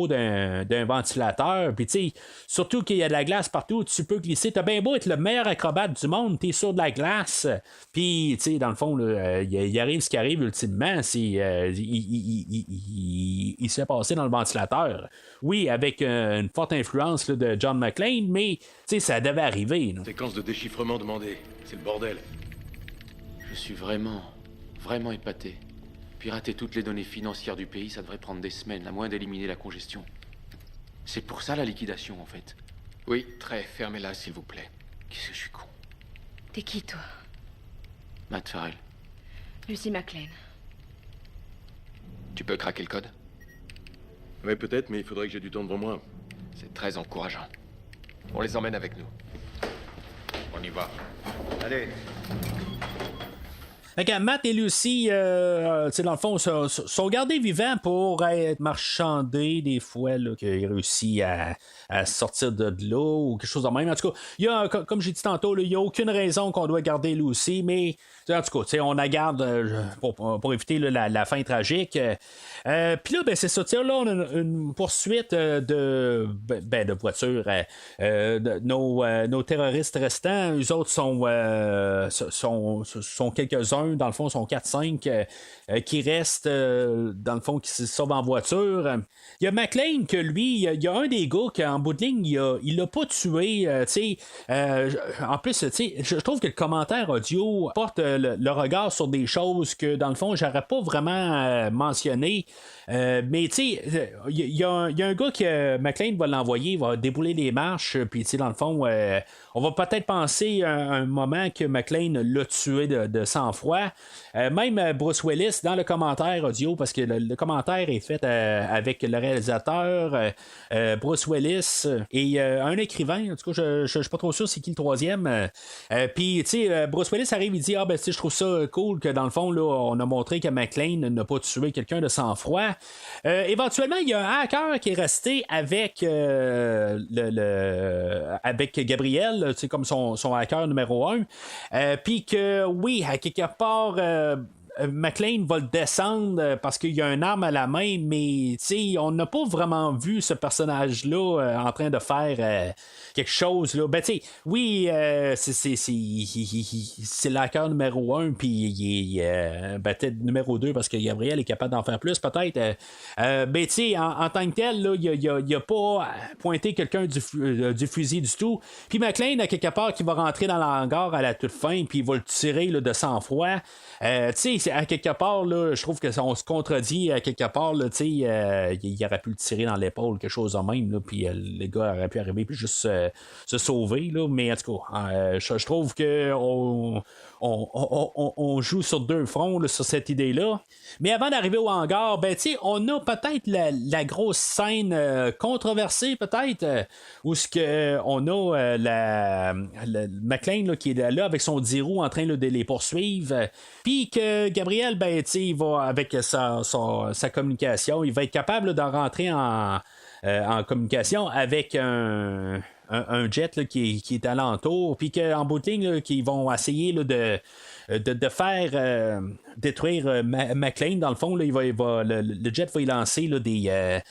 d'un ventilateur, puis surtout qu'il y a de la glace partout, tu peux glisser. T'as bien beau être le meilleur acrobate du monde, t'es sur de la glace, puis dans le fond, il arrive ce qui arrive ultimement, c'est il s'est passé dans le ventilateur. Oui, avec une forte influence là, de John McClane, mais ça devait arriver. Non? Séquence de déchiffrement demandée. C'est le bordel. Je suis vraiment épaté. Pirater toutes les données financières du pays, ça devrait prendre des semaines, à moins d'éliminer la congestion. C'est pour ça la liquidation, en fait. Oui, très. Fermez-la, s'il vous plaît. Qu'est-ce que je suis con. T'es qui, toi? Matt Farrell. Lucy McLean. Tu peux craquer le code? Oui, peut-être, mais il faudrait que j'ai du temps devant moi. C'est très encourageant. On les emmène avec nous. On y va. Allez. Fait que Matt et Lucy, dans le fond, sont gardés vivants pour être marchandés des fois, là, qu'ils réussissent à sortir de là ou quelque chose de même. En tout cas, il y a, comme j'ai dit tantôt, il n'y a aucune raison qu'on doit garder Lucy, mais en tout cas, on la garde pour éviter la fin tragique. Puis là, ben, c'est ça. Là, on a une poursuite de voitures. Nos terroristes restants, eux autres sont quelques-uns. Dans le fond, sont 4-5 qui restent, dans le fond, qui se sauvent en voiture. Il y a McLean que lui, il y a un des gars qui, en bout de ligne, il l'a pas tué. En plus, je trouve que le commentaire audio porte le regard sur des choses que, dans le fond, j'aurais pas vraiment mentionné. Mais il y a un gars que McLean va l'envoyer, il va débouler les marches, puis dans le fond, on va peut-être penser un moment que McLean l'a tué de sang-froid. Même Bruce Willis dans le commentaire audio, parce que le commentaire est fait avec le réalisateur, Bruce Willis et un écrivain. En tout cas, je suis pas trop sûr c'est qui le troisième. Puis Bruce Willis arrive, il dit je trouve ça cool que dans le fond là, on a montré que McLean n'a pas tué quelqu'un de sang-froid. Éventuellement, il y a un hacker qui est resté avec avec Gabriel, comme son hacker numéro 1. Puis que oui, à quelque part, McLean va le descendre parce qu'il y a une arme à la main, mais on n'a pas vraiment vu ce personnage-là en train de faire quelque chose. Là. Ben, oui, c'est l'hacker numéro 1, puis il est peut-être numéro 2 parce que Gabriel est capable d'en faire plus, peut-être. Ben, en tant que tel, il n'a pas pointé quelqu'un du fusil du tout. Puis McLean, à quelque part, qui va rentrer dans l'hangar à la toute fin, puis il va le tirer là, de sang-froid. À quelque part, là, je trouve qu'on se contredit à quelque part. Là, il aurait pu le tirer dans l'épaule, quelque chose de même, là, puis les gars auraient pu arriver puis juste se sauver. Là, mais en tout cas, je trouve que on joue sur deux fronts là, sur cette idée-là. Mais avant d'arriver au hangar, ben, on a peut-être la grosse scène controversée, peut-être, où on a McLean là, qui est là avec son 10 roues en train là, de les poursuivre. Puis que Gabriel, ben, il va avec sa communication, il va être capable là, de rentrer en communication avec un jet là, qui est alentour, puis qu'en bout de ligne, là, qu'ils vont essayer là, de faire détruire McLean. Dans le fond, là, le jet va y lancer là, des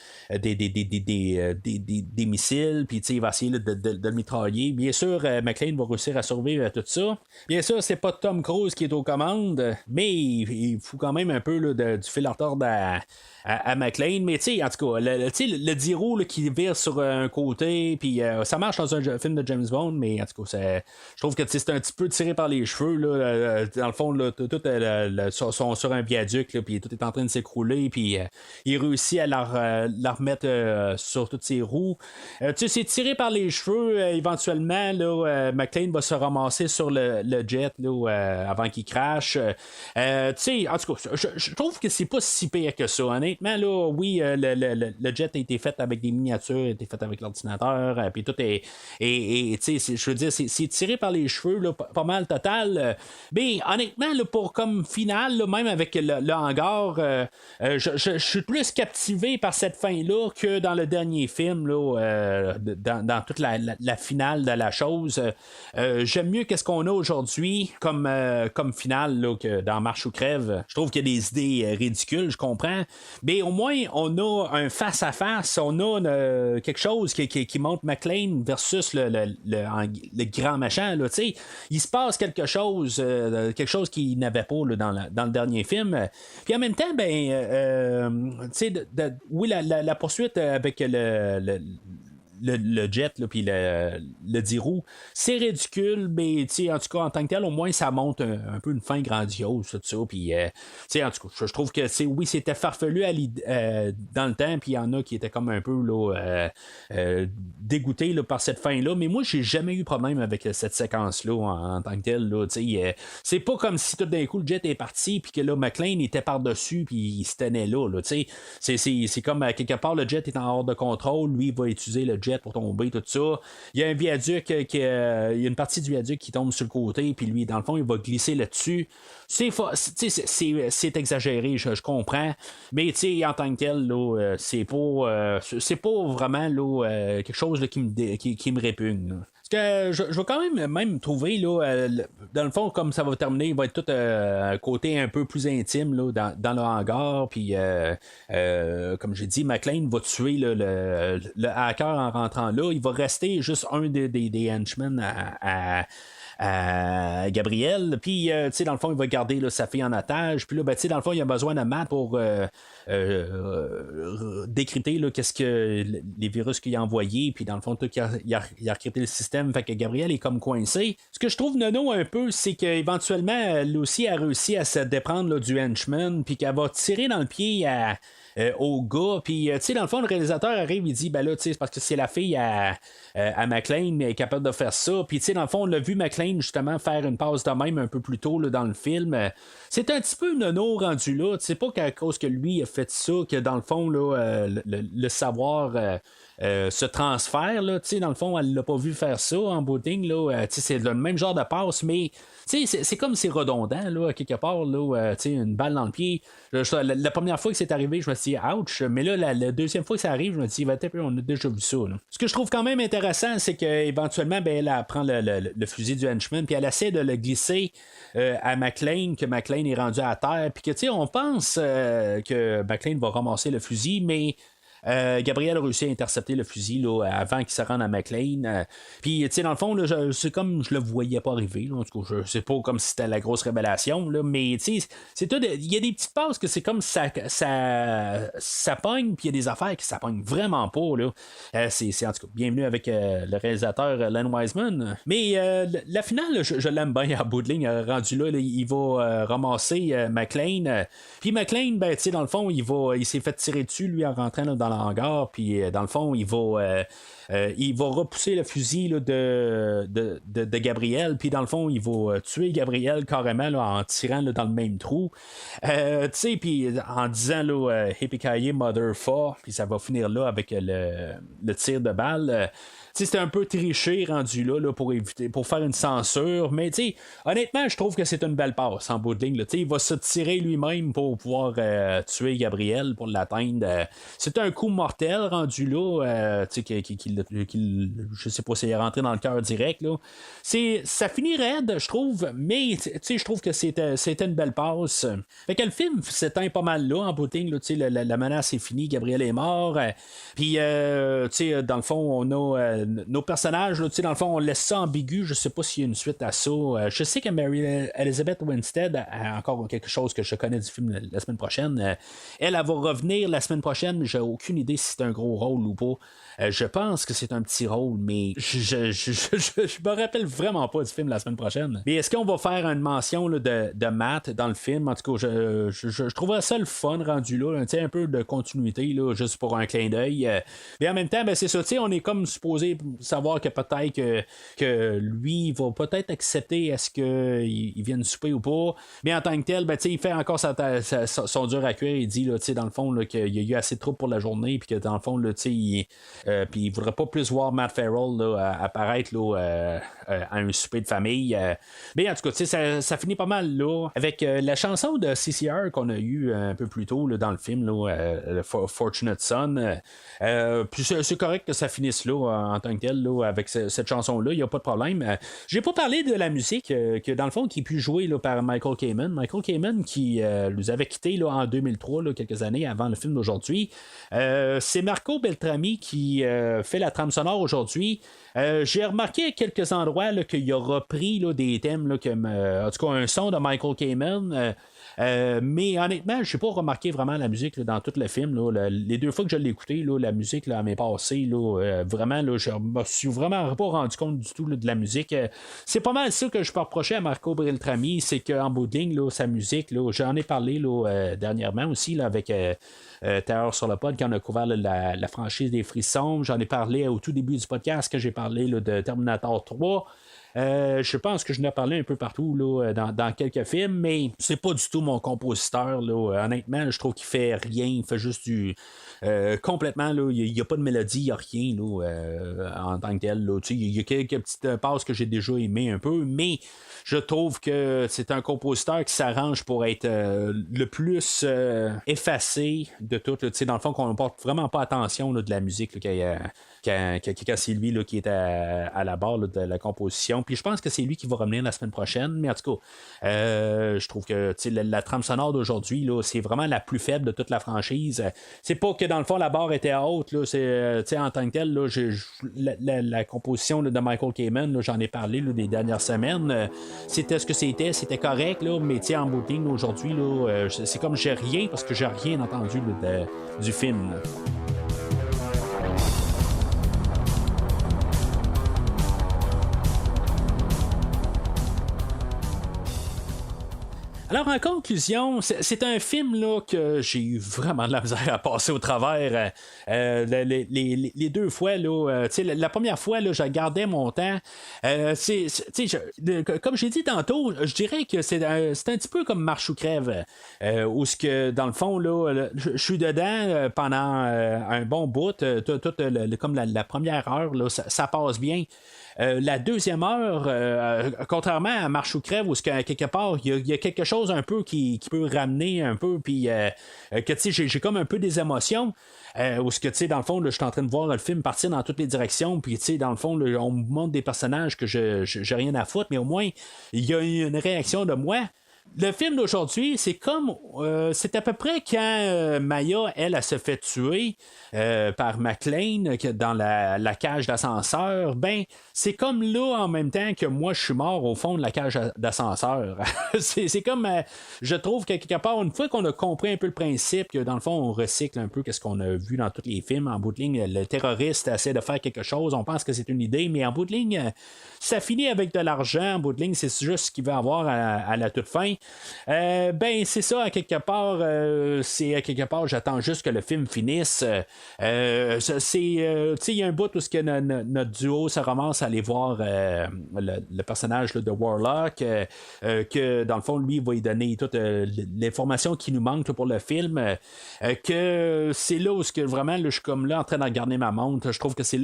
missiles, puis il va essayer là, de le mitrailler. Bien sûr, McLean va réussir à survivre à tout ça. Bien sûr, c'est pas Tom Cruise qui est aux commandes, mais il fout quand même un peu là, du fil à retordre à McLean. Mais en tout cas, le 10 roues là, qui vire sur un côté, puis ça marche dans un film de James Bond, mais en tout cas, je trouve que c'est un petit peu tiré par les cheveux. Là, dans le fond, là, tout sont sur un viaduc, puis tout est en train de s'écrouler, puis il réussit à la remettre sur toutes ses roues. C'est tiré par les cheveux. Éventuellement, là, McLean va se ramasser sur le jet là, avant qu'il crache. En tout cas, je trouve que c'est pas si pire que ça. Honnêtement, là, oui, le jet a été fait avec des miniatures, a été fait avec l'ordinateur, puis tout est je veux dire, c'est tiré par les cheveux, là, pas mal total. Mais honnêtement, là, pour comme finale, là, même avec le hangar, je suis plus captivé par cette fin-là que dans le dernier film, là, dans toute la finale de la chose. J'aime mieux qu'est-ce qu'on a aujourd'hui comme finale là, que dans Marche ou Crève. Je trouve qu'il y a des idées ridicules, je comprends. Mais au moins, on a un face-à-face, on a quelque chose qui montre McLean versus le grand machin. Là, il se passe quelque chose qu'il n'avait pas là, dans le dernier film. Puis en même temps, ben, oui, la poursuite avec le jet, puis le 10 roues, c'est ridicule, mais en tout cas, en tant que tel, au moins, ça montre un peu une fin grandiose, tout ça. Puis, en tout cas, je trouve que, oui, c'était farfelu dans le temps, puis il y en a qui étaient comme un peu là, dégoûtés là, par cette fin-là, mais moi, j'ai jamais eu de problème avec cette séquence-là en tant que tel. Là, c'est pas comme si tout d'un coup, le jet est parti, puis que là, McClane était par-dessus, puis il se tenait là. C'est comme, quelque part, le jet est en hors de contrôle, lui, il va utiliser le jet pour tomber, tout ça. Il y a un viaduc, il y a une partie du viaduc qui tombe sur le côté, puis lui, dans le fond, il va glisser là-dessus. C'est exagéré, je comprends, mais en tant que tel, là, c'est pas vraiment là, quelque chose là, qui me répugne. Là. Parce que je vais quand même trouver, là, dans le fond, comme ça va terminer, il va être tout un côté un peu plus intime là, dans le hangar. Puis, comme j'ai dit, McClane va tuer le hacker en rentrant là. Il va rester juste un des henchmen à Gabriel, puis dans le fond il va garder là, sa fille en otage, puis là dans le fond il a besoin de Matt pour décrypter là, qu'est-ce que les virus qu'il a envoyés, puis dans le fond il a recrypté le système, fait que Gabriel est comme coincé. Ce que je trouve nono un peu, c'est qu'éventuellement Lucy a réussi à se déprendre là, du henchman, puis qu'elle va tirer dans le pied au gars, puis dans le fond le réalisateur arrive, il dit ben là c'est parce que c'est la fille à McClane mais elle est capable de faire ça, puis dans le fond on l'a vu McClane justement faire une passe de même un peu plus tôt là, dans le film. C'est un petit peu nono rendu là, c'est pas qu'à cause que lui a fait ça que dans le fond là, le savoir se transfère là, dans le fond elle l'a pas vu faire ça en bout de ligne là, c'est le même genre de passe, mais c'est comme c'est redondant là, quelque part là, une balle dans le pied. La première fois que c'est arrivé, je me suis dit ouch, mais là la deuxième fois que ça arrive, je me suis dit on a déjà vu ça là. Ce que je trouve quand même intéressant, c'est qu'éventuellement elle prend le fusil du henchman, puis elle essaie de le glisser à McClane, que McClane est rendu à terre, puis que on pense que McClane va ramasser le fusil, mais Gabriel a réussi à intercepter le fusil là, avant qu'il se rende à McClane. Puis, dans le fond, là, c'est comme je le voyais pas arriver. Là, en tout cas, c'est pas comme si c'était la grosse révélation. Là, mais, c'est tout. Il y a des petites passes que c'est comme ça pogne, puis il y a des affaires que ça pogne vraiment pas. Là. C'est en tout cas, bienvenue avec le réalisateur Len Wiseman. Mais la finale, je l'aime bien à bout de ligne. Rendu là, il va ramasser McClane. Puis McClane, dans le fond, il s'est fait tirer dessus, lui, en rentrant là, dans hangar, puis dans le fond, il va repousser le fusil là, de Gabriel, puis dans le fond, il va tuer Gabriel carrément là, en tirant là, dans le même trou. Puis en disant là, Hippie Mother 4, puis ça va finir là avec le tir de balle. C'était un peu triché rendu là pour faire une censure, mais honnêtement, je trouve que c'est une belle passe en bout de ligne. Il va se tirer lui-même pour pouvoir tuer Gabriel, pour l'atteindre. C'est un coup mortel rendu là, je sais pas s'il est rentré dans le cœur direct. Là. Ça finit raide, je trouve, mais je trouve que c'était une belle passe. Fait que le film s'éteint pas mal là, en bout de ligne. La menace est finie, Gabriel est mort. Puis, dans le fond, on a nos personnages, là, dans le fond, on laisse ça ambigu. Je sais pas s'il y a une suite à ça. Je sais que Mary Elizabeth Winstead a encore quelque chose que je connais du film la semaine prochaine. Elle va revenir la semaine prochaine, mais j'ai aucune idée si c'est un gros rôle ou pas. Je pense que c'est un petit rôle, mais je me rappelle vraiment pas du film la semaine prochaine. Mais est-ce qu'on va faire une mention là, de Matt dans le film? En tout cas, je trouverais ça le fun rendu là, un peu de continuité, là, juste pour un clin d'œil. Mais en même temps, c'est ça, on est comme supposé savoir que peut-être que lui va peut-être accepter est-ce qu'il vienne souper ou pas. Mais en tant que tel, il fait encore son dur à cuire. Il dit là, dans le fond là, qu'il y a eu assez de troupes pour la journée, puis que dans le fond, là, puis il voudrait pas plus voir Matt Farrell là, apparaître là, à un souper de famille. Mais en tout cas, ça finit pas mal là avec la chanson de CCR qu'on a eu un peu plus tôt là, dans le film, là, Fortunate Son. Puis c'est correct que ça finisse là en tant que tel là, avec cette chanson-là, il n'y a pas de problème. J'ai pas parlé de la musique que dans le fond qui est pu jouer là, par Michael Kamen. Michael Kamen qui nous avait quitté là, en 2003, là, quelques années avant le film d'aujourd'hui. C'est Marco Beltrami qui qui fait la trame sonore aujourd'hui. J'ai remarqué à quelques endroits là, qu'il a repris là, des thèmes, là, comme en tout cas un son de Michael Kamen. Mais honnêtement, je n'ai pas remarqué vraiment la musique là, dans tout le film. Là. Les 2 fois que je l'ai écouté, là, la musique là, m'est passée. Là, vraiment, là, je me suis vraiment pas rendu compte du tout là, de la musique. C'est pas mal ça que je peux reprocher à Marco Beltrami, c'est qu'en bout de ligne, là, sa musique, là, j'en ai parlé là, dernièrement aussi là, avec Terreur sur le pod quand on a couvert là, la franchise des Frissons. J'en ai parlé au tout début du podcast que j'ai parlé là, de Terminator 3. Je pense que je n'ai parlé un peu partout là, dans quelques films, mais c'est pas du tout mon compositeur. Là. Honnêtement, je trouve qu'il fait rien. Il fait juste du. Complètement, là, il n'y a pas de mélodie, il n'y a rien là, en tant que tel. Là. Il y a quelques petites passes que j'ai déjà aimées un peu, mais je trouve que c'est un compositeur qui s'arrange pour être le plus effacé de tout. Là. Dans le fond, qu'on ne porte vraiment pas attention là, de la musique là, quand c'est lui là, qui est à la barre là, de la composition. Puis je pense que c'est lui qui va revenir la semaine prochaine. Mais en tout cas, je trouve que la trame sonore d'aujourd'hui, là, c'est vraiment la plus faible de toute la franchise. C'est pas que dans le fond la barre était haute. Là, c'est, en tant que tel, là, la composition là, de Michael Kamen, là, j'en ai parlé là, des dernières semaines. C'était ce que c'était correct. Là, mais en bout de ligne aujourd'hui, là, c'est comme j'ai rien parce que j'ai rien entendu là, du film. Là. Alors, en conclusion, c'est un film là, que j'ai eu vraiment de la misère à passer au travers. Les 2 fois, là, la première fois, là, je gardais mon temps. Comme j'ai dit tantôt, je dirais que c'est un petit peu comme Marche ou crève, où ce que, dans le fond, là, je suis dedans pendant un bon bout. Comme la première heure, là, ça passe bien. La deuxième heure, contrairement à Marche ou crève, où quelque part, il y a quelque chose un peu qui peut ramener un peu, puis que j'ai comme un peu des émotions. Où ce que dans le fond, là, je suis en train de voir le film partir dans toutes les directions, puis dans le fond, là, on me montre des personnages que j'ai rien à foutre, mais au moins, il y a une réaction de moi. Le film d'aujourd'hui, c'est comme. C'est à peu près quand Maya, elle se fait tuer par McClane dans la cage d'ascenseur. Ben, c'est comme là en même temps que moi, je suis mort au fond de la cage d'ascenseur. c'est comme. Je trouve que quelque part, une fois qu'on a compris un peu le principe, que dans le fond, on recycle un peu ce qu'on a vu dans tous les films. En bout de ligne, le terroriste essaie de faire quelque chose. On pense que c'est une idée, mais en bout de ligne, ça finit avec de l'argent. En bout de ligne, c'est juste ce qu'il veut avoir à la toute fin. Ben c'est ça à quelque part j'attends juste que le film finisse. Il y a un bout où notre duo se ramasse à aller voir le personnage là, de Warlock, que dans le fond lui va lui donner toute l'information qui nous manque là, pour le film, que c'est là où vraiment là, je suis comme là en train de regarder ma montre. Je trouve que c'est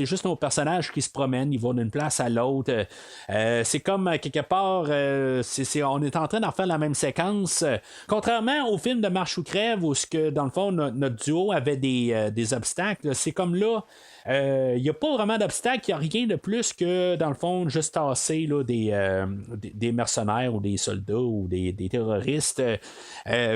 juste nos personnages qui se promènent, ils vont d'une place à l'autre. C'est comme quelque part on est en train d'en faire la même séquence. Contrairement au film de Marche ou crève, où dans le fond, notre duo avait des obstacles, c'est comme là. Il n'y a pas vraiment d'obstacle, il n'y a rien de plus que, dans le fond, juste tasser là, des mercenaires ou des soldats ou des terroristes.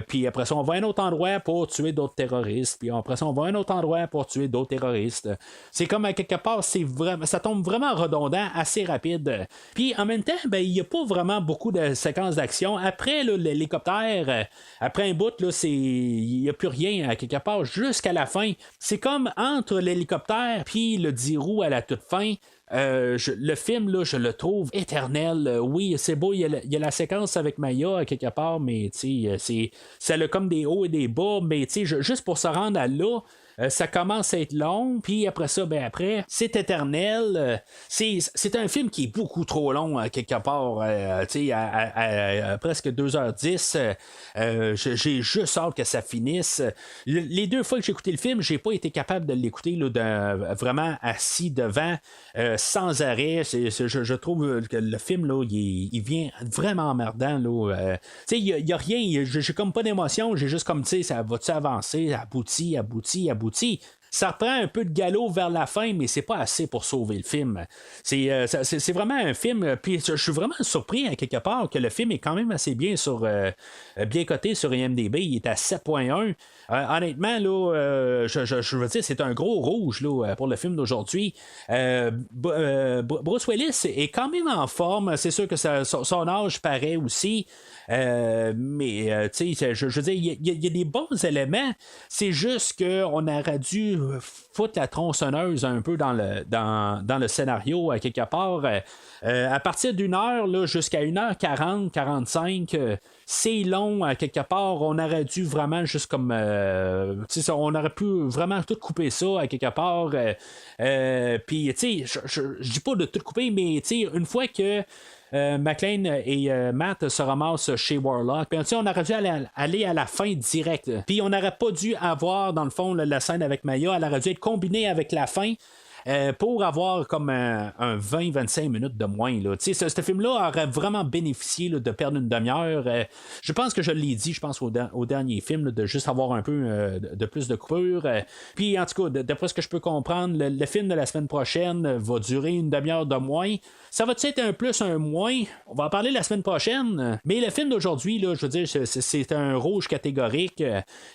Puis après ça, on va à un autre endroit pour tuer d'autres terroristes. Puis après ça, on va à un autre endroit pour tuer d'autres terroristes. C'est comme à quelque part, ça tombe vraiment redondant, assez rapide. Puis en même temps, ben, il n'y a pas vraiment beaucoup de séquences d'action. Après là, l'hélicoptère, après un bout, il n'y a plus rien à quelque part jusqu'à la fin. C'est comme entre l'hélicoptère puis le 10 roues à la toute fin. Le film, là, je le trouve éternel. Oui, c'est beau, il y a la séquence avec Maya à quelque part, mais ça a comme des hauts et des bas, mais juste pour se rendre à là, ça commence à être long, puis après ça, après, c'est éternel. C'est un film qui est beaucoup trop long, quelque part. À presque 2h10. J'ai juste hâte que ça finisse. Les 2 fois que j'ai écouté le film, j'ai pas été capable de l'écouter là, vraiment assis devant, sans arrêt. Je trouve que le film, là, il vient vraiment emmerdant. Il y a rien, j'ai comme pas d'émotion, j'ai juste comme, ça va-tu avancer, abouti. ça reprend un peu de galop vers la fin, mais c'est pas assez pour sauver le film. C'est vraiment un film, puis je suis vraiment surpris à quelque part que le film est quand même assez bien bien coté sur IMDb. Il est à 7.1. Honnêtement, là, je veux dire, c'est un gros rouge là, pour le film d'aujourd'hui. Bruce Willis est quand même en forme. C'est sûr que son âge paraît aussi. Mais tu sais, je veux dire, il y a des bons éléments. C'est juste qu'on aurait dû foutre la tronçonneuse un peu dans le scénario à quelque part. À partir d'une heure là, jusqu'à 1h40, 45, c'est long à quelque part. On aurait dû vraiment juste comme on aurait pu vraiment tout couper ça à quelque part. Puis tu sais, je dis pas de tout couper, mais tu sais, une fois que McClane et Matt se ramassent chez Warlock. Puis, on aurait dû aller à la fin direct. Puis on n'aurait pas dû avoir, dans le fond, la scène avec Maya. Elle aurait dû être combinée avec la fin. Pour avoir comme un 20-25 minutes de moins. Ce film-là aurait vraiment bénéficié là, de perdre une demi-heure. Je pense que je l'ai dit, je pense au dernier film, là, de juste avoir un peu de plus de coupure. Puis en tout cas, d'après ce que je peux comprendre, le film de la semaine prochaine va durer une demi-heure de moins. Ça va être un plus, un moins? On va en parler la semaine prochaine. Mais le film d'aujourd'hui, là, je veux dire, c'est un rouge catégorique.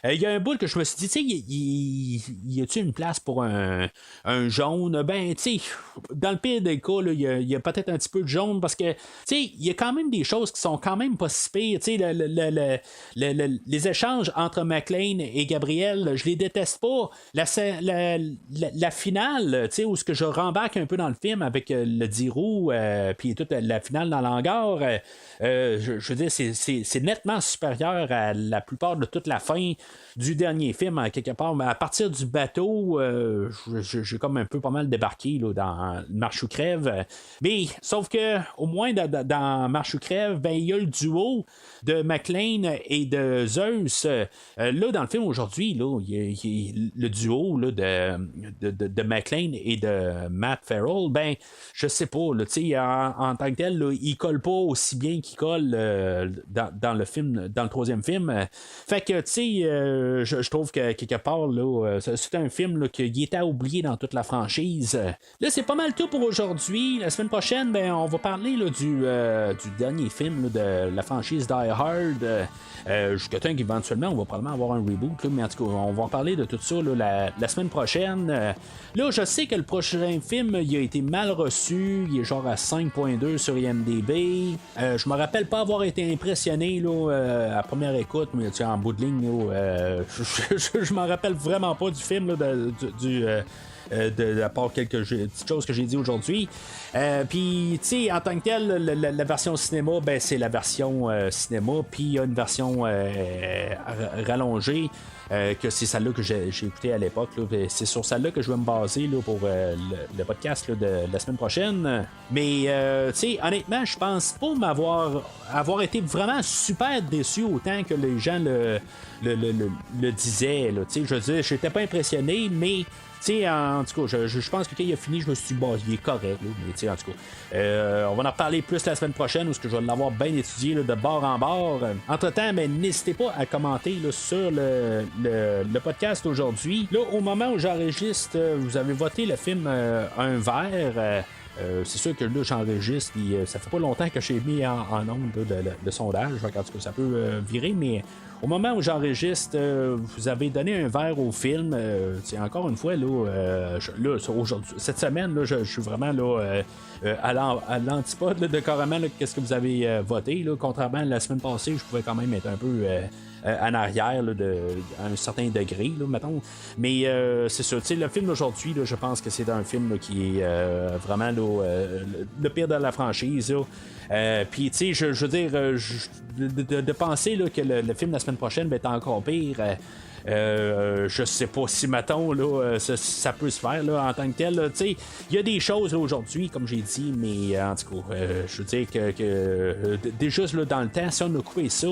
Il y a un bout que je me suis dit, tu sais, y a-t-il une place pour un jaune? Ben, tu sais, dans le pire des cas, il y a peut-être un petit peu de jaune parce que, tu sais, il y a quand même des choses qui sont quand même pas si pires. Tu sais, les échanges entre McClane et Gabriel, je les déteste pas. La finale, tu sais, où ce que je rembarque un peu dans le film avec le Dirou, puis toute la finale dans l'hangar, je veux dire, c'est nettement supérieur à la plupart de toute la fin du dernier film, à quelque part. Mais à partir du bateau, j'ai comme un peu pas mal débarqué là, dans Marche ou crève. Mais sauf que au moins dans Marche ou crève, ben il y a le duo de McClane et de Zeus. Là, dans le film aujourd'hui, là, il le duo là, de McClane et de Matt Farrell, ben je sais pas, là, en tant que tel, là, il colle pas aussi bien qu'il colle dans le film, dans le troisième film. Fait que tu sais, je trouve que quelque part là, c'est un film là, qui était à oublier dans toute la franchise. Là, c'est pas mal tout pour aujourd'hui. La semaine prochaine, ben, on va parler là, du dernier film là, de la franchise Die Hard. Jusqu'à temps qu'éventuellement, on va probablement avoir un reboot. Là, mais en tout cas, on va en parler de tout ça là, la semaine prochaine. Là, je sais que le prochain film, il a été mal reçu. Il est genre à 5.2 sur IMDb. Je me rappelle pas avoir été impressionné là, à première écoute, mais en bout de ligne, là, je m'en rappelle vraiment pas du film là, à part quelques petites choses que j'ai dit aujourd'hui. Puis, tu sais, en tant que tel, la version cinéma, ben, c'est la version cinéma, puis il y a une version rallongée. Que c'est celle-là que j'ai écoutée à l'époque. C'est sur celle-là que je vais me baser là, pour le podcast là, de la semaine prochaine. Mais, tu sais, honnêtement, je pense pas avoir été vraiment super déçu autant que les gens le disaient. Tu sais, je veux dire, j'étais pas impressionné, mais en tout cas, je pense que quand il a fini, je me suis dit, bon, il est correct. Là, mais en tout cas, on va en reparler plus la semaine prochaine, où je vais l'avoir bien étudié là, de bord en bord. Entre-temps, mais n'hésitez pas à commenter là, sur le podcast aujourd'hui. Là, au moment où j'enregistre, vous avez voté le film Un verre. C'est sûr que là, j'enregistre, puis ça fait pas longtemps que j'ai mis en onde le sondage. En tout cas, ça peut virer, mais au moment où j'enregistre, vous avez donné un verre au film. Encore une fois, là, aujourd'hui, cette semaine, là, je suis vraiment là, à l'antipode là, de carrément qu'est-ce que vous avez voté. Là. Contrairement à la semaine passée, je pouvais quand même être un peu en arrière là, à un certain degré, là, mettons. Mais c'est ça, le film d'aujourd'hui, là, je pense que c'est un film là, qui est vraiment là, le pire de la franchise. Puis, tu sais, je veux dire, de penser là, que le film de la semaine prochaine va être encore pire. Je sais pas si mettons là, ça peut se faire là, en tant que tel. Il y a des choses là, aujourd'hui, comme j'ai dit, mais en tout cas, je veux dire que déjà là, dans le temps, si on a coupé ça,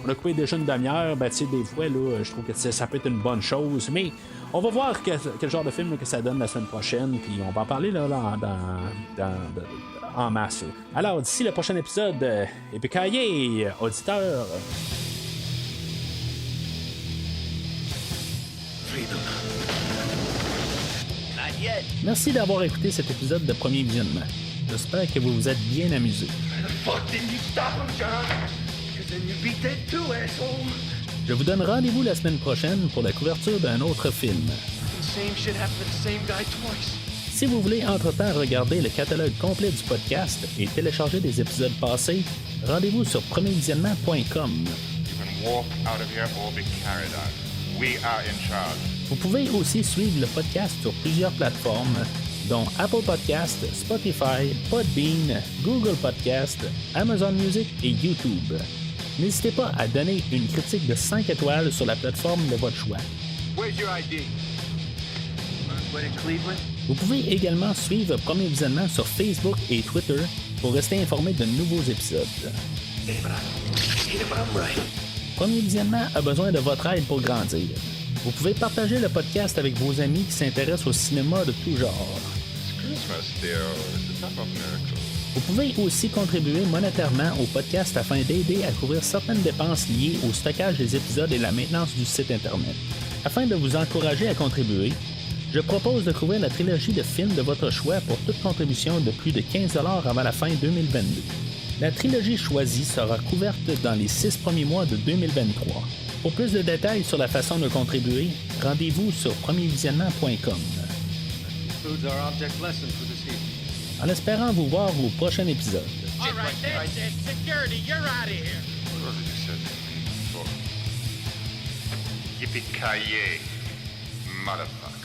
on a coupé déjà une demi-heure, ben, des fois, là, je trouve que ça peut être une bonne chose, mais on va voir quel genre de film là, que ça donne la semaine prochaine, puis on va en parler là, en masse. Alors, d'ici le prochain épisode, épikaillez, auditeurs. Freedom. fait. Merci d'avoir écouté cet épisode de Premier Visionnement. J'espère que vous vous êtes bien amusés. Je vous donne rendez-vous la semaine prochaine pour la couverture d'un autre film. Si vous voulez entre-temps regarder le catalogue complet du podcast et télécharger des épisodes passés, rendez-vous sur premiervisionnement.com. Vous pouvez aussi suivre le podcast sur plusieurs plateformes, dont Apple Podcast, Spotify, Podbean, Google Podcast, Amazon Music et YouTube. N'hésitez pas à donner une critique de 5 étoiles sur la plateforme de votre choix. Vous pouvez également suivre Premier Visionnement sur Facebook et Twitter pour rester informé de nouveaux épisodes. Premier Visionnement a besoin de votre aide pour grandir. Vous pouvez partager le podcast avec vos amis qui s'intéressent au cinéma de tout genre. Vous pouvez aussi contribuer monétairement au podcast afin d'aider à couvrir certaines dépenses liées au stockage des épisodes et la maintenance du site Internet. Afin de vous encourager à contribuer, je propose de couvrir la trilogie de films de votre choix pour toute contribution de plus de 15$ avant la fin 2022. La trilogie choisie sera couverte dans les 6 premiers mois de 2023. Pour plus de détails sur la façon de contribuer, rendez-vous sur premiervisionnement.com. En espérant vous voir au prochain épisode. All right, that's it. Security, you're out of here. Yippee-ki-yay, motherfucker.